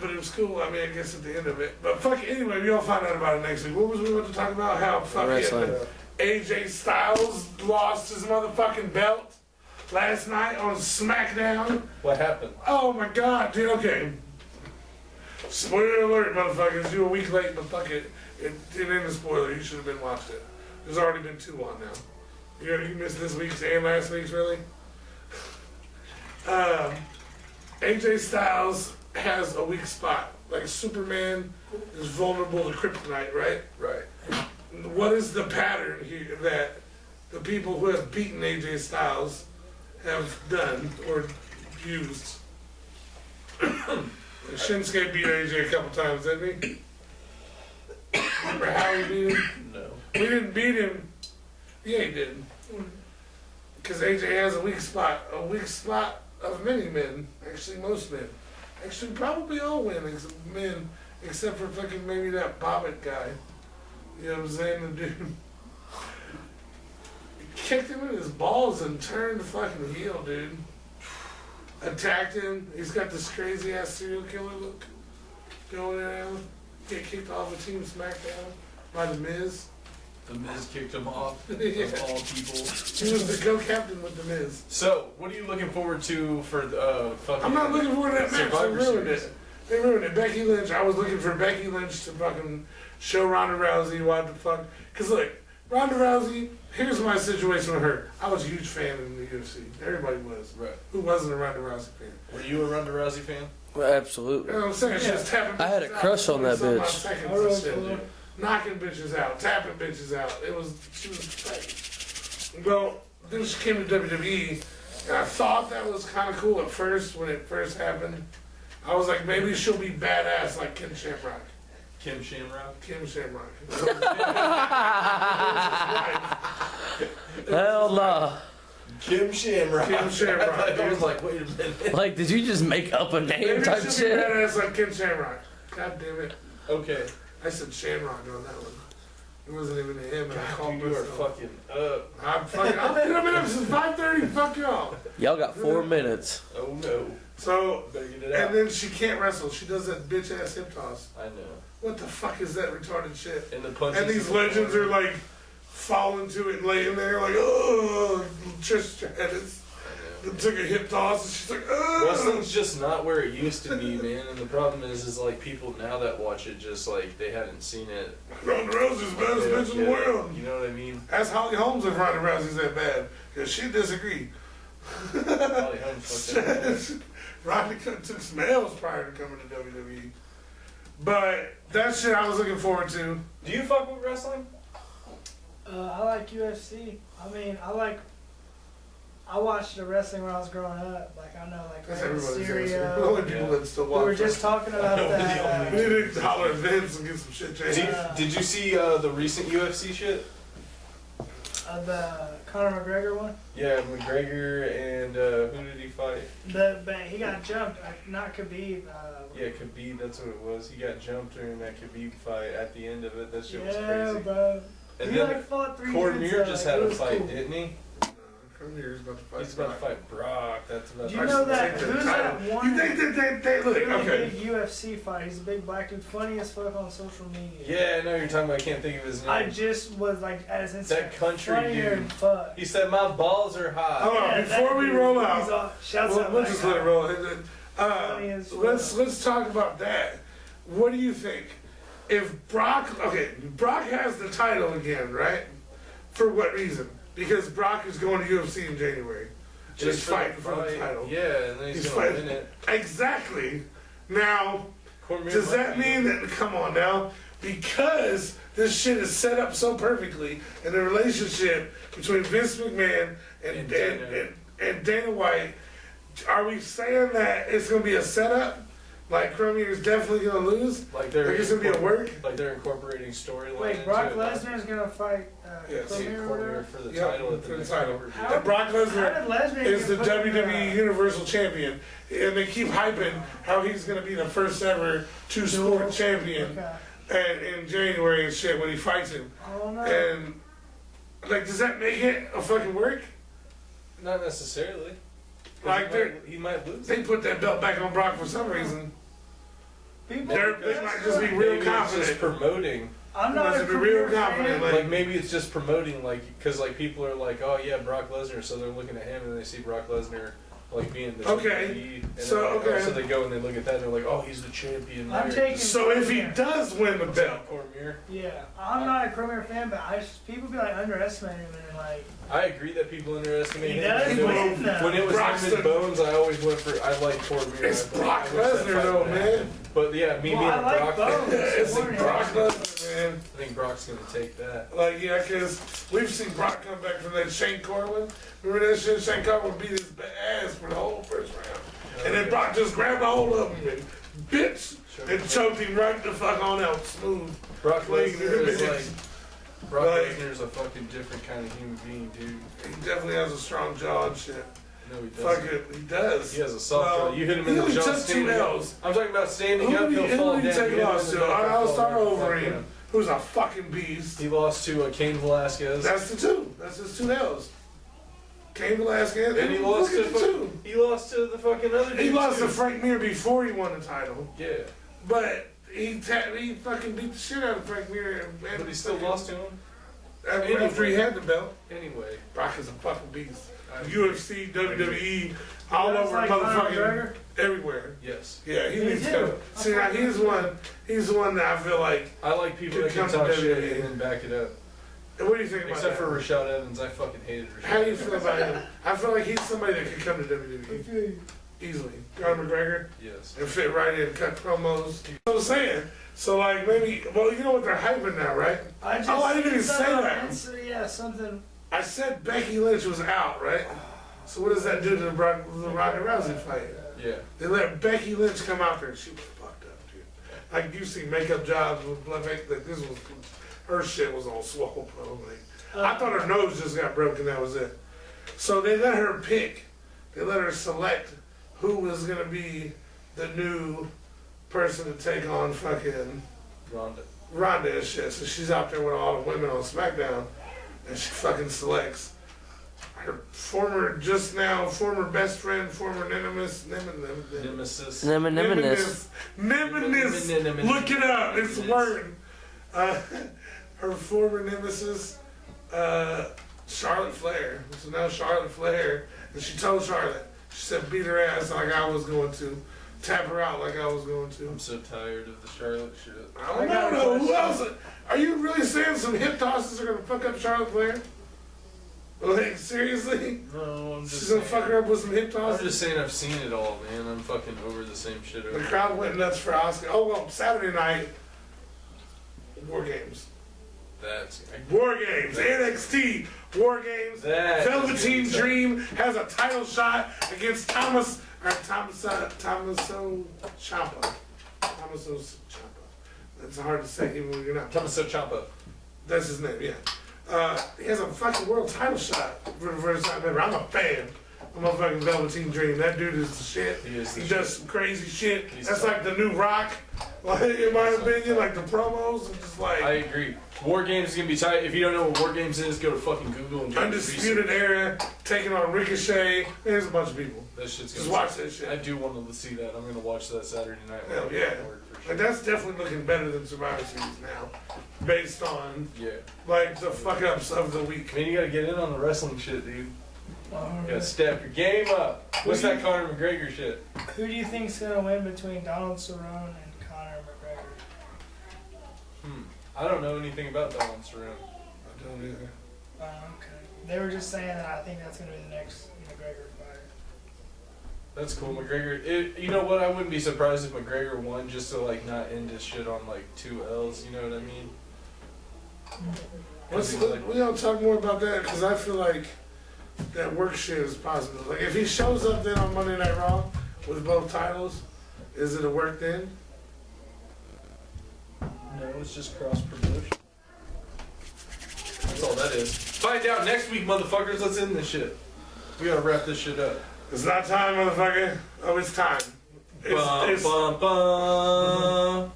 Speaker 1: But it was cool, I mean, I guess at the end of it. But fuck it, anyway, we all find out about it next week. What was we about to talk about? How fucking
Speaker 3: Wrestling.
Speaker 1: AJ Styles lost his motherfucking belt last night on SmackDown.
Speaker 2: What happened?
Speaker 1: Oh my god, dude, okay. Spoiler alert, motherfuckers. You were a week late, but fuck it. It ain't a spoiler. You should have been watching it. There's already been 2 on now. You missed this week's and last week's, really? AJ Styles has a weak spot. Like Superman is vulnerable to kryptonite, right?
Speaker 2: Right.
Speaker 1: What is the pattern here that the people who have beaten AJ Styles have done or used? Shinsuke beat AJ a couple times, didn't he? Remember how he beat him?
Speaker 2: No.
Speaker 1: We didn't beat him. Yeah, he did. Because AJ has a weak spot. A weak spot of many men. Actually, most men. Actually, probably all men, except for fucking maybe that Bobbitt guy. You know what I'm saying? The dude kicked him in his balls and turned the fucking heel, dude. Attacked him. He's got this crazy ass serial killer look going around. Get kicked off of Team SmackDown by The Miz.
Speaker 2: The Miz kicked him off.
Speaker 1: Yeah.
Speaker 2: Of all people.
Speaker 1: He was the co-captain with The Miz.
Speaker 2: So, what are you looking forward to for fucking...
Speaker 1: I'm not looking forward to that match. They
Speaker 2: Survivor
Speaker 1: ruined
Speaker 2: Series.
Speaker 1: it. They ruined it. Becky Lynch, I was looking for Becky Lynch to fucking show Ronda Rousey what the fuck. Because look, Ronda Rousey, here's my situation with her. I was a huge fan in the UFC. Everybody was.
Speaker 2: Right.
Speaker 1: Who wasn't a Ronda Rousey fan?
Speaker 2: Were you a Ronda Rousey fan?
Speaker 3: Well, absolutely.
Speaker 1: You know what I'm saying? She
Speaker 4: Yeah.
Speaker 1: was tapping
Speaker 3: I had a
Speaker 1: bitches
Speaker 3: crush
Speaker 1: out,
Speaker 3: on that
Speaker 1: some of my
Speaker 3: bitch.
Speaker 1: seconds
Speaker 4: Alright,
Speaker 1: and shit,
Speaker 4: cool.
Speaker 1: dude. Knocking bitches out, tapping bitches out. She was fake. Well, then she came to WWE, and I thought that was kind of cool at first when it first happened. I was like, maybe she'll be badass like Ken Shamrock.
Speaker 2: Kim Shamrock?
Speaker 1: Kim Shamrock.
Speaker 3: Hell nah.
Speaker 2: Kim Shamrock.
Speaker 1: Kim Shamrock,
Speaker 2: I was
Speaker 1: dude.
Speaker 2: like, wait a minute.
Speaker 3: Like, did you just make up a name
Speaker 1: Maybe
Speaker 3: type
Speaker 1: she'll be
Speaker 3: shit?
Speaker 1: badass like Ken Shamrock. God damn it.
Speaker 2: Okay.
Speaker 1: I said Shamrock on that one. It wasn't even a him, and I
Speaker 2: God,
Speaker 1: called
Speaker 2: dude, you are
Speaker 1: myself.
Speaker 2: fucking up.
Speaker 1: I've been up since 5:30. Fuck y'all.
Speaker 3: Y'all got 4 minutes.
Speaker 2: Oh no.
Speaker 1: So,
Speaker 2: Better get it out.
Speaker 1: and then she can't wrestle. She does that bitch ass hip toss.
Speaker 2: I know.
Speaker 1: What the fuck is that retarded shit?
Speaker 2: And the punches.
Speaker 1: And these legends are like falling to it and laying there like, oh, Trish Stratus took a hip toss and she's like, oh.
Speaker 2: Wrestling's just not where it used to be, man. And the problem is like people now that watch it just like they haven't seen it.
Speaker 1: Ronda Rousey's the baddest bitch in the world.
Speaker 2: You know what I mean?
Speaker 1: Ask Holly Holmes if Ronda Rousey's that bad, because she disagreed.
Speaker 2: Holly Holmes fucked up.
Speaker 1: Ronda took some L's prior to coming to WWE. But that shit I was looking forward to.
Speaker 2: Do you fuck with wrestling?
Speaker 4: I like UFC. I mean, I watched the wrestling when I was growing up. Like, I know, like,
Speaker 1: That's
Speaker 4: Rey
Speaker 1: everybody's answer. The
Speaker 4: Mysterio.
Speaker 1: only people that still
Speaker 4: We
Speaker 1: watch.
Speaker 4: were just talking about
Speaker 2: I know,
Speaker 4: that.
Speaker 1: We need to dollar Vince and get some shit changed.
Speaker 2: Did you see the recent UFC shit?
Speaker 4: The Conor McGregor one.
Speaker 2: Yeah, McGregor and who did he fight?
Speaker 4: But he got jumped. Not Khabib.
Speaker 2: Yeah, Khabib, that's what it was. He got jumped during that Khabib fight at the end of it. That shit was
Speaker 4: Yeah,
Speaker 2: crazy.
Speaker 4: bro.
Speaker 2: And
Speaker 4: He
Speaker 2: then
Speaker 4: like fought 3
Speaker 2: Cormier
Speaker 4: minutes,
Speaker 2: just
Speaker 4: like,
Speaker 2: had
Speaker 4: it
Speaker 2: a
Speaker 4: was
Speaker 2: fight,
Speaker 4: cool.
Speaker 2: didn't he?
Speaker 1: Cormier's about to fight.
Speaker 2: He's about to fight Brock. That's about
Speaker 4: Do
Speaker 2: to
Speaker 4: you know
Speaker 2: fight.
Speaker 4: that? Who's that one?
Speaker 1: You think that they look
Speaker 4: Really
Speaker 1: okay?
Speaker 4: big UFC fight. He's a big black dude, funny as fuck on social media.
Speaker 2: Yeah, I know you're talking about. I can't think of his name.
Speaker 4: I just was like at his Instagram.
Speaker 2: That country
Speaker 4: funnier
Speaker 2: dude.
Speaker 4: than fuck.
Speaker 2: He said my balls are hot.
Speaker 1: Hold on,
Speaker 4: Yeah,
Speaker 1: before
Speaker 4: that
Speaker 1: we
Speaker 4: dude,
Speaker 1: roll
Speaker 4: he's
Speaker 1: out,
Speaker 4: all- shouts out
Speaker 1: we'll
Speaker 4: that
Speaker 1: just
Speaker 4: guy.
Speaker 1: let it roll.
Speaker 4: Funny as fuck.
Speaker 1: Let's talk about that. What do you think? If Brock has the title again, right? For what reason? Because Brock is going to UFC in January. Just
Speaker 2: for the
Speaker 1: fighting for the
Speaker 2: fight.
Speaker 1: title.
Speaker 2: Yeah, and then he's,
Speaker 1: He's
Speaker 2: gonna
Speaker 1: fighting.
Speaker 2: win it.
Speaker 1: Exactly. Now,
Speaker 2: Cormier
Speaker 1: does
Speaker 2: might
Speaker 1: that
Speaker 2: be-
Speaker 1: mean that, come on now, because this shit is set up so perfectly in the relationship between Vince McMahon and Dana White, are we saying that it's going to be a setup? Like Cormier is definitely going to lose?
Speaker 2: like they're
Speaker 1: Like it's going to be a work?
Speaker 2: Like they're incorporating storyline.
Speaker 4: Wait, Brock Lesnar is gonna fight
Speaker 1: Yes.
Speaker 4: Cormier or
Speaker 2: Cormier
Speaker 4: whatever?
Speaker 2: for the
Speaker 1: Yeah,
Speaker 2: title at
Speaker 1: for
Speaker 2: the
Speaker 1: the
Speaker 2: next
Speaker 1: title.
Speaker 2: pay-per-view.
Speaker 4: How-
Speaker 1: And Brock
Speaker 4: How
Speaker 1: Lesnar
Speaker 4: did Lesnar
Speaker 1: is
Speaker 4: get
Speaker 1: the
Speaker 4: put in,
Speaker 1: WWE Universal Champion, and they keep hyping how he's going to be the first ever two-sport champion
Speaker 4: Okay.
Speaker 1: in January and shit when he fights him.
Speaker 4: I don't know.
Speaker 1: And, like, does that make it a fucking work?
Speaker 2: Not necessarily. 'Cause
Speaker 1: Like,
Speaker 2: he might lose.
Speaker 1: they put that belt back on Brock for some reason.
Speaker 4: People,
Speaker 1: They might just be real
Speaker 2: Maybe it's just
Speaker 1: confident.
Speaker 2: promoting.
Speaker 4: I'm
Speaker 1: He
Speaker 4: not
Speaker 1: wants
Speaker 4: a
Speaker 1: to be real
Speaker 4: Cormier
Speaker 1: confident,
Speaker 4: fan.
Speaker 1: like-
Speaker 2: Like maybe it's just promoting, like because like people are like, oh yeah, Brock Lesnar, so they're looking at him and they see Brock Lesnar like being the
Speaker 1: Okay.
Speaker 2: WWE, and
Speaker 1: So,
Speaker 2: they're like,
Speaker 1: okay.
Speaker 2: oh, so they go and they look at that and they're like, oh, he's the champion.
Speaker 4: I'm
Speaker 2: there.
Speaker 4: taking
Speaker 1: So if he
Speaker 4: Cormier.
Speaker 1: does win the belt,
Speaker 2: Cormier.
Speaker 4: Yeah, I'm not a Cormier fan, but people be like underestimating him and like
Speaker 2: I agree that people underestimate
Speaker 4: he
Speaker 2: him.
Speaker 4: does
Speaker 1: People-
Speaker 4: win though.
Speaker 2: When it was
Speaker 1: Brock's
Speaker 2: him and
Speaker 1: the-
Speaker 2: Bones, I always went for. I like Cormier.
Speaker 1: it's Brock
Speaker 2: I wish that
Speaker 1: Lesnar
Speaker 2: fight
Speaker 1: though,
Speaker 2: would happen.
Speaker 1: man.
Speaker 2: But yeah, me
Speaker 4: Well,
Speaker 2: being
Speaker 4: I
Speaker 2: a
Speaker 4: like
Speaker 2: Brock
Speaker 4: Bones.
Speaker 2: fan,
Speaker 1: It's
Speaker 4: Cormier.
Speaker 1: Brock Lesnar, man.
Speaker 2: I think Brock's gonna take that.
Speaker 1: Like, yeah, because we've seen Brock come back from that Shane Corwin. Remember that shit? Shane Corwin beat his ass for the whole first round. And then Brock just grabbed a hold of him and bitch and choked him right the fuck on out smooth.
Speaker 2: Brock
Speaker 1: Clean.
Speaker 2: Lesnar is like. Brock
Speaker 1: Like-
Speaker 2: Lesnar's a fucking different kind of human being, dude.
Speaker 1: He definitely has a strong jaw and shit.
Speaker 2: No, he doesn't.
Speaker 1: Fuck it, he does.
Speaker 2: He has a soft
Speaker 1: Well,
Speaker 2: jaw. You hit him
Speaker 1: he
Speaker 2: in the
Speaker 1: only
Speaker 2: jaw
Speaker 1: took two
Speaker 2: standing up.
Speaker 1: L's.
Speaker 2: I'm talking about standing
Speaker 1: Who
Speaker 2: up,
Speaker 1: did
Speaker 2: he'll
Speaker 1: he
Speaker 2: fall down.
Speaker 1: take
Speaker 2: You hit him
Speaker 1: loss
Speaker 2: in
Speaker 1: to?
Speaker 2: the neck, he'll
Speaker 1: I'll
Speaker 2: fall
Speaker 1: start
Speaker 2: down.
Speaker 1: over
Speaker 2: Fuck
Speaker 1: him. Who's a fucking beast.
Speaker 2: He lost to Cain Velasquez.
Speaker 1: That's the two. That's his two L's. Cain Velasquez.
Speaker 2: and he lost to
Speaker 1: look at the two.
Speaker 2: he lost to the fucking other dude.
Speaker 1: He lost
Speaker 2: too.
Speaker 1: to Frank Mir before he won the title.
Speaker 2: Yeah,
Speaker 1: But he fucking beat the shit out of Frank Mir.
Speaker 2: but he still lost to him.
Speaker 1: After he had the belt.
Speaker 2: Anyway,
Speaker 1: Brock is a fucking beast.
Speaker 2: I-
Speaker 1: UFC, WWE, all
Speaker 4: That's
Speaker 1: over
Speaker 4: like Conor
Speaker 1: motherfucking
Speaker 4: McGregor.
Speaker 1: everywhere.
Speaker 2: Yes.
Speaker 1: Yeah, he
Speaker 4: Me
Speaker 1: needs to
Speaker 4: too.
Speaker 1: come. See, now he's one that I feel like.
Speaker 2: I like people that
Speaker 1: Could
Speaker 2: can
Speaker 1: come
Speaker 2: talk
Speaker 1: to
Speaker 2: shit
Speaker 1: WWE.
Speaker 2: and then back it up.
Speaker 1: What do you think about
Speaker 2: Except
Speaker 1: that?
Speaker 2: for Rashad Evans, I fucking hated Rashad.
Speaker 1: How do you feel about him? I feel like he's somebody that could come to WWE easily. Conor McGregor
Speaker 2: Yes.
Speaker 1: and fit right in, cut promos. You know what I'm saying? So like maybe, well, you know what they're hyping now, right?
Speaker 4: I just
Speaker 1: Oh, I didn't even
Speaker 4: seen
Speaker 1: say
Speaker 4: something
Speaker 1: that.
Speaker 4: on Insta- Yeah, something.
Speaker 1: I said Becky Lynch was out, right? So what does that do to the Ronda Rousey fight?
Speaker 2: Yeah.
Speaker 1: They let Becky Lynch come out there and she was fucked up, dude. Like you see makeup jobs with blood, like this was, her shit was on swole, bro. Like I thought her nose just got broken. That was it. So they let her pick. They let her select who was gonna be the new person to take on fucking Ronda and shit. So she's out there with all the women on SmackDown, and she fucking selects her former best friend, former nemesis.
Speaker 2: Nemesis.
Speaker 1: Nemesis. Look it up. It's a word. Her former nemesis, Charlotte Flair. So now Charlotte Flair, and she told Charlotte, she said beat her ass like I was going to, tap her out like I was going to.
Speaker 2: I'm so tired of the Charlotte shit.
Speaker 1: I don't know. Who else? Are you really saying some hip tosses are gonna fuck up Charlotte Flair? Like seriously?
Speaker 2: No, I'm just
Speaker 1: She's gonna
Speaker 2: saying.
Speaker 1: fuck her up with some hip
Speaker 2: I'm
Speaker 1: tosses?
Speaker 2: just saying I've seen it all, man. I'm fucking over the same shit
Speaker 1: The
Speaker 2: over.
Speaker 1: crowd went nuts for Oscar. Oh well, Saturday night, War Games.
Speaker 2: That's
Speaker 1: War Games, NXT War Games.
Speaker 2: That
Speaker 1: Velveteen
Speaker 2: is good.
Speaker 1: Dream has a title shot against Tommaso Ciampa. Tommaso Ciampa. That's hard to say even when you're not.
Speaker 2: Tommaso Ciampa.
Speaker 1: That's his name, yeah. He has a fucking world title shot for the first time ever. I'm a fan. I'm a fucking Velveteen Dream. That dude is the shit.
Speaker 2: He is the
Speaker 1: He
Speaker 2: shit.
Speaker 1: does some crazy shit.
Speaker 2: He's
Speaker 1: That's
Speaker 2: tough.
Speaker 1: like the new Rock. Like, in my opinion, like the promos are just like
Speaker 2: I agree. War Games is gonna be tight. If you don't know what War Games is, go to fucking Google and do
Speaker 1: Undisputed
Speaker 2: research.
Speaker 1: Era taking on Ricochet. There's a bunch of people.
Speaker 2: That shit's
Speaker 1: Just
Speaker 2: gonna
Speaker 1: watch
Speaker 2: be
Speaker 1: that shit.
Speaker 2: I do want to see that. I'm gonna watch that Saturday night.
Speaker 1: Hell
Speaker 2: Live.
Speaker 1: yeah.
Speaker 2: For sure.
Speaker 1: And that's definitely looking better than Survivor Series now, based on
Speaker 2: Yeah.
Speaker 1: like the fuck ups of the week.
Speaker 2: I mean, you gotta get in on the wrestling shit, dude. You
Speaker 4: Who
Speaker 2: gotta step your game up. What's that Conor McGregor shit?
Speaker 4: do you think's gonna win between Donald Cerrone and Conor McGregor?
Speaker 2: I don't know anything about Donald Cerrone.
Speaker 1: I don't either.
Speaker 4: Okay. They were just saying that I think that's gonna be the next McGregor fight.
Speaker 2: That's cool, McGregor. You know what? I wouldn't be surprised if McGregor won just to like not end his shit on like 2 L's. You know what I mean?
Speaker 1: We don't talk more about that because I feel like that work shit is positive. Like if he shows up then on Monday Night Raw with both titles, is it a work then?
Speaker 2: No, it's just cross promotion. That's all that is. Find out next week, motherfuckers. Let's end this shit. We gotta wrap this shit up.
Speaker 1: It's not time, motherfucker. Oh, it's time. It's
Speaker 2: Bum, bum, bum.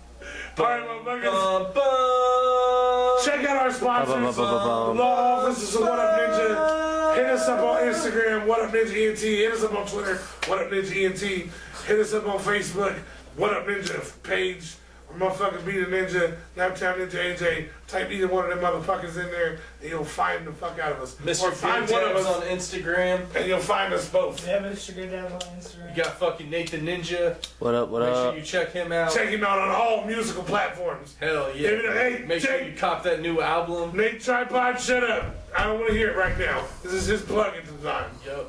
Speaker 1: Alright, motherfuckers.
Speaker 2: Bum, bum.
Speaker 1: Check out our sponsors. Law Offices of What Up Ninja. Hit us up on Instagram, What Up Ninja ENT. Hit us up on Twitter, What Up Ninja ENT. Hit us up on Facebook, What Up Ninja page. Or motherfuckers Be the Ninja, Naptown Ninja AJ. Type either one of them motherfuckers in there and you'll find the fuck out of us.
Speaker 2: Mr.
Speaker 1: Or find one of
Speaker 2: Dabs
Speaker 1: us
Speaker 2: on Instagram.
Speaker 1: and you'll find us both.
Speaker 4: Yeah, Mr. Good Dad on Instagram.
Speaker 2: You got fucking Nathan Ninja.
Speaker 3: What up? What
Speaker 2: Make sure
Speaker 3: up?
Speaker 2: you check him out.
Speaker 1: Check him out on all musical platforms.
Speaker 2: Hell yeah.
Speaker 1: Hey,
Speaker 2: Make sure
Speaker 1: Jake.
Speaker 2: you cop that new album.
Speaker 1: Nate Tripod, shut up. I don't want to hear it right now. This is his plug at the time.
Speaker 2: Yep.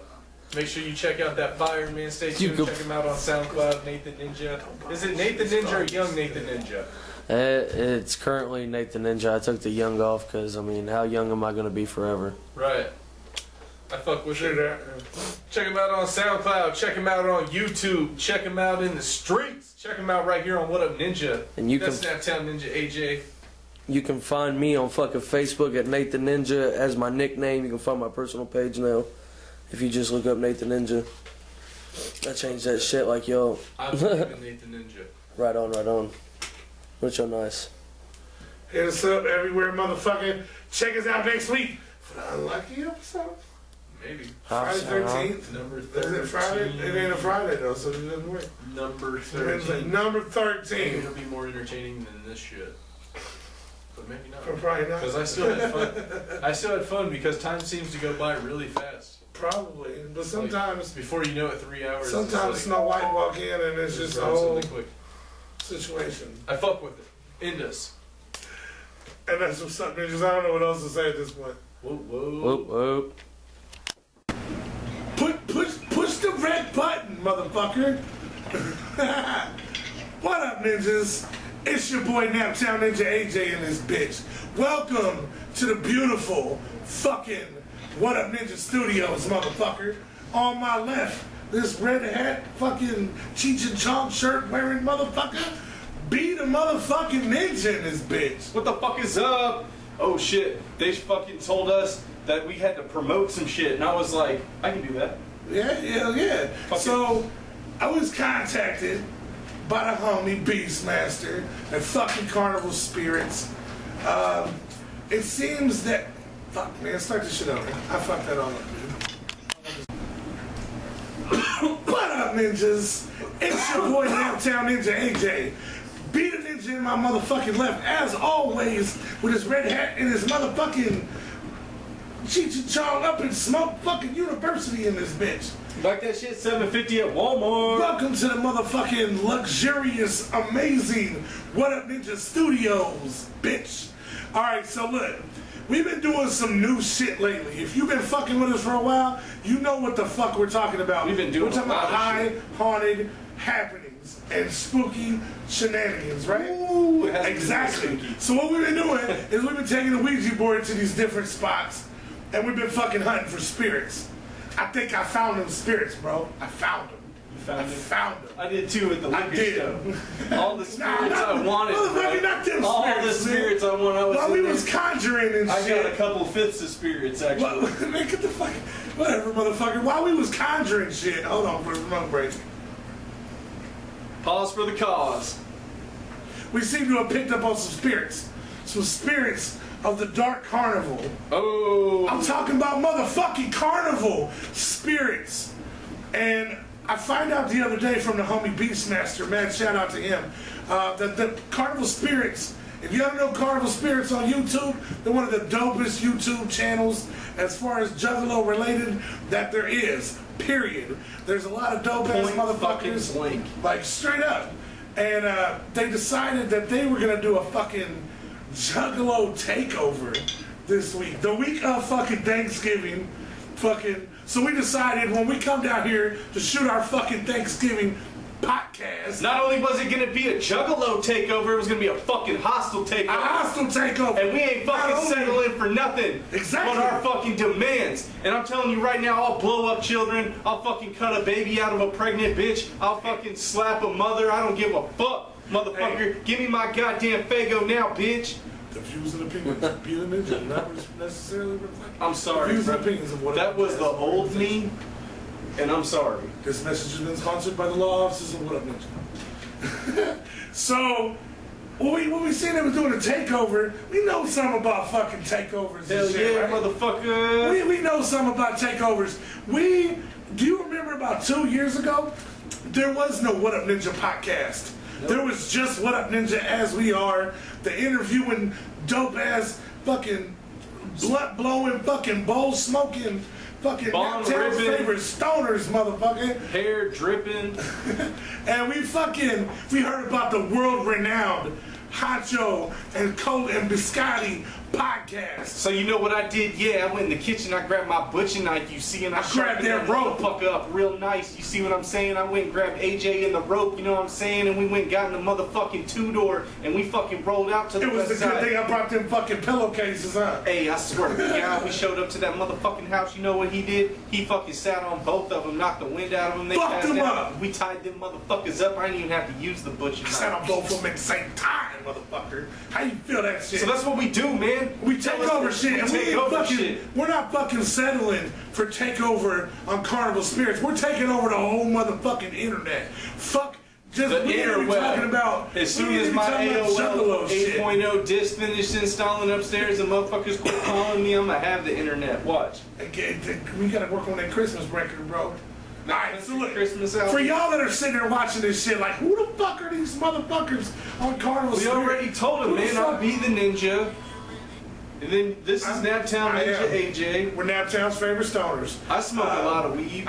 Speaker 2: Make sure you check out that Fire Man. Stay
Speaker 3: You
Speaker 2: tuned.
Speaker 3: go-
Speaker 2: Check him out on SoundCloud. Nathan Ninja. Is it Nathan Ninja or Young Nathan Ninja?
Speaker 3: It's currently Nathan Ninja. I took the young off because, I mean, how young am I going to be forever?
Speaker 2: Right. I fuck with
Speaker 1: Sure
Speaker 2: it.
Speaker 1: that.
Speaker 2: Check him out on SoundCloud. Check him out on YouTube. Check him out in the streets. Check him out right here on What Up Ninja.
Speaker 3: And you
Speaker 2: That's
Speaker 3: can
Speaker 2: Snaptown Ninja AJ.
Speaker 3: you can find me on fucking Facebook at Nathan Ninja as my nickname. You can find my personal page now if you just look up Nathan Ninja. I changed that shit like yo.
Speaker 2: I'm Nathan Ninja.
Speaker 3: Right on, right on. Which are nice.
Speaker 1: Hit us up everywhere, motherfucker. Check us out next week for the unlucky episode.
Speaker 2: Maybe.
Speaker 1: Friday 13th.
Speaker 2: Number
Speaker 1: Is
Speaker 2: 13.
Speaker 1: it Friday? It ain't a Friday though, so it doesn't work.
Speaker 2: Number
Speaker 1: It's
Speaker 2: 13.
Speaker 1: number
Speaker 2: Maybe
Speaker 1: 13.
Speaker 2: it'll be more entertaining than this shit. But maybe not.
Speaker 1: Or probably not.
Speaker 2: Because I still had fun. I still had fun because time seems to go by really fast.
Speaker 1: Probably, but sometimes
Speaker 2: Before you know it, 3 hours.
Speaker 1: sometimes Snow White walk in and it's just a whole
Speaker 2: quick.
Speaker 1: situation.
Speaker 2: I fuck with it. Indus.
Speaker 1: And that's what's up, ninjas. I don't know what else to say at this point.
Speaker 2: Whoa, whoa.
Speaker 3: Whoop, whoop.
Speaker 1: Push the red button, motherfucker. What up, ninjas? It's your boy Naptown Ninja AJ in this bitch. Welcome to the beautiful fucking What Up Ninja Studios, motherfucker. On my left, this red hat fucking Cheech and Chong shirt wearing motherfucker. Be the motherfucking ninja in this bitch.
Speaker 2: What the fuck is up? Oh shit, they fucking told us that we had to promote some shit, and I was like, I can do that.
Speaker 1: Yeah. So, I was contacted by the homie Beastmaster at fucking Carnival Spirits. It seems that... Fuck, man, start this shit over. I fucked that all up, dude. What up, ninjas? It's your boy, Downtown Ninja AJ. Be the ninja in my motherfucking left, as always, with his red hat and his motherfucking Cheech and Chong up in Smoke fucking University in this bitch.
Speaker 2: Like that shit, $7.50 at Walmart.
Speaker 1: Welcome to the motherfucking luxurious, amazing What Up Ninja Studios, bitch. Alright, so look, we've been doing some new shit lately. If you've been fucking with us for a while, you know what the fuck we're talking about.
Speaker 2: We've been doing
Speaker 1: We're talking
Speaker 2: a lot
Speaker 1: about
Speaker 2: of
Speaker 1: high,
Speaker 2: shit.
Speaker 1: haunted happenings and spooky shenanigans, right?
Speaker 2: Ooh, it has to be
Speaker 1: Exactly.
Speaker 2: spooky.
Speaker 1: So what we've been doing is we've been taking the Ouija board to these different spots, and we've been fucking hunting for spirits. I think I found them spirits, bro. I found them.
Speaker 2: You found it?
Speaker 1: Found them.
Speaker 2: I did too at the
Speaker 1: I
Speaker 2: liquor
Speaker 1: did.
Speaker 2: store. All the spirits
Speaker 1: Nah,
Speaker 2: I wanted.
Speaker 1: motherfucker, not them
Speaker 2: All the
Speaker 1: spirits, man.
Speaker 2: spirits I wanted. I was
Speaker 1: While
Speaker 2: in
Speaker 1: we
Speaker 2: there.
Speaker 1: was conjuring and
Speaker 2: I
Speaker 1: shit.
Speaker 2: got a couple fifths of spirits actually.
Speaker 1: What, man, get the fuck. Whatever, motherfucker. While we was conjuring shit. Hold on for a remote break.
Speaker 2: Pause for the cause.
Speaker 1: We seem to have picked up on some spirits. Some spirits of the Dark Carnival.
Speaker 2: Oh.
Speaker 1: I'm talking about motherfucking carnival spirits. And I find out the other day from the homie Beastmaster, man, shout out to him, that the carnival spirits, if you don't know carnival spirits on YouTube, they're one of the dopest YouTube channels as far as Juggalo related that there is, period. There's a lot of dope ass
Speaker 2: Point
Speaker 1: motherfuckers,
Speaker 2: fucking blank.
Speaker 1: like straight up. And they decided that they were gonna do a fucking Juggalo takeover this week. The week of fucking Thanksgiving. Fucking. So we decided when we come down here to shoot our fucking Thanksgiving podcast,
Speaker 2: Not only was it gonna be a Juggalo takeover, it was gonna be a fucking hostile
Speaker 1: a
Speaker 2: takeover.
Speaker 1: hostile takeover.
Speaker 2: And we ain't
Speaker 1: Not
Speaker 2: fucking
Speaker 1: only-
Speaker 2: settling for nothing.
Speaker 1: Exactly.
Speaker 2: On our fucking demands. And I'm telling you right now, I'll blow up children. I'll fucking cut a baby out of a pregnant bitch. I'll fucking slap a mother. I don't give a fuck, motherfucker.
Speaker 1: Hey.
Speaker 2: Give me my goddamn Fago now, bitch.
Speaker 1: The views and opinions of Be the Ninja not necessarily reflect
Speaker 2: I'm sorry,
Speaker 1: the views and
Speaker 2: bro.
Speaker 1: opinions of what
Speaker 2: That was the old me, and I'm sorry.
Speaker 1: This message has been sponsored by the law offices of What Up Ninja. So, when we seen them doing a takeover, we know something about fucking takeovers
Speaker 2: Hell
Speaker 1: and shit,
Speaker 2: yeah,
Speaker 1: right?
Speaker 2: motherfucker.
Speaker 1: We know something about takeovers. Do you remember about 2 years ago? There was no What Up Ninja podcast.
Speaker 2: Nope.
Speaker 1: There was just What Up Ninja as we are, the interviewing dope ass fucking blunt blowing fucking bowl smoking fucking
Speaker 2: Bong
Speaker 1: town's
Speaker 2: ripping.
Speaker 1: favorite stoners, motherfucker.
Speaker 2: Hair dripping.
Speaker 1: And we heard about the world renowned Hacho and Cole and Biscotti podcast.
Speaker 2: So you know what I did? Yeah, I went in the kitchen, I grabbed my butcher knife, you see, and I
Speaker 1: grabbed
Speaker 2: sharpened
Speaker 1: that
Speaker 2: that
Speaker 1: rope.
Speaker 2: motherfucker up real nice. You see what I'm saying? I went and grabbed AJ in the rope, you know what I'm saying? And we went and got in the motherfucking two-door, and we fucking rolled out to the
Speaker 1: It was
Speaker 2: west
Speaker 1: the good
Speaker 2: side.
Speaker 1: thing I brought them fucking pillowcases, huh?
Speaker 2: Hey, I swear to God, we showed up to that motherfucking house. You know what he did? He fucking sat on both of them, knocked the wind out of them. They
Speaker 1: Fucked
Speaker 2: passed
Speaker 1: them
Speaker 2: out.
Speaker 1: up.
Speaker 2: We tied them motherfuckers up. I didn't even have to use the butcher
Speaker 1: Sat on
Speaker 2: knife.
Speaker 1: both of them at the same time, motherfucker. How you feel that shit?
Speaker 2: So that's what we do, man.
Speaker 1: we take over shit, and we
Speaker 2: take
Speaker 1: ain't
Speaker 2: over
Speaker 1: fucking.
Speaker 2: shit.
Speaker 1: We're not fucking settling for takeover on Carnival Spirits. We're taking over the whole motherfucking internet. Fuck. Just
Speaker 2: The
Speaker 1: we ain't even
Speaker 2: interweb.
Speaker 1: talking about.
Speaker 2: As soon
Speaker 1: we ain't
Speaker 2: as
Speaker 1: even
Speaker 2: my
Speaker 1: talking about
Speaker 2: AOL
Speaker 1: Juggalo shit.
Speaker 2: 8.0 disc finished installing upstairs and motherfuckers quit calling me, I'm gonna have the internet. Watch.
Speaker 1: We gotta work on that Christmas record, bro. Alright, so look,
Speaker 2: Christmas album.
Speaker 1: for y'all that are sitting there watching this shit, like, who the fuck are these motherfuckers on Carnival
Speaker 2: We
Speaker 1: Spirit?
Speaker 2: already told him,
Speaker 1: Who the
Speaker 2: man,
Speaker 1: fuck-
Speaker 2: I'll be the ninja. And then this is Naptown Ninja AJ.
Speaker 1: We're Naptown's favorite stoners.
Speaker 2: I smoke a lot of weed.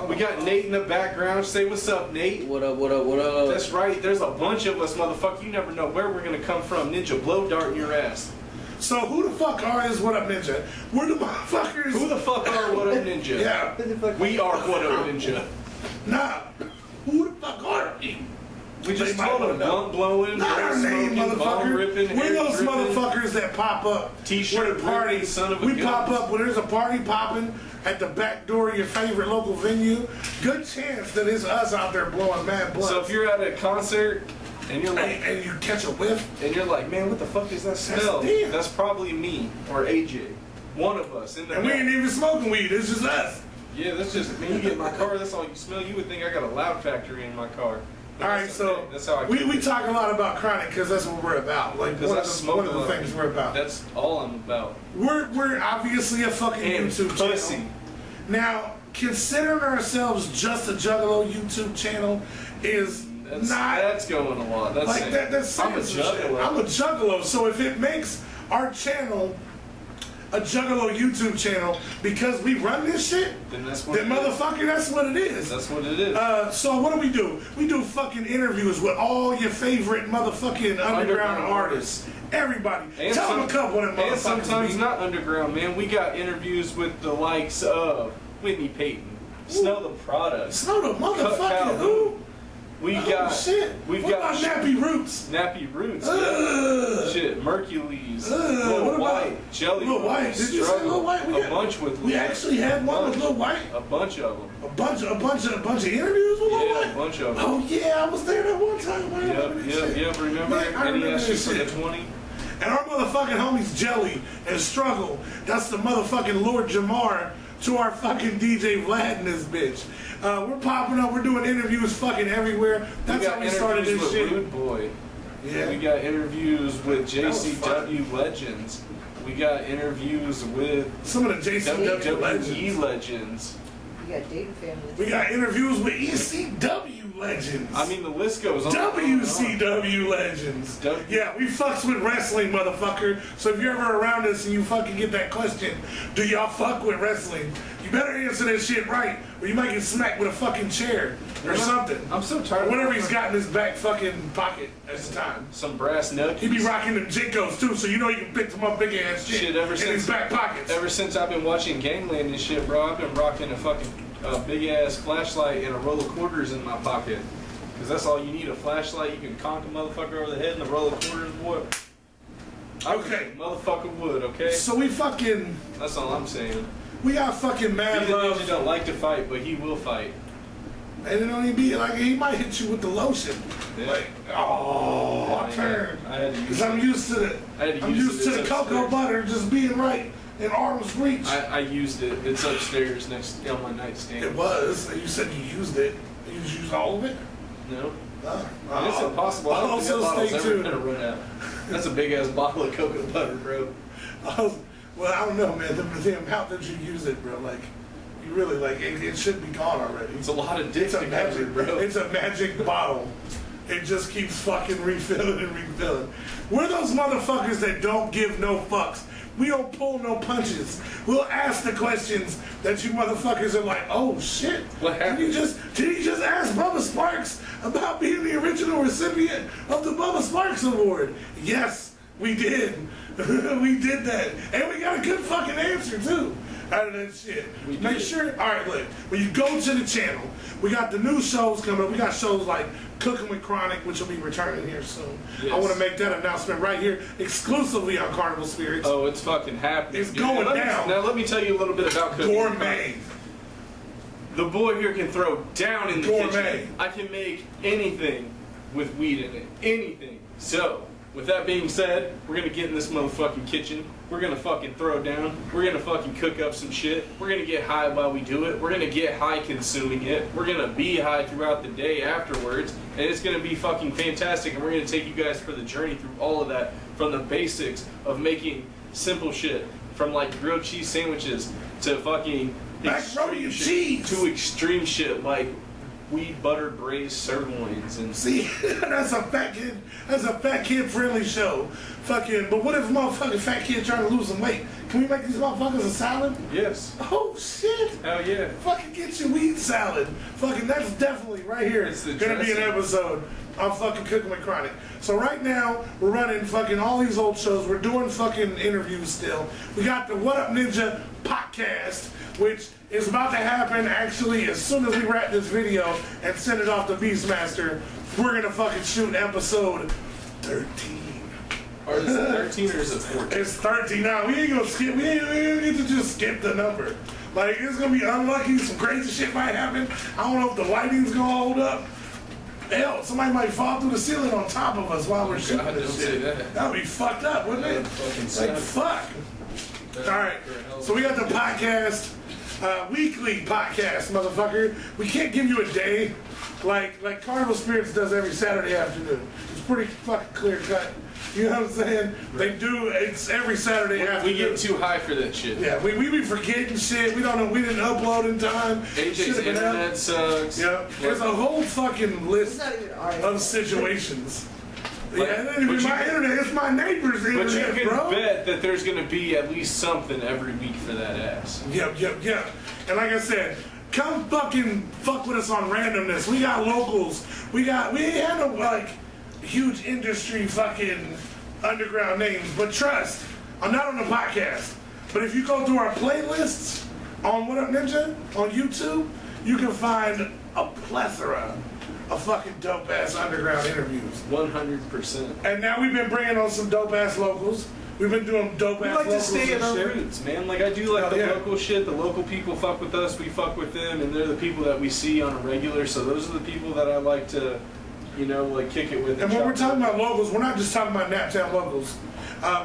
Speaker 2: We got Nate in the background. Say what's up, Nate.
Speaker 3: What up, what up, what up?
Speaker 2: That's right. There's a bunch of us, motherfucker. You never know where we're going to come from. Ninja blow dart in your ass.
Speaker 1: So who the fuck is What Up Ninja? We're the motherfuckers.
Speaker 2: Who the fuck are What Up Ninja?
Speaker 1: Yeah.
Speaker 2: We are What Up Ninja.
Speaker 1: Nah. Who the fuck are we?
Speaker 2: We just told them blunt blowing,
Speaker 1: not our name, motherfucker.
Speaker 2: Ripping,
Speaker 1: we're those
Speaker 2: dripping,
Speaker 1: motherfuckers that pop up.
Speaker 2: T-shirt
Speaker 1: party.
Speaker 2: Son of a
Speaker 1: we
Speaker 2: gun.
Speaker 1: pop up when there's a party popping at the back door of your favorite local venue. Good chance that it's us out there blowing mad blood.
Speaker 2: So if you're at a concert and you're like,
Speaker 1: and you catch a whiff,
Speaker 2: and you're like, man, what the fuck is that smell? That's probably me or AJ, one of us in the.
Speaker 1: And we ain't even smoking weed. It's just us.
Speaker 2: Yeah, that's just me. You get in my car, that's all you smell. You would think I got a loud factory in my car.
Speaker 1: All right, so
Speaker 2: that's how I
Speaker 1: we talk a lot about chronic because that's what we're about. Like one of the things we're about.
Speaker 2: That's all I'm about.
Speaker 1: We're obviously a fucking YouTube channel. Now, considering ourselves just a Juggalo YouTube channel is
Speaker 2: that's going a lot. That's
Speaker 1: like that's
Speaker 2: I'm a Juggalo.
Speaker 1: I'm a Juggalo. So if it makes our channel a Juggalo YouTube channel because we run this shit,
Speaker 2: then that's what
Speaker 1: motherfucker, that's what it is.
Speaker 2: That's what it is.
Speaker 1: So what do? We do fucking interviews with all your favorite motherfucking underground artists. Everybody.
Speaker 2: And
Speaker 1: Tell them a couple of them motherfuckers.
Speaker 2: And sometimes not underground, man. We got interviews with the likes of Whitney Payton, Snow the Product,
Speaker 1: Snow the motherfucking who?
Speaker 2: We've
Speaker 1: what
Speaker 2: got
Speaker 1: Nappy Roots?
Speaker 2: Nappy Roots. Yeah. Shit, Mercules, Lil White, Jelly.
Speaker 1: Lil White. Did you say Lil White?
Speaker 2: A bunch with.
Speaker 1: We actually had one with Lil White.
Speaker 2: A bunch of them.
Speaker 1: A bunch of interviews with Lil White.
Speaker 2: A bunch of them.
Speaker 1: Oh yeah, I was there that one time.
Speaker 2: Yep. Remember? And he asked you for the 20.
Speaker 1: And our motherfucking homies Jelly and Struggle. That's the motherfucking Lord Jamar to our fucking DJ Vlad in this bitch. We're popping up. We're doing interviews fucking everywhere. That's how we started this shit.
Speaker 2: Rude Boy.
Speaker 1: Yeah.
Speaker 2: We got interviews with JCW legends. We got interviews with
Speaker 1: some of the JCW
Speaker 2: legends.
Speaker 7: We got Dayton family.
Speaker 1: We got interviews with ECW legends.
Speaker 2: I mean, the list goes on.
Speaker 1: WCW legends. Yeah, we fucks with wrestling, motherfucker. So if you're ever around us and you fucking get that question, do y'all fuck with wrestling? You better answer that shit right, or you might get smacked with a fucking chair or something.
Speaker 2: I'm so tired.
Speaker 1: Whatever he's got in his back fucking pocket at the time.
Speaker 2: Some brass knuckles.
Speaker 1: He be rocking them Jinkos too, so you know you can pick them up big ass shit in his back pockets.
Speaker 2: Ever since I've been watching Gangland and shit, bro, I've been rocking a fucking big ass flashlight and a roll of quarters in my pocket. Cause that's all you need, a flashlight. You can conk a motherfucker over the head and a roll of quarters, boy.
Speaker 1: Okay.
Speaker 2: Motherfucker would, okay?
Speaker 1: So we fucking...
Speaker 2: That's all I'm saying.
Speaker 1: We got fucking mad love.
Speaker 2: He don't like to fight, but he will fight.
Speaker 1: And it only be like, he might hit you with the lotion. Yeah. Like, I turned.
Speaker 2: I had to use
Speaker 1: Because I'm used to it. I'm used to the cocoa butter just being right in arm's reach.
Speaker 2: I used it. It's upstairs next on my nightstand.
Speaker 1: It was. You said you used it. You just used all of it?
Speaker 2: No. It's impossible. I don't think that bottle's ever gonna run out. That's a big ass bottle of coconut butter, bro.
Speaker 1: Well, I don't know, man. The amount that you use it, bro, like, you really, like, it should be gone already.
Speaker 2: It's a lot of dicks to
Speaker 1: magic,
Speaker 2: bro.
Speaker 1: It's a magic bottle. It just keeps fucking refilling and refilling. We're those motherfuckers that don't give no fucks. We don't pull no punches. We'll ask the questions that you motherfuckers are like, oh shit.
Speaker 2: What happened?
Speaker 1: Did he just ask Bubba Sparks about being the original recipient of the Bubba Sparks Award? Yes, we did. We did that. And we got a good fucking answer too out of that shit. Make sure, alright, look, when you go to the channel, we got the new shows coming up. We got shows like Cooking with Chronic, which will be returning here soon. Yes. I want to make that announcement right here, exclusively on Carnival Spirits.
Speaker 2: Oh, it's fucking happening.
Speaker 1: It's going down.
Speaker 2: Now let me tell you a little bit about Cooking
Speaker 1: Gourmet.
Speaker 2: The boy here can throw down in the
Speaker 1: Gourmet.
Speaker 2: kitchen. I can make anything with weed in it. Anything. So, with that being said, we're gonna get in this motherfucking kitchen. We're gonna fucking throw down. We're gonna fucking cook up some shit. We're gonna get high while we do it. We're gonna get high consuming it. We're gonna be high throughout the day afterwards. And it's gonna be fucking fantastic. And we're gonna take you guys for the journey through all of that. From the basics of making simple shit. From like grilled cheese sandwiches to fucking
Speaker 1: macaroni and cheese.
Speaker 2: To extreme shit like weed butter braised sirloins and
Speaker 1: See, that's a fat kid friendly show. Fucking, but what if a motherfucking fat kid trying to lose some weight? Can we make these motherfuckers a salad?
Speaker 2: yes.
Speaker 1: Oh shit!
Speaker 2: Hell yeah.
Speaker 1: Fucking get your weed salad. Fucking, that's definitely right here.
Speaker 2: It's the
Speaker 1: gonna be an
Speaker 2: dressing.
Speaker 1: episode on fucking Cooking with Chronic. So right now we're running fucking all these old shows. We're doing fucking interviews still. We got the What Up Ninja podcast, which is about to happen actually as soon as we wrap this video and send it off to Beastmaster. We're gonna fucking shoot episode 13.
Speaker 2: Or is it 13 or is it 14?
Speaker 1: It's 13 now. We ain't gonna skip. We ain't get to just skip the number. Like, it's gonna be unlucky. Some crazy shit might happen. I don't know if the lighting's gonna hold up. Hell, somebody might fall through the ceiling on top of us while we're shooting
Speaker 2: God,
Speaker 1: this
Speaker 2: don't say
Speaker 1: shit.
Speaker 2: that.
Speaker 1: That would be fucked up, wouldn't it?
Speaker 2: That'd fucking
Speaker 1: Like,
Speaker 2: suck.
Speaker 1: fuck. All right. So we got the podcast, weekly podcast, motherfucker. We can't give you a day like Carnival Spirits does every Saturday afternoon. It's pretty fucking clear cut. You know what I'm saying? They do. It's every Saturday afternoon.
Speaker 2: We get too high for that shit.
Speaker 1: Yeah, we be forgetting shit. We don't know. We didn't upload in time.
Speaker 2: AJ's
Speaker 1: Should've been out.
Speaker 2: internet sucks.
Speaker 1: Yeah, there's a whole fucking list
Speaker 5: It's not even our
Speaker 1: of situations.
Speaker 2: But-
Speaker 1: Yeah, it ain't even
Speaker 2: but
Speaker 1: my internet. It's my neighbor's
Speaker 2: But you
Speaker 1: internet,
Speaker 2: can
Speaker 1: bro.
Speaker 2: bet that there's going to be at least something every week for that ass.
Speaker 1: Yep. And like I said, come fucking fuck with us on randomness. We got locals. We ain't had no like huge industry fucking underground names. But trust, I'm not on the podcast. But if you go through our playlists on What Up Ninja on YouTube, you can find a plethora of fucking dope ass underground interviews.
Speaker 2: 100%.
Speaker 1: And now we've been bringing on some dope ass locals. We've been doing dope
Speaker 2: We
Speaker 1: ass
Speaker 2: like to
Speaker 1: locals
Speaker 2: stay in
Speaker 1: and
Speaker 2: our
Speaker 1: shit.
Speaker 2: roots, man. Like, I do like
Speaker 1: Oh,
Speaker 2: the
Speaker 1: yeah.
Speaker 2: local shit. The local people fuck with us. We fuck with them. And they're the people that we see on a regular. So those are the people that I like to, like, kick it with.
Speaker 1: And when
Speaker 2: chop
Speaker 1: we're talking
Speaker 2: it.
Speaker 1: about locals, we're not just talking about Naptown locals.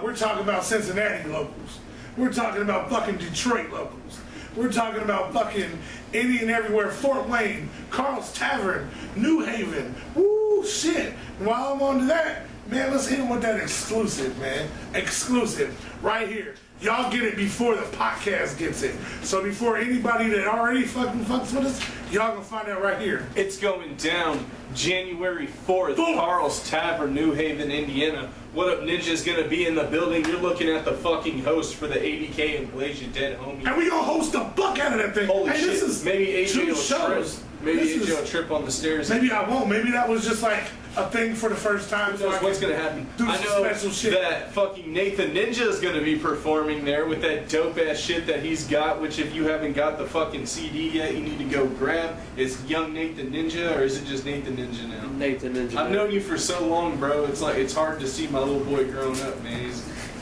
Speaker 1: We're talking about Cincinnati locals. We're talking about fucking Detroit locals. We're talking about fucking any and everywhere. Fort Wayne, Carl's Tavern, New Haven. Woo, shit. And while I'm on to that, man, let's hit him with that exclusive, man. Exclusive. Right here. Y'all get it before the podcast gets it. So before anybody that already fucking fucks with us, y'all gonna find out right here.
Speaker 2: It's going down January 4th, Carl's Tavern, New Haven, Indiana. What Up Ninja's gonna be in the building. You're looking at the fucking host for the 80K and Blaze You Dead, homie.
Speaker 1: And we gonna host the fuck out of that thing.
Speaker 2: Holy
Speaker 1: hey,
Speaker 2: shit.
Speaker 1: this is
Speaker 2: Maybe AJ
Speaker 1: two
Speaker 2: will
Speaker 1: shows.
Speaker 2: trip. Maybe
Speaker 1: This
Speaker 2: AJ
Speaker 1: is-
Speaker 2: will trip on the stairs.
Speaker 1: Maybe I won't. Maybe that was just like a thing for the first time.
Speaker 2: Who knows what's gonna happen?
Speaker 1: do
Speaker 2: I
Speaker 1: some
Speaker 2: know
Speaker 1: special shit.
Speaker 2: that fucking Nathan Ninja is gonna be performing there with that dope ass shit that he's got. Which, if you haven't got the fucking CD yet, you need to go grab. It's Young Nathan Ninja, or is it just Nathan Ninja now?
Speaker 3: Nathan Ninja.
Speaker 2: I've known you for so long, bro. It's like it's hard to see my little boy growing up, man.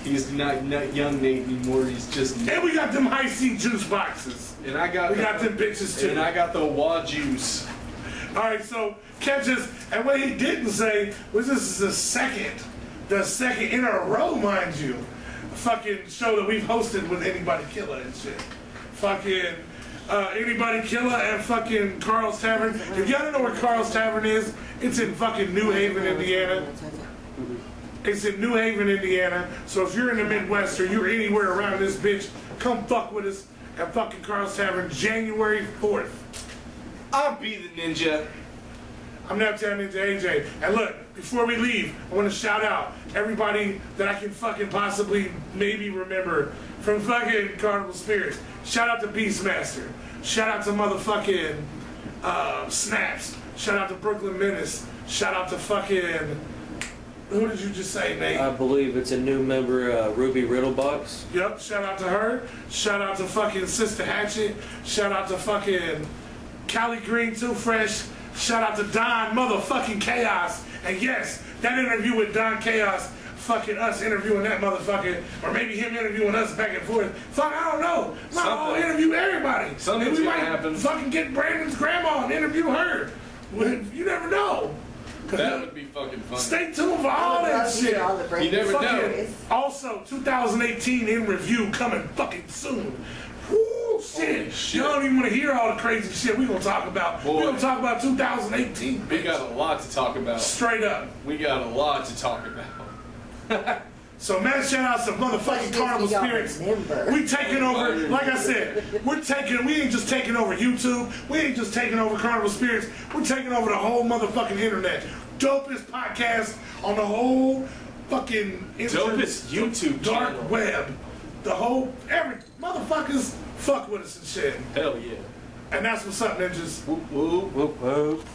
Speaker 2: He's not young Nate anymore. He's just.
Speaker 1: And we got them high C juice boxes.
Speaker 2: And I got.
Speaker 1: We got them bitches too.
Speaker 2: And I got the Wah juice.
Speaker 1: All right, so catch us. And what he didn't say was this is the second in a row, mind you, fucking show that we've hosted with Anybody Killer and shit. Fucking Anybody Killer and fucking Carl's Tavern. If y'all don't know where Carl's Tavern is, it's in fucking New Haven, Indiana. It's in New Haven, Indiana. So if you're in the Midwest or you're anywhere around this bitch, come fuck with us at fucking Carl's Tavern, January 4th.
Speaker 2: I'll be the ninja.
Speaker 1: I'm Naptown Ninja AJ. And look, before we leave, I want to shout out everybody that I can fucking possibly maybe remember from fucking Carnival Spirits. Shout out to Beastmaster. Shout out to motherfucking Snaps. Shout out to Brooklyn Menace. Shout out to fucking... Who did you just say, Nate?
Speaker 3: I believe it's a new member, Ruby Riddlebox.
Speaker 1: Yep, shout out to her. Shout out to fucking Sister Hatchet. Shout out to fucking Callie Green Too Fresh. Shout out to Don motherfucking Chaos. And yes, that interview with Don Chaos, fucking us interviewing that motherfucker, or maybe him interviewing us back and forth. Fuck, I don't know. Might all
Speaker 2: Something.
Speaker 1: interview everybody.
Speaker 2: Something's
Speaker 1: And we
Speaker 2: gonna
Speaker 1: might
Speaker 2: happen.
Speaker 1: fucking get Brandon's grandma and interview her. You never know.
Speaker 2: That would be fucking fun.
Speaker 1: Stay tuned for all that shit.
Speaker 2: You never know.
Speaker 1: Fucking- Also, 2018 in review coming fucking soon. Woo, shit.
Speaker 2: shit.
Speaker 1: You don't even want to hear all the crazy shit we gonna talk about.
Speaker 2: Boy.
Speaker 1: We gonna talk about 2018.
Speaker 2: We got a lot to talk about.
Speaker 1: Straight up.
Speaker 2: We got a lot to talk about.
Speaker 1: So man, shout out to motherfucking Carnival Spirits. We taking over, like I said, we ain't just taking over YouTube. We ain't just taking over Carnival Spirits. We're taking over the whole motherfucking internet. Dopest podcast on the whole fucking
Speaker 2: Dopest YouTube
Speaker 1: dark
Speaker 2: channel.
Speaker 1: web. The whole, motherfuckers fuck with us and shit.
Speaker 2: Hell yeah.
Speaker 1: And that's what's up, ninjas.
Speaker 2: Whoop, whoop, whoop, whoop.